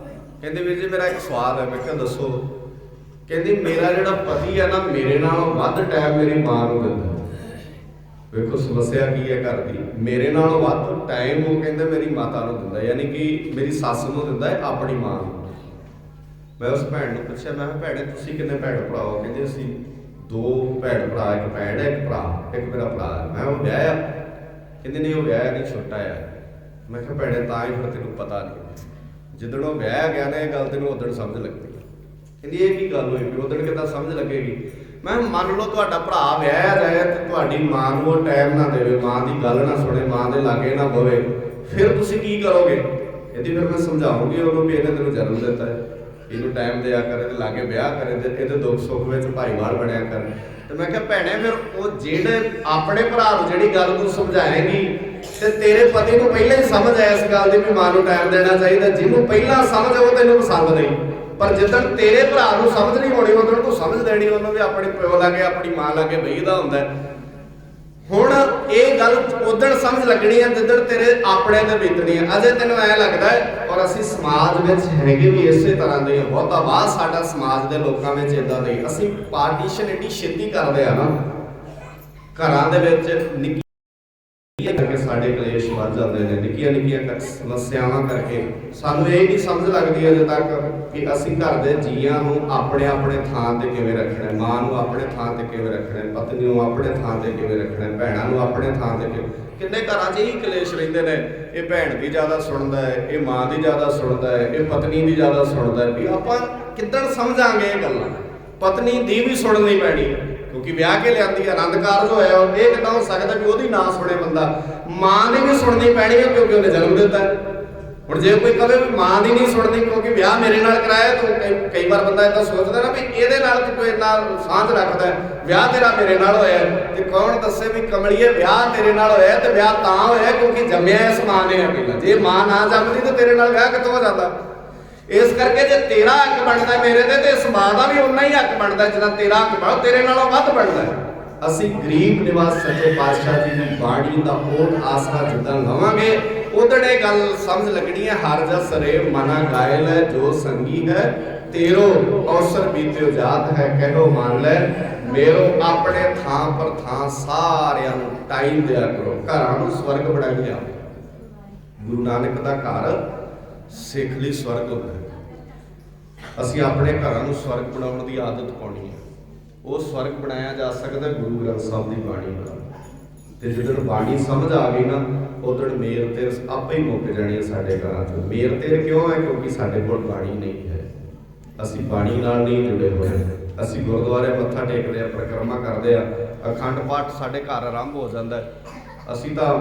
ਕਹਿੰਦੇ ਵੀਰ ਜੀ ਮੇਰਾ ਇੱਕ ਸਵਾਲ ਹੈ। ਮੈਂ ਕਿਹਾ ਦੱਸੋ। ਕਹਿੰਦੀ ਮੇਰਾ ਜਿਹੜਾ ਪਤੀ ਹੈ ਨਾ ਮੇਰੇ ਨਾਲੋਂ ਵੱਧ ਟਾਈਮ ਮੇਰੀ ਮਾਂ ਨੂੰ ਦਿੰਦਾ। ਵੇਖੋ ਸਮੱਸਿਆ ਕੀ ਹੈ ਘਰ ਦੀ। ਮੇਰੇ ਨਾਲੋਂ ਵੱਧ ਟਾਈਮ ਉਹ ਕਹਿੰਦੇ ਮੇਰੀ ਮਾਤਾ ਨੂੰ ਦਿੰਦਾ, ਯਾਨੀ ਕਿ ਮੇਰੀ ਸੱਸ ਨੂੰ ਦਿੰਦਾ ਹੈ, ਆਪਣੀ ਮਾਂ ਨੂੰ। ਮੈਂ ਉਸ ਭੈਣ ਨੂੰ ਪੁੱਛਿਆ, ਮੈਂ ਕਿਹਾ ਭੈਣੇ ਤੁਸੀਂ ਕਿੰਨੇ ਭੈਣ ਭਰਾ ਹੋ? ਕਹਿੰਦੇ ਅਸੀਂ 2 ਭੈਣ ਭਰਾ, ਇੱਕ ਭੈਣ ਹੈ, ਇੱਕ ਭਰਾ, ਇੱਕ ਮੇਰਾ ਭਰਾ ਹੈ। ਮੈਂ ਉਹ ਵਿਆਹਿਆ? ਕਹਿੰਦੇ ਨਹੀਂ ਉਹ ਵਿਆਹਿਆ ਨਹੀਂ, ਛੋਟਾ ਹੈ। ਮੈਂ ਕਿਹਾ ਭੈਣੇ ਤਾਂ ਹੀ ਫਿਰ ਤੈਨੂੰ ਪਤਾ ਨਹੀਂ, ਜਿੱਦਣ ਉਹ ਵਿਆਹਿਆ ਗਿਆ ਨਾ ਇਹ ਗੱਲ ਤੈਨੂੰ ਉਦਣ ਸਮਝ ਲੱਗਦੀ। ਕਹਿੰਦੀ ਇਹ ਕੀ ਗੱਲ ਹੋਈ ਵੀ ਉਦਣ ਕਿੱਦਾਂ ਸਮਝ ਲੱਗੇਗੀ? ਮੈਂ ਮੰਨ ਲਓ ਤੁਹਾਡਾ ਭਰਾ ਵਿਆਹਿਆ ਜਾਏ ਤੇ ਤੁਹਾਡੀ ਮਾਂ ਨੂੰ ਉਹ ਟਾਈਮ ਨਾ ਦੇਵੇ, ਮਾਂ ਦੀ ਗੱਲ ਨਾ ਸੁਣੇ, ਮਾਂ ਦੇ ਲਾਗੇ ਨਾ ਬਵੇ, ਫਿਰ ਤੁਸੀਂ ਕੀ ਕਰੋਗੇ? ਇਹਦੀ ਫਿਰ ਮੈਂ ਸਮਝਾਉਂਗੀ ਉਹਨੂੰ ਵੀ ਇਹਨੇ ਤੈਨੂੰ ਜਨਮ ਦਿੱਤਾ ਹੈ, ਇਹਨੂੰ ਟਾਈਮ ਦਿਆ ਕਰ, ਇਹਦੇ ਲਾਗੇ ਵਿਆਹ ਕਰ, ਇਹਦੇ ਦੁੱਖ ਸੁੱਖ ਵਿੱਚ ਭਾਈਵਾਲ ਬਣਿਆ ਕਰ। ਤੇ ਮੈਂ ਕਿਹਾ ਭੈਣੇ ਫਿਰ ਉਹ ਜਿਹੜੇ ਆਪਣੇ ਭਰਾ ਨੂੰ ਜਿਹੜੀ ਗੱਲ ਤੂੰ ਸਮਝਾਏਂਗੀ ਤੇ ਤੇਰੇ ਪਤੀ ਨੂੰ ਪਹਿਲਾਂ ਹੀ ਸਮਝ ਆਇਆ ਇਸ ਗੱਲ ਦੀ ਵੀ ਮਾਂ ਨੂੰ ਟਾਈਮ ਦੇਣਾ ਚਾਹੀਦਾ। ਜਿਹਨੂੰ ਪਹਿਲਾਂ ਸਮਝ ਉਹ ਤੈਨੂੰ ਪਸੰਦ ਨਹੀਂ, ਪਰ ਜਿੱਦਣ ਤੇਰੇ ਭਰਾ ਨੂੰ ਸਮਝ ਨਹੀਂ ਹੋਣੀ ਉਦੋਂ ਤੂੰ ਸਮਝ ਦੇਣੀ ਉਹਨੂੰ ਵੀ ਆਪਣੇ ਪਿਓ ਲਾਗੇ ਆਪਣੀ ਮਾਂ ਲਾਗੇ ਬਈਦਾ ਹੁੰਦਾ। ਹੁਣ ਇਹ ਗੱਲ ਉਦੋਂ ਸਮਝ ਲੱਗਣੀ ਆ ਜਿੱਦਣ ਤੇਰੇ ਆਪਣੇ ਤੇ ਬੀਤਣੀ ਆ। ਅਜੇ ਤੈਨੂੰ ਐ ਲੱਗਦਾ ਹੈ, ਔਰ ਅਸੀਂ ਸਮਾਜ ਵਿੱਚ ਹੈਗੇ ਵੀ ਇਸੇ ਤਰ੍ਹਾਂ ਦੇ ਬਹੁਤਾ ਬਾਅਦ ਸਾਡਾ ਸਮਾਜ ਦੇ ਲੋਕਾਂ ਵਿੱਚ ਇਦਾਂ ਦੇ ਅਸੀਂ ਪਾਰਟੀਸ਼ਨ ਏਡੀ ਛੇਤੀ ਕਰਦੇ ਆ ਨਾ ਘਰਾਂ ਦੇ ਵਿੱਚ ਨਿੱਕੀ ਕਰਕੇ ਸਾਡੇ ਕਲੇਸ਼ ਵੱਧ ਜਾਂਦੇ ਨੇ, ਨਿੱਕੀਆਂ ਨਿੱਕੀਆਂ ਸਮੱਸਿਆਵਾਂ ਕਰਕੇ ਸਾਨੂੰ ਇਹ ਨਹੀਂ ਸਮਝ ਲੱਗਦੀ ਅਜੇ ਤੱਕ ਕਿ ਅਸੀਂ ਘਰ ਦੇ ਜੀਆਂ ਨੂੰ ਆਪਣੇ ਆਪਣੇ ਥਾਂ ਤੇ ਕਿਵੇਂ ਰੱਖਣਾ, ਮਾਂ ਨੂੰ ਆਪਣੇ ਥਾਂ ਤੇ ਕਿਵੇਂ ਰੱਖਣਾ, ਪਤਨੀ ਨੂੰ ਆਪਣੇ ਥਾਂ ਤੇ ਕਿਵੇਂ ਰੱਖਣਾ, ਭੈਣਾਂ ਨੂੰ ਆਪਣੇ ਥਾਂ ਤੇ ਕਿੰਨੇ ਘਰਾਂ 'ਚ ਹੀ ਕਲੇਸ਼ ਰਹਿੰਦੇ ਨੇ। ਇਹ ਭੈਣ ਦੀ ਜ਼ਿਆਦਾ ਸੁਣਦਾ ਹੈ, ਇਹ ਮਾਂ ਦੀ ਜ਼ਿਆਦਾ ਸੁਣਦਾ ਹੈ, ਇਹ ਪਤਨੀ ਦੀ ਜ਼ਿਆਦਾ ਸੁਣਦਾ ਹੈ। ਵੀ ਆਪਾਂ ਕਿੱਦਣ ਸਮਝਾਂਗੇ ਇਹ ਗੱਲਾਂ? ਪਤਨੀ ਦੀ ਵੀ ਸੁਣਨੀ ਪੈਣੀ ਹੈ ਕਿਉਂਕਿ ਵਿਆਹ ਕੇ ਲਿਆਂਦੀ ਹੈ, ਆਨੰਦ ਕਾਰਜ ਹੋਇਆ, ਇਹ ਕਿੱਦਾਂ ਹੋ ਸਕਦਾ ਵੀ ਉਹਦੀ ਨਾ ਸੁਣੇ ਬੰਦਾ? ਮਾਂ ਦੀ ਵੀ ਸੁਣਨੀ ਪੈਣੀ ਹੈ ਕਿਉਂਕਿ ਉਹਨੇ ਜਨਮ ਦਿੱਤਾ। ਹੁਣ ਜੇ ਕੋਈ ਕਹੇ ਵੀ ਮਾਂ ਦੀ ਨਹੀਂ ਸੁਣਨੀ ਕਿਉਂਕਿ ਵਿਆਹ ਮੇਰੇ ਨਾਲ ਕਰਾਇਆ, ਤਾਂ ਕਈ ਵਾਰ ਬੰਦਾ ਇਦਾਂ ਸੋਚਦਾ ਨਾ ਵੀ ਇਹਦੇ ਨਾਲ ਕੋਈ ਇੰਨਾ ਸਾਂਝ ਰੱਖਦਾ, ਵਿਆਹ ਤੇਰਾ ਮੇਰੇ ਨਾਲ ਹੋਇਆ। ਤੇ ਕੌਣ ਦੱਸੇ ਵੀ ਕਮਲੀਏ ਵਿਆਹ ਤੇਰੇ ਨਾਲ ਹੋਇਆ ਤੇ ਵਿਆਹ ਤਾਂ ਹੋਇਆ ਕਿਉਂਕਿ ਜੰਮਿਆ ਇਸ ਮਾਂ ਨੇ ਪਹਿਲਾਂ। ਜੇ ਮਾਂ ਨਾ ਜੰਮਦੀ ਤਾਂ ਤੇਰੇ ਨਾਲ ਵਿਆਹ ਕਿੱਥੋਂ ਹੋ ਜਾਂਦਾ? ਇਸ ਕਰਕੇ ਜੇ ਤੇਰਾ ਹੱਕ ਬਣਦਾ ਮੇਰੇ ਤੇ ਇਸ ਮਾਂ ਦਾ ਵੀ ਉਨਾ ਹੀ ਹੱਕ ਬਣਦਾ ਜਿੰਨਾ ਤੇਰਾ ਹੱਕ ਬਣਦਾ, ਤੇਰੇ ਨਾਲੋਂ ਵੱਧ ਬਣਦਾ। ਅਸੀਂ ਗਰੀਬ ਨਿਵਾਸ ਸੱਚੇ ਪਾਤਸ਼ਾਹ ਜੀ ਦੀ ਬਾਣੀ ਦਾ ਓਟ ਆਸਰਾ ਜਿੱਦਾਂ ਲਵਾਂਗੇ ਉਦੋਂ ਇਹ ਗੱਲ ਸਮਝ ਲੱਗਣੀ ਹੈ। ਹਰ ਜਸ ਰੇ ਮਨਾ ਗਾਇਲ ਹੈ ਜੋ ਸੰਗੀ ਹੈ, ਤੇਰੋ ਅਵਸਰ ਬੀਤਿਓ ਜਾਤ ਹੈ ਕਹਿਓ ਮੰਨ ਲੈ, ਮੇਰੋ ਆਪਣੇ ਥਾਂ ਪਰ ਥਾਂ ਸਾਰਿਆਂ ਨੂੰ ਟਾਈਮ ਦਿਆ ਕਰੋ, ਘਰਾਂ ਨੂੰ ਸਵਰਗ ਬਣਾਈ ਲਿਆ। ਗੁਰੂ ਨਾਨਕ ਦਾ ਘਰ ਸਿੱਖ ਲਈ ਸਵਰਗ ਹੁੰਦਾ। ਅਸੀਂ ਆਪਣੇ ਘਰਾਂ ਨੂੰ ਸਵਰਗ ਬਣਾਉਣ ਦੀ ਆਦਤ ਪਾਉਣੀ ਹੈ। ਉਹ ਸਵਰਗ ਬਣਾਇਆ ਜਾ ਸਕਦਾ ਗੁਰੂ ਗ੍ਰੰਥ ਸਾਹਿਬ ਦੀ ਬਾਣੀ ਨਾਲ। ਤੇ ਜਦੋਂ ਬਾਣੀ ਸਮਝ ਆ ਗਈ ਨਾ ਉਦੋਂ ਮੇਰ ਤੇਰ ਆਪੇ ਹੀ ਮੁੱਕ ਜਾਣੀ ਹੈ ਸਾਡੇ ਘਰਾਂ 'ਚ। ਮੇਰ ਤੇਰ ਕਿਉਂ ਹੈ? ਕਿਉਂਕਿ ਸਾਡੇ ਕੋਲ ਬਾਣੀ ਨਹੀਂ ਹੈ, ਅਸੀਂ ਬਾਣੀ ਨਾਲ ਨਹੀਂ ਜੁੜੇ ਹੋਏ। ਅਸੀਂ ਗੁਰਦੁਆਰੇ ਮੱਥਾ ਟੇਕਦੇ ਆ, ਪਰਿਕਰਮਾ ਕਰਦੇ ਆ, ਅਖੰਡ ਪਾਠ ਸਾਡੇ ਘਰ ਆਰੰਭ ਹੋ ਜਾਂਦਾ। ਅਸੀਂ ਤਾਂ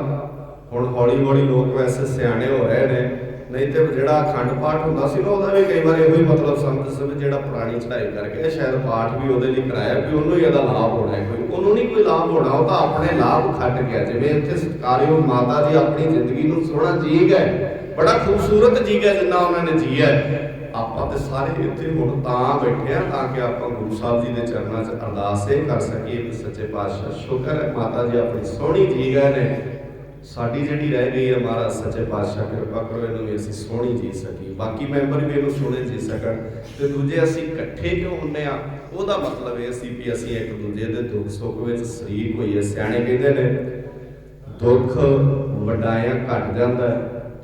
ਹੁਣ ਹੌਲੀ ਹੌਲੀ ਲੋਕ ਵੈਸੇ ਸਿਆਣੇ ਹੋ ਰਹੇ ਨੇ, ਨਹੀਂ ਤੇ ਜਿਹੜਾ ਅਖੰਡ ਪਾਠ ਹੁੰਦਾ ਸੀ ਨਾ ਉਹਦਾ ਵੀ ਕਈ ਵਾਰ ਇਹੋ ਹੀ ਮਤਲਬ ਸਮਝਦੇ ਸੀ ਜਿਹੜਾ ਪੁਰਾਣੀ ਚੜ੍ਹਾਈ ਕਰਕੇ ਸ਼ਾਇਦ ਪਾਠ ਵੀ ਉਹਦੇ ਲਈ ਕਰਾਇਆ ਵੀ ਉਹਨੂੰ ਹੀ ਇਹਦਾ ਲਾਭ ਹੋਣਾ ਹੈ। ਕੋਈ ਉਹਨੂੰ ਨਹੀਂ ਕੋਈ ਲਾਭ ਹੋਣਾ, ਉਹ ਤਾਂ ਆਪਣੇ ਲਾਭ ਖੱਟ ਗਿਆ। ਜਿਵੇਂ ਇੱਥੇ ਸਤਿਕਾਰਯੋਗ ਮਾਤਾ ਜੀ ਆਪਣੀ ਜ਼ਿੰਦਗੀ ਨੂੰ ਸੋਹਣਾ ਜੀ ਗਏ, ਬੜਾ ਖੂਬਸੂਰਤ ਜੀ ਗਿਆ ਜਿੰਨਾ ਉਹਨਾਂ ਨੇ ਜੀਆ। ਆਪਾਂ ਤੇ ਸਾਰੇ ਇੱਥੇ ਹੁਣ ਤਾਂ ਬੈਠੇ ਆ ਤਾਂ ਕਿ ਆਪਾਂ ਗੁਰੂ ਸਾਹਿਬ ਜੀ ਦੇ ਚਰਨਾਂ 'ਚ ਅਰਦਾਸ ਇਹ ਕਰ ਸਕੀਏ ਕਿ ਸੱਚੇ ਪਾਤਸ਼ਾਹ ਸ਼ੁਕਰ ਹੈ ਮਾਤਾ ਜੀ ਆਪਣੀ ਸੋਹਣੀ ਜੀ ਗਏ ਨੇ, ਸਾਡੀ ਜਿਹੜੀ ਰਹਿ ਗਈ ਹੈ ਮਹਾਰਾਜ ਸੱਚੇ ਪਾਤਸ਼ਾਹ ਕਿਰਪਾ ਕਰੋ ਇਹਨੂੰ ਵੀ ਅਸੀਂ ਸੋਹਣੀ ਜੀ ਸਕੀਏ, ਬਾਕੀ ਮੈਂਬਰ ਵੀ ਇਹਨੂੰ ਸੋਹਣੇ ਜੀ ਸਕਣ। ਤੇ ਦੂਜੇ ਅਸੀਂ ਇਕੱਠੇ ਕਿਉਂ ਹੁੰਨੇ ਆ? ਉਹਦਾ ਮਤਲਬ ਇਹ ਸੀ ਵੀ ਅਸੀਂ ਇੱਕ ਦੂਜੇ ਦੇ ਦੁੱਖ ਸੁੱਖ ਵਿੱਚ ਸ਼ਰੀਕ ਹੋਈਏ। ਸਿਆਣੇ ਕਹਿੰਦੇ ਨੇ ਦੁੱਖ ਵਡਾਇਆ ਘਟ ਜਾਂਦਾ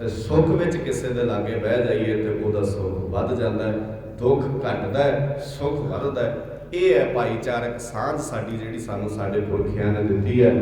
ਤੇ ਸੁੱਖ ਵਿੱਚ ਕਿਸੇ ਦੇ ਲਾਗੇ ਬਹਿ ਜਾਈਏ ਤੇ ਉਹਦਾ ਸੁੱਖ ਵੱਧ ਜਾਂਦਾ। ਦੁੱਖ ਘਟਦਾ ਸੁੱਖ ਵੱਧਦਾ। ਇਹ ਹੈ ਭਾਈਚਾਰਕ ਸਾਂਝ ਸਾਡੀ ਜਿਹੜੀ ਸਾਨੂੰ ਸਾਡੇ ਪੁਰਖਿਆਂ ਨੇ ਦਿੱਤੀ ਹੈ।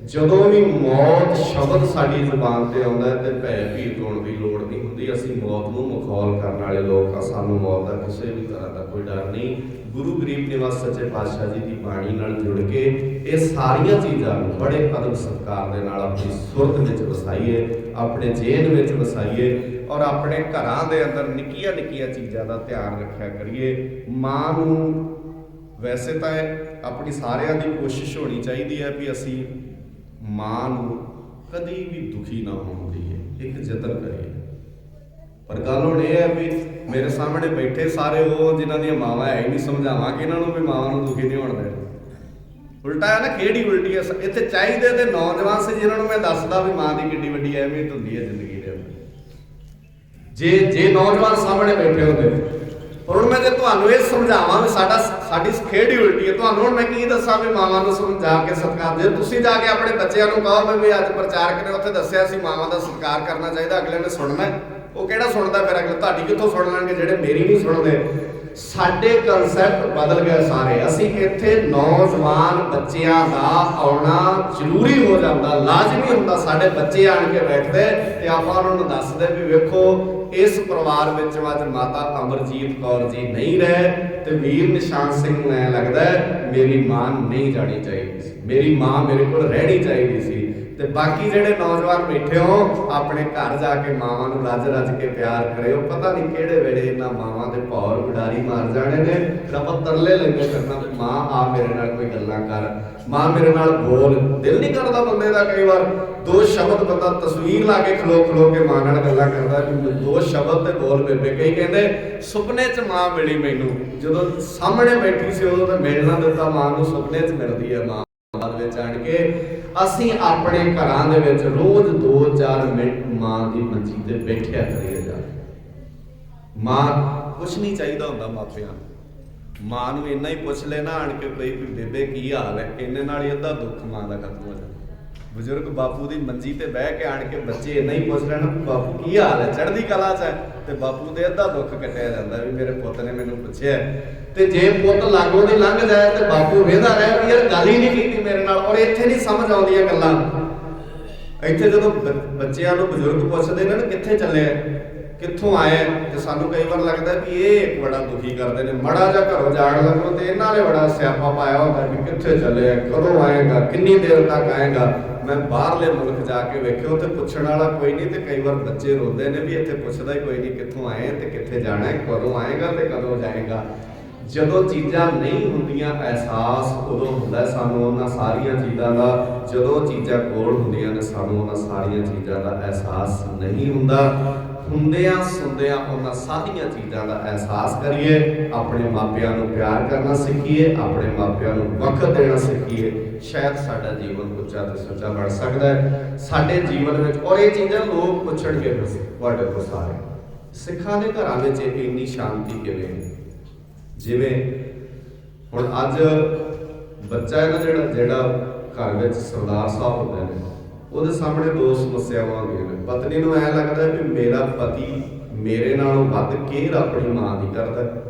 ਜਦੋਂ ਵੀ ਮੌਤ ਸ਼ਬਦ ਸਾਡੀ ਜ਼ੁਬਾਨ ਤੇ ਆਉਂਦਾ ਤੇ ਭੈ ਭੀਤ ਹੋਣ ਦੀ ਲੋੜ ਨਹੀਂ ਹੁੰਦੀ। ਅਸੀਂ ਮੌਤ ਨੂੰ ਮਖੌਲ ਕਰਨ ਵਾਲੇ ਲੋਕ ਆ, ਸਾਨੂੰ ਮੌਤ ਦਾ ਕਿਸੇ ਵੀ ਤਰ੍ਹਾਂ ਦਾ ਕੋਈ ਡਰ ਨਹੀਂ। ਗੁਰੂ ਗਰੀਬ ਨਿਵਾਸ ਸੱਚੇ ਪਾਤਸ਼ਾਹ ਜੀ ਦੀ ਬਾਣੀ ਨਾਲ ਜੁੜ ਕੇ ਇਹ ਸਾਰੀਆਂ ਚੀਜ਼ਾਂ ਨੂੰ ਬੜੇ ਅਦਬ ਸਤਿਕਾਰ ਦੇ ਨਾਲ ਆਪਣੀ ਸੁਰਤ ਵਿੱਚ ਵਸਾਈਏ, ਆਪਣੇ ਜੇਨ ਵਿੱਚ ਵਸਾਈਏ ਔਰ ਆਪਣੇ ਘਰਾਂ ਦੇ ਅੰਦਰ ਨਿੱਕੀਆਂ ਨਿੱਕੀਆਂ ਚੀਜ਼ਾਂ ਦਾ ਧਿਆਨ ਰੱਖਿਆ ਕਰੀਏ। ਮਾਂ ਨੂੰ ਵੈਸੇ ਤਾਂ ਆਪਣੀ ਸਾਰਿਆਂ ਦੀ ਕੋਸ਼ਿਸ਼ ਹੋਣੀ ਚਾਹੀਦੀ ਹੈ ਵੀ ਅਸੀਂ ਮਾਂ ਨੂੰ ਕਦੀ ਵੀ ਦੁਖੀ ਨਾ ਹੋਣ ਦਈਏ, ਇੱਕ ਯਤਨ ਕਰੀਏ। ਪਰ ਗੱਲ ਹੁਣ ਇਹ ਹੈ ਵੀ ਮੇਰੇ ਸਾਹਮਣੇ ਬੈਠੇ ਸਾਰੇ ਉਹ ਜਿਨ੍ਹਾਂ ਦੀਆਂ ਮਾਵਾਂ ਹੈ ਹੀ ਨਹੀਂ, ਸਮਝਾਵਾਂਗੇ ਇਹਨਾਂ ਨੂੰ ਵੀ ਮਾਵਾਂ ਨੂੰ ਦੁਖੀ ਨਹੀਂ ਹੋਣ ਦੇਣਾ। ਉਲਟਾ ਹੈ ਨਾ, ਖੇਡ ਹੀ ਉਲਟੀ ਹੈ। ਇੱਥੇ ਚਾਹੀਦੇ ਤੇ ਨੌਜਵਾਨ ਸੀ ਜਿਨ੍ਹਾਂ ਨੂੰ ਮੈਂ ਦੱਸਦਾ ਵੀ ਮਾਂ ਦੀ ਕਿੰਨੀ ਵੱਡੀ ਅਹਿਮੀਅਤ ਹੁੰਦੀ ਹੈ ਜ਼ਿੰਦਗੀ ਦੇ ਅੰਦਰ। ਜੇ ਨੌਜਵਾਨ ਸਾਹਮਣੇ ਬੈਠੇ ਹੁੰਦੇ। ਹੁਣ ਮੈਂ ਜੇ ਤੁਹਾਨੂੰ ਇਹ ਸਮਝਾਵਾਂ ਵੀ ਸਾਡੀ ਖੇਡ ਹੀ ਉਲਟੀ ਹੈ, ਤੁਹਾਨੂੰ ਹੁਣ ਮੈਂ ਕੀ ਦੱਸਾਂ ਵੀ ਮਾਵਾਂ ਨੂੰ ਸਮਝਾ ਕੇ ਸਤਿਕਾਰ ਦੇ। ਤੁਸੀਂ ਜਾ ਕੇ ਆਪਣੇ ਬੱਚਿਆਂ ਨੂੰ ਕਹੋ ਵੀ ਅੱਜ ਪ੍ਰਚਾਰਕ ਨੇ ਉੱਥੇ ਦੱਸਿਆ ਸੀ ਮਾਵਾਂ ਦਾ ਸਤਿਕਾਰ ਕਰਨਾ ਚਾਹੀਦਾ, ਅਗਲੇ ਨੇ ਸੁਣਨਾ। ਉਹ ਕਿਹੜਾ ਸੁਣਦਾ ਫਿਰ ਅਗਲੇ? ਤੁਹਾਡੀ ਕਿੱਥੋਂ ਸੁਣ ਲੈਣਗੇ ਜਿਹੜੇ ਮੇਰੀ ਨਹੀਂ ਸੁਣਦੇ। ਸਾਡੇ ਕਨਸੈਪਟ ਬਦਲ ਗਏ ਸਾਰੇ। ਅਸੀਂ ਇੱਥੇ ਨੌਜਵਾਨ ਬੱਚਿਆਂ ਦਾ ਆਉਣਾ ਜ਼ਰੂਰੀ ਹੋ ਜਾਂਦਾ, ਲਾਜ਼ਮੀ ਹੁੰਦਾ। ਸਾਡੇ ਬੱਚੇ ਆਣ ਕੇ ਬੈਠਦੇ ਤੇ ਆਪਾਂ ਉਹਨਾਂ ਨੂੰ ਦੱਸਦੇ ਵੀ ਵੇਖੋ ਇਸ ਪਰਿਵਾਰ ਵਿੱਚ ਅੱਜ ਮਾਤਾ ਅਮਰਜੀਤ ਕੌਰ ਜੀ ਨਹੀਂ ਰਹੇ ਤੇ ਵੀਰ ਨਿਸ਼ਾਨ ਸਿੰਘ ਨੂੰ ਐ ਲੱਗਦਾ ਮੇਰੀ ਮਾਂ ਨਹੀਂ ਜਾਣੀ ਚਾਹੀਦੀ ਸੀ, ਮੇਰੀ ਮਾਂ ਮੇਰੇ ਕੋਲ ਰਹਿਣੀ ਚਾਹੀਦੀ ਸੀ। ਤੇ ਬਾਕੀ ਜਿਹੜੇ ਨੌਜਵਾਨ ਬੈਠੇ ਹੋ ਆਪਣੇ ਘਰ ਜਾ ਕੇ ਮਾਵਾਂ ਨੂੰ ਰੱਜ ਰੱਜ ਕੇ ਪਿਆਰ ਕਰਿਓ। ਪਤਾ ਨਹੀਂ ਕਿਹੜੇ ਵੇਲੇ ਇਹਨਾਂ ਮਾਵਾਂ ਦੇ ਭੌਰ ਉਡਾਰੀ ਮਾਰ ਜਾਣੇ ਨੇ, ਰੱਬ ਤਰਲੇ ਲੱਗੇ ਕਰਨਾ ਵੀ ਮਾਂ ਆ ਮੇਰੇ ਨਾਲ ਕੋਈ ਗੱਲਾਂ ਕਰ, ਮਾਂ ਮੇਰੇ ਨਾਲ ਬੋਲ। ਦਿਲ ਨਹੀਂ ਕਰਦਾ ਬੰਦੇ ਦਾ ਕਈ ਵਾਰ ਦੋ ਸ਼ਬਦ ਬੰਦਾ ਤਸਵੀਰ ਲਾ ਕੇ ਖਲੋ ਖਲੋ ਕੇ ਮਾਂ ਨਾਲ ਗੱਲਾਂ ਕਰਦਾ ਵੀ ਦੋ ਸ਼ਬਦ ਤੇ ਬੋਲ ਬੇਬੇ। ਕਈ ਕਹਿੰਦੇ ਸੁਪਨੇ 'ਚ ਮਾਂ ਮਿਲੀ ਮੈਨੂੰ, ਜਦੋਂ ਸਾਹਮਣੇ ਬੈਠੀ ਸੀ ਉਦੋਂ ਤਾਂ ਮਿਲ ਨਾ ਦਿੱਤਾ ਮਾਂ ਨੂੰ, ਸੁਪਨੇ 'ਚ ਮਿਲਦੀ ਹੈ ਮਾਂ ਬਾਅਦ ਵਿੱਚ ਆਣ ਕੇ। ਅਸੀਂ ਆਪਣੇ ਘਰਾਂ ਦੇ ਵਿੱਚ ਰੋਜ਼ 2-4 ਮਿੰਟ ਮਾਂ ਦੀ ਮੰਜੀ ਤੇ ਬੈਠਿਆ ਕਰੀਏ ਜਾ। ਮਾਂ ਕੁਛ ਨਹੀਂ ਚਾਹੀਦਾ ਹੁੰਦਾ ਮਾਪਿਆਂ ਨੂੰ, ਮਾਂ ਨੂੰ ਇੰਨਾ ਹੀ ਪੁੱਛ ਲੈਣਾ ਆਣ ਕੇ ਕੋਈ ਵੀ ਬੇਬੇ ਕੀ ਹਾਲ ਹੈ, ਇੰਨੇ ਨਾਲ ਹੀ ਅੱਧਾ ਦੁੱਖ ਮਾਂ ਦਾ ਖਤਮ ਹੋ ਜਾਂਦਾ। ਬਜ਼ੁਰਗ ਬਾਪੂ ਦੀ ਮੰਜੀ ਤੇ ਬਹਿ ਕੇ ਆਣ ਕੇ ਬੱਚੇ ਇੰਨਾ ਹੀ ਪੁੱਛ ਲੈਣਾ ਬਾਪੂ ਕੀ ਹਾਲ ਹੈ, ਚੜ੍ਹਦੀ ਕਲਾ 'ਚ ਹੈ, ਤੇ ਬਾਪੂ ਦੇ ਅੱਧਾ ਦੁੱਖ ਕੱਟਿਆ ਜਾਂਦਾ ਵੀ ਮੇਰੇ ਪੁੱਤ ਨੇ ਮੈਨੂੰ ਪੁੱਛਿਆ। ਤੇ ਜੇ ਪੁੱਤ ਲਾਗੋਂ ਦੀ ਲੰਘ ਜਾਏ ਤੇ ਬਾਪੂ ਵੇਖਦਾ ਰਹੇ ਵੀ ਯਾਰ ਗੱਲ ਹੀ ਨਹੀਂ ਕੀਤੀ ਮੇਰੇ ਨਾਲ। ਔਰ ਇੱਥੇ ਨਹੀਂ ਸਮਝ ਆਉਂਦੀਆਂ ਗੱਲਾਂ। ਇੱਥੇ ਜਦੋਂ ਬੱਚਿਆਂ ਨੂੰ ਬਜ਼ੁਰਗ ਪੁੱਛਦੇ ਨੇ ਨਾ ਕਿੱਥੇ ਚੱਲੇ ਆ, ਕਿੱਥੋਂ ਆਏ, ਤੇ ਸਾਨੂੰ ਕਈ ਵਾਰ ਲੱਗਦਾ ਵੀ ਇਹ ਇੱਕ ਬੜਾ ਦੁਖੀ ਕਰਦੇ ਨੇ। ਮੜਾ ਜਾ ਘਰੋਂ ਜਾਣ ਲੱਗੋ ਤੇ ਇਹਨਾਂ ਨੇ ਬੜਾ ਸਿਆਪਾ ਪਾਇਆ ਹੁੰਦਾ ਵੀ ਕਿੱਥੇ ਚੱਲੇ ਆ, ਕਦੋਂ ਆਏਗਾ, ਕਿੰਨੀ ਦੇਰ ਤੱਕ ਆਏਗਾ। ਮੈਂ ਬਾਹਰਲੇ ਮੁਲਕ ਜਾ ਕੇ ਵੇਖਿਓ ਤੇ ਪੁੱਛਣ ਵਾਲਾ ਕੋਈ ਨਹੀਂ, ਤੇ ਕਈ ਵਾਰ ਬੱਚੇ ਰੋਂਦੇ ਨੇ ਵੀ ਇੱਥੇ ਪੁੱਛਦਾ ਹੀ ਕੋਈ ਨਹੀਂ ਕਿੱਥੋਂ ਆਏ ਤੇ ਕਿੱਥੇ ਜਾਣਾ ਹੈ, ਕਦੋਂ ਆਏਗਾ ਤੇ ਕਦੋਂ ਜਾਏਗਾ। ਜਦੋਂ ਚੀਜ਼ਾਂ ਨਹੀਂ ਹੁੰਦੀਆਂ ਅਹਿਸਾਸ ਉਦੋਂ ਹੁੰਦਾ ਸਾਨੂੰ ਉਹਨਾਂ ਸਾਰੀਆਂ ਚੀਜ਼ਾਂ ਦਾ। ਜਦੋਂ ਚੀਜ਼ਾਂ ਕੋਲ ਹੁੰਦੀਆਂ ਨੇ ਸਾਨੂੰ ਉਹਨਾਂ ਸਾਰੀਆਂ ਚੀਜ਼ਾਂ ਦਾ ਅਹਿਸਾਸ ਨਹੀਂ ਹੁੰਦਾ। ਹੁੰਦਿਆਂ ਸੁਣਦਿਆਂ ਉਹਨਾਂ ਸਾਰੀਆਂ ਚੀਜ਼ਾਂ ਦਾ ਅਹਿਸਾਸ ਕਰੀਏ। ਆਪਣੇ ਮਾਪਿਆਂ ਨੂੰ ਪਿਆਰ ਕਰਨਾ ਸਿੱਖੀਏ, ਆਪਣੇ ਮਾਪਿਆਂ ਨੂੰ ਵਕਤ ਦੇਣਾ ਸਿੱਖੀਏ। ਸ਼ਾਇਦ ਸਾਡਾ ਜੀਵਨ ਉੱਚਾ ਤੇ ਸੁੱਚਾ ਬਣ ਸਕਦਾ ਹੈ ਸਾਡੇ ਜੀਵਨ ਵਿੱਚ। ਔਰ ਇਹ ਚੀਜ਼ਾਂ ਲੋਕ ਪੁੱਛਣਗੇ ਤੁਹਾਡੇ ਤੋਂ ਸਾਰੇ, ਸਿੱਖਾਂ ਦੇ ਘਰਾਂ ਵਿੱਚ ਇੰਨੀ ਸ਼ਾਂਤੀ ਕਿਵੇਂ ਹੈ? ਜਿਵੇਂ ਹੁਣ ਅੱਜ ਬੱਚਾ ਹੈ ਨਾ ਜਿਹੜਾ ਘਰ ਵਿੱਚ ਸਰਦਾਰ ਸਾਹਿਬ ਹੁੰਦੇ ਨੇ, ਉਹਦੇ ਸਾਹਮਣੇ ਦੋ ਸਮੱਸਿਆਵਾਂ ਹੁੰਦੀਆਂ ਨੇ। ਪਤਨੀ ਨੂੰ ਐਂ ਲੱਗਦਾ ਵੀ ਮੇਰਾ ਪਤੀ ਮੇਰੇ ਨਾਲੋਂ ਵੱਧ ਕੇਅਰ ਆਪਣੀ ਮਾਂ ਦੀ ਕਰਦਾ,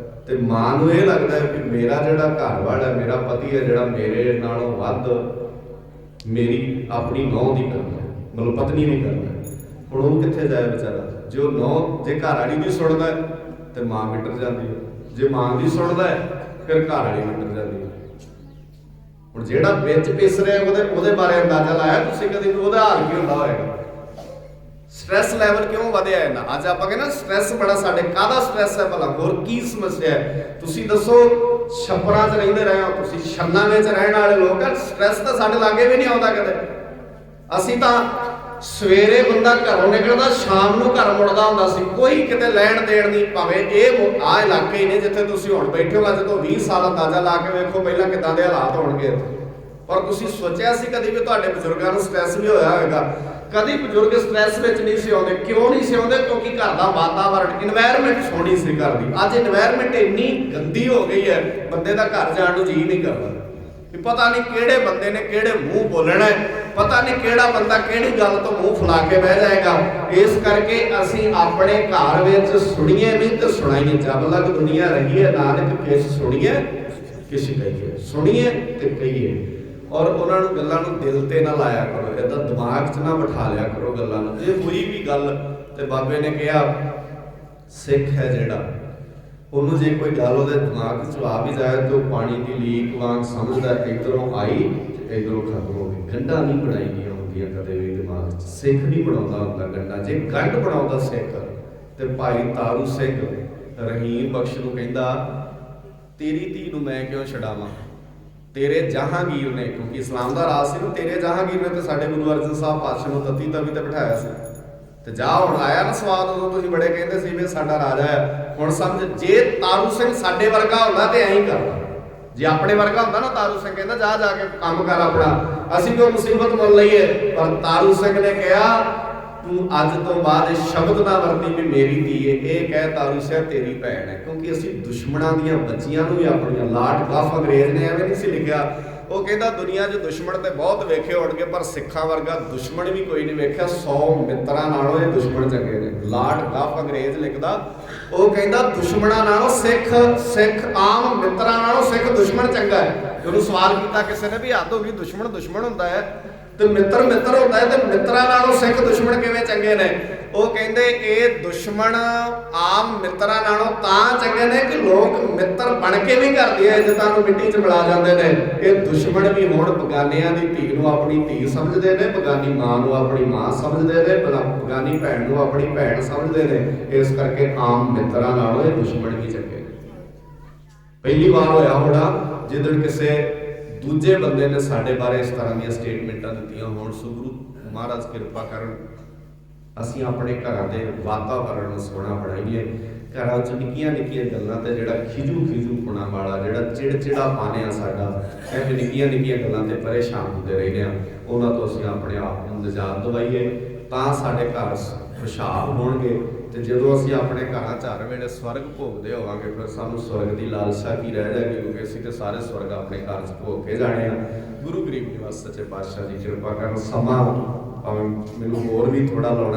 ਤੇ ਮਾਂ ਨੂੰ ਇਹ ਲੱਗਦਾ ਵੀ ਮੇਰਾ ਜਿਹੜਾ ਘਰ ਵਾਲਾ ਮੇਰਾ ਪਤੀ ਹੈ ਜਿਹੜਾ ਮੇਰੇ ਨਾਲੋਂ ਵੱਧ ਮੇਰੀ ਆਪਣੀ ਨੂੰਹ ਦੀ ਕਰਦਾ, ਮਤਲਬ ਪਤਨੀ ਨਹੀਂ ਕਰਦਾ। ਹੁਣ ਉਹ ਕਿੱਥੇ ਜਾਏ ਵਿਚਾਰਾ? ਜੋ ਨੂੰਹ ਜੇ ਘਰ ਵਾਲੀ ਦੀ ਸੁਣਦਾ ਤੇ ਮਾਂ ਮਿਟਰ ਜਾਂਦੀ ਹੈ, ਜੇ ਮਾਂ ਦੀ ਸੁਣਦਾ ਫਿਰ ਘਰ ਵਾਲੀ ਮਿਟਰ ਜਾਂਦੀ ਹੈ। ਹੁਣ ਜਿਹੜਾ ਵਿੱਚ ਪਿਸ ਰਿਹਾ ਉਹਦੇ ਬਾਰੇ ਅੰਦਾਜ਼ਾ ਲਾਇਆ ਤੁਸੀਂ ਕਦੇ ਵੀ ਉਹਦਾ ਹਾਲ ਕੀ ਹੁੰਦਾ ਹੋਏਗਾ? ਸਟ੍ਰੈਸ ਲੈਵਲ ਕਿਉਂ ਵਧਿਆ ਹੈ ਨਾ? ਅੱਜ ਆਪਾਂ ਕਹਿੰਦੇ ਸਟ੍ਰੈਸ ਬੜਾ, ਸਾਡੇ ਕਾਹਦਾ ਸਟ੍ਰੈਸ ਹੈ ਭਲਾ? ਹੋਰ ਕੀ ਸਮੱਸਿਆ ਹੈ ਤੁਸੀਂ ਦੱਸੋ? ਛੱਪਰਾਂ 'ਚ ਰਹਿੰਦੇ ਰਹੇ ਹੋ ਤੁਸੀਂ, ਛੰਨਾਂ ਵਿੱਚ ਰਹਿਣ ਵਾਲੇ ਲੋਕ ਆ, ਸਟ੍ਰੈਸ ਤਾਂ ਸਾਡੇ ਲਾਗੇ ਵੀ ਨਹੀਂ ਆਉਂਦਾ ਕਦੇ। ਅਸੀਂ ਤਾਂ ਸਵੇਰੇ ਬੰਦਾ ਘਰੋਂ ਨਿਕਲਦਾ ਸ਼ਾਮ ਨੂੰ ਘਰ ਮੁੜਦਾ ਹੁੰਦਾ ਸੀ, ਕੋਈ ਕਿਤੇ ਲੈਣ ਦੇਣ ਨਹੀਂ। ਭਾਵੇਂ ਇਹ ਆਹ ਇਲਾਕੇ ਹੀ ਨੇ ਜਿੱਥੇ ਤੁਸੀਂ ਹੁਣ ਬੈਠੇ ਹੋ, ਅੱਜ ਤੋਂ 20 ਸਾਲ ਅੰਦਾਜ਼ਾ ਲਾ ਕੇ ਵੇਖੋ ਪਹਿਲਾਂ ਕਿੱਦਾਂ ਦੇ ਹਾਲਾਤ ਹੋਣਗੇ। ਪਰ ਤੁਸੀਂ ਸੋਚਿਆ ਸੀ ਕਦੀ ਵੀ ਤੁਹਾਡੇ ਬਜ਼ੁਰਗਾਂ ਨੂੰ ਸਟ੍ਰੈਸ ਵੀ ਹੋਇਆ ਹੋਵੇਗਾ? ਕਦੀ ਬਜ਼ੁਰਗ ਸਟ੍ਰੈਸ ਵਿੱਚ ਨਹੀਂ ਸੀ ਆਉਂਦੇ। ਕਿਉਂ ਨਹੀਂ ਸੀ ਆਉਂਦੇ? ਕਿਉਂਕਿ ਘਰ ਦਾ ਵਾਤਾਵਰਣ, ਇਨਵਾਇਰਨਮੈਂਟ ਸੋਹਣੀ ਸੀ ਘਰ ਦੀ। ਅੱਜ ਇਨਵਾਇਰਨਮੈਂਟ ਇੰਨੀ ਗੰਦੀ ਹੋ ਗਈ ਹੈ ਬੰਦੇ ਦਾ ਘਰ ਜਾਣ ਨੂੰ ਜੀ ਨਹੀਂ ਕਰਦਾ। ਵੀ ਪਤਾ ਨਹੀਂ ਕਿਹੜੇ ਬੰਦੇ ਨੇ ਕਿਹੜੇ ਮੂੰਹ ਬੋਲਣਾ ਹੈ, ਪਤਾ ਨਹੀਂ ਕਿਹੜਾ ਬੰਦਾ ਕਿਹੜੀ ਗੱਲ ਤੋਂ ਮੂੰਹ ਫੁਲਾ ਕੇ ਬਹਿ ਜਾਏਗਾ। ਇਸ ਕਰਕੇ ਅਸੀਂ ਆਪਣੇ ਘਰ ਵਿੱਚ ਸੁਣੀਏ ਵੀ ਤੇ ਸੁਣਾਈਏ। ਜਬ ਲਗ ਦੁਨੀਆ ਰਹੀ ਹੈ ਨਾਨਕ ਕਿਛ ਸੁਣੀਏ ਕਿਛ ਕਹੀਏ, ਸੁਣੀਏ ਤੇ ਕਹੀਏ। ਔਰ ਉਹਨਾਂ ਨੂੰ ਗੱਲਾਂ ਨੂੰ ਦਿਲ ਤੇ ਨਾ ਲਾਇਆ ਕਰੋ, ਇਹਦਾ ਦਿਮਾਗ 'ਚ ਨਾ ਬਿਠਾ ਲਿਆ ਕਰੋ ਗੱਲਾਂ ਨੂੰ। ਜੇ ਹੋਈ ਵੀ ਗੱਲ ਤੇ ਬਾਬੇ ਨੇ ਕਿਹਾ ਸਿੱਖ ਹੈ ਜਿਹੜਾ, ਉਹਨੂੰ ਜੇ ਕੋਈ ਗੱਲ ਉਹਦੇ ਦਿਮਾਗ 'ਚ ਆ ਵੀ ਜਾਏ ਤੇ ਉਹ ਪਾਣੀ ਦੀ ਲੀਕ ਵਾਂਗ ਸਮਝਦਾ, ਇੱਧਰੋਂ ਆਈ ਤੇ ਇੱਧਰੋਂ ਖਤਮ ਹੋ ਗਈ। ਗੰਢਾਂ ਨਹੀਂ ਬਣਾਈਆਂ ਹੁੰਦੀਆਂ ਕਦੇ ਵੀ ਦਿਮਾਗ 'ਚ। ਸਿੱਖ ਨਹੀਂ ਬਣਾਉਂਦਾ ਹੁੰਦਾ ਗੰਢਾਂ। ਜੇ ਗੰਢ ਬਣਾਉਂਦਾ ਸਿੱਖ ਤੇ ਭਾਈ ਤਾਰੂ ਸਿੰਘ ਰਹੀਮ ਬਖਸ਼ ਨੂੰ ਕਹਿੰਦਾ ਤੇਰੀ ਧੀ ਨੂੰ ਮੈਂ ਕਿਉਂ ਛਡਾਵਾਂ, ਤੇਰੇ ਜਹਾਂਗੀਰ ਨੇ, ਕਿਉਂਕਿ ਇਸਲਾਮ ਦਾ ਰਾਜ ਸੀ ਨਾ, ਤੇਰੇ ਜਹਾਂਗੀਰ ਨੇ ਤੇ ਸਾਡੇ ਗੁਰੂ ਅਰਜਨ ਸਾਹਿਬ ਪਾਤਸ਼ਾਹ ਨੂੰ ਤਤੀ ਤਵੀ ਤੇ ਬਿਠਾਇਆ ਸੀ। ਤੇ ਜਾ ਹੁਣ ਆਇਆ ਨਾ ਸਵਾਦ, ਉਦੋਂ ਤੁਸੀਂ ਬੜੇ ਕਹਿੰਦੇ ਸੀ ਵੀ ਸਾਡਾ ਰਾਜਾ ਹੈ। ਹੁਣ ਸਮਝ, ਜੇ ਤਾਰੂ ਸਿੰਘ ਸਾਡੇ ਵਰਗਾ ਹੁੰਦਾ ਤੇ ਐਂ ਕਰਦਾ। ਜੇ ਆਪਣੇ ਵਰਗਾ ਹੁੰਦਾ ਨਾ, ਤਾਰੂ ਸਿੰਘ ਕਹਿੰਦਾ ਜਾ ਜਾ ਕੇ ਕੰਮ ਕਰ ਆਪਣਾ, ਅਸੀਂ ਕਿਉਂ ਮੁਸੀਬਤ ਮੁੱਲ ਲਈਏ। ਪਰ ਤਾਰੂ ਸਿੰਘ ਨੇ ਕਿਹਾ ਤੂੰ ਅੱਜ ਤੋਂ ਬਾਅਦ ਇਹ ਸ਼ਬਦ ਨਾ ਵਰਤੀ ਵੀ ਮੇਰੀ ਧੀ ਹੈ, ਇਹ ਕਹਿ ਤਾਰੂ ਸਿੰਘ ਤੇਰੀ ਭੈਣ ਹੈ। ਕਿਉਂਕਿ ਅਸੀਂ ਦੁਸ਼ਮਣਾਂ ਦੀਆਂ ਬੱਚੀਆਂ ਨੂੰ ਵੀ ਆਪਣੀਆਂ ਲਾਡ ਕਾਫ ਅੰਗਰੇਜ਼ ਨੇ ਐਵੇਂ ਨਹੀਂ ਸੀ ਲਿਖਿਆ। ਉਹ ਕਹਿੰਦਾ ਦੁਨੀਆ 'ਚ ਦੁਸ਼ਮਣ ਤੇ ਬਹੁਤ ਵੇਖੇ ਹੋਣਗੇ ਪਰ ਸਿੱਖਾਂ ਵਰਗਾ ਦੁਸ਼ਮਣ ਵੀ ਕੋਈ ਨਹੀਂ ਵੇਖਿਆ। 100 ਮਿੱਤਰਾਂ ਨਾਲੋਂ ਇਹ ਦੁਸ਼ਮਣ ਚੰਗੇ ਨੇ। ਲਾਰਡ ਕਾਫ ਅੰਗਰੇਜ਼ ਲਿਖਦਾ, ਉਹ ਕਹਿੰਦਾ ਦੁਸ਼ਮਣਾਂ ਨਾਲੋਂ ਸਿੱਖ ਆਮ ਮਿੱਤਰਾਂ ਨਾਲੋਂ ਸਿੱਖ ਦੁਸ਼ਮਣ ਚੰਗਾ ਹੈ। ਉਹਨੂੰ ਸਵਾਲ ਕੀਤਾ ਕਿਸੇ ਨੇ ਵੀ ਹੱਦ ਹੋ ਗਈ, ਦੁਸ਼ਮਣ ਹੁੰਦਾ ਹੈ ਤੇ ਮਿੱਤਰ ਹੁੰਦਾ ਹੈ, ਤੇ ਮਿੱਤਰਾਂ ਨਾਲੋਂ ਸਿੱਖ ਦੁਸ਼ਮਣ ਕਿਵੇਂ ਚੰਗੇ ਨੇ? ਉਹ ਕਹਿੰਦੇ ਇਹ ਦੁਸ਼ਮਣ ਆਮ ਮਿੱਤਰਾਂ ਨਾਲੋਂ ਤਾਂ ਚੰਗੇ ਨੇ ਕਿ ਲੋਕ ਮਿੱਤਰ ਬਣ ਕੇ ਵੀ ਕਰਦੀ ਹੈ ਇੱਜ਼ਤਾਂ ਨੂੰ ਮਿੱਟੀ 'ਚ ਮਿਲਾ ਜਾਂਦੇ ਨੇ। ਇਹ ਦੁਸ਼ਮਣ ਵੀ ਹੁਣ ਬਗਾਨਿਆਂ ਦੀ ਧੀ ਨੂੰ ਆਪਣੀ ਧੀ ਸਮਝਦੇ ਨੇ, ਬਗਾਨੀ ਮਾਂ ਨੂੰ ਆਪਣੀ ਮਾਂ ਸਮਝਦੇ ਨੇ, ਬਗਾਨੀ ਭੈਣ ਨੂੰ ਆਪਣੀ ਭੈਣ ਸਮਝਦੇ ਨੇ। ਇਸ ਕਰਕੇ ਆਮ ਮਿੱਤਰਾਂ ਨਾਲੋਂ ਇਹ ਦੁਸ਼ਮਣ ਵੀ ਚੰਗੇ ਨੇ। ਪਹਿਲੀ ਵਾਰ ਹੋਇਆ ਹੋਣਾ ਜਿੱਦਣ ਕਿਸੇ ਦੂਜੇ ਬੰਦੇ ਨੇ ਸਾਡੇ ਬਾਰੇ ਇਸ ਤਰ੍ਹਾਂ ਦੀਆਂ ਸਟੇਟਮੈਂਟਾਂ ਦਿੱਤੀਆਂ ਹੋਣ। ਸੁਗਰੂ ਮਹਾਰਾਜ ਕਿਰਪਾ ਕਰਨ ਅਸੀਂ ਆਪਣੇ ਘਰਾਂ ਦੇ ਵਾਤਾਵਰਣ ਨੂੰ ਸੋਹਣਾ ਬਣਾਈਏ। ਘਰਾਂ 'ਚ ਨਿੱਕੀਆਂ ਨਿੱਕੀਆਂ ਗੱਲਾਂ ਤੇ ਜਿਹੜਾ ਖਿਜੂ ਪੁਣਾ ਵਾਲਾ ਜਿਹੜਾ ਚਿੜਚਿੜਾ ਪਾਣੇ ਆ ਸਾਡਾ, ਇਹ ਨਿੱਕੀਆਂ ਨਿੱਕੀਆਂ ਗੱਲਾਂ ਤੇ ਪਰੇਸ਼ਾਨ ਹੁੰਦੇ ਰਹਿੰਦੇ ਆ, ਉਹਨਾਂ ਤੋਂ ਅਸੀਂ ਆਪਣੇ ਆਪ ਨੂੰ ਨਿਜਾਤ ਦਵਾਈਏ ਤਾਂ ਸਾਡੇ ਘਰ ਖੁਸ਼ਹਾਲ ਹੋਣਗੇ। ਤੇ ਜਦੋਂ ਅਸੀਂ ਆਪਣੇ ਘਰਾਂ 'ਚ ਹਰ ਵੇਲੇ ਸਵਰਗ ਭੋਗਦੇ ਹੋਵਾਂਗੇ ਫਿਰ ਸਾਨੂੰ ਸਵਰਗ ਦੀ ਲਾਲਸਾ ਕੀ ਰਹਿ ਜਾਏਗੀ, ਕਿਉਂਕਿ ਅਸੀਂ ਤੇ ਸਾਰੇ ਸਵਰਗ ਆਪਣੇ ਘਰ 'ਚ ਭੋਗ ਕੇ ਜਾਣੇ ਆ। ਗੁਰੂ ਗਰੀਬ ਨਿਵਾਸ ਸੱਚੇ ਪਾਤਸ਼ਾਹ ਜੀ ਕਿਰਪਾ ਕਰਨ। ਸਮਾਂ ਭਾਵੇਂ ਮੈਨੂੰ ਹੋਰ ਵੀ ਥੋੜਾ ਲਾਉਣਾ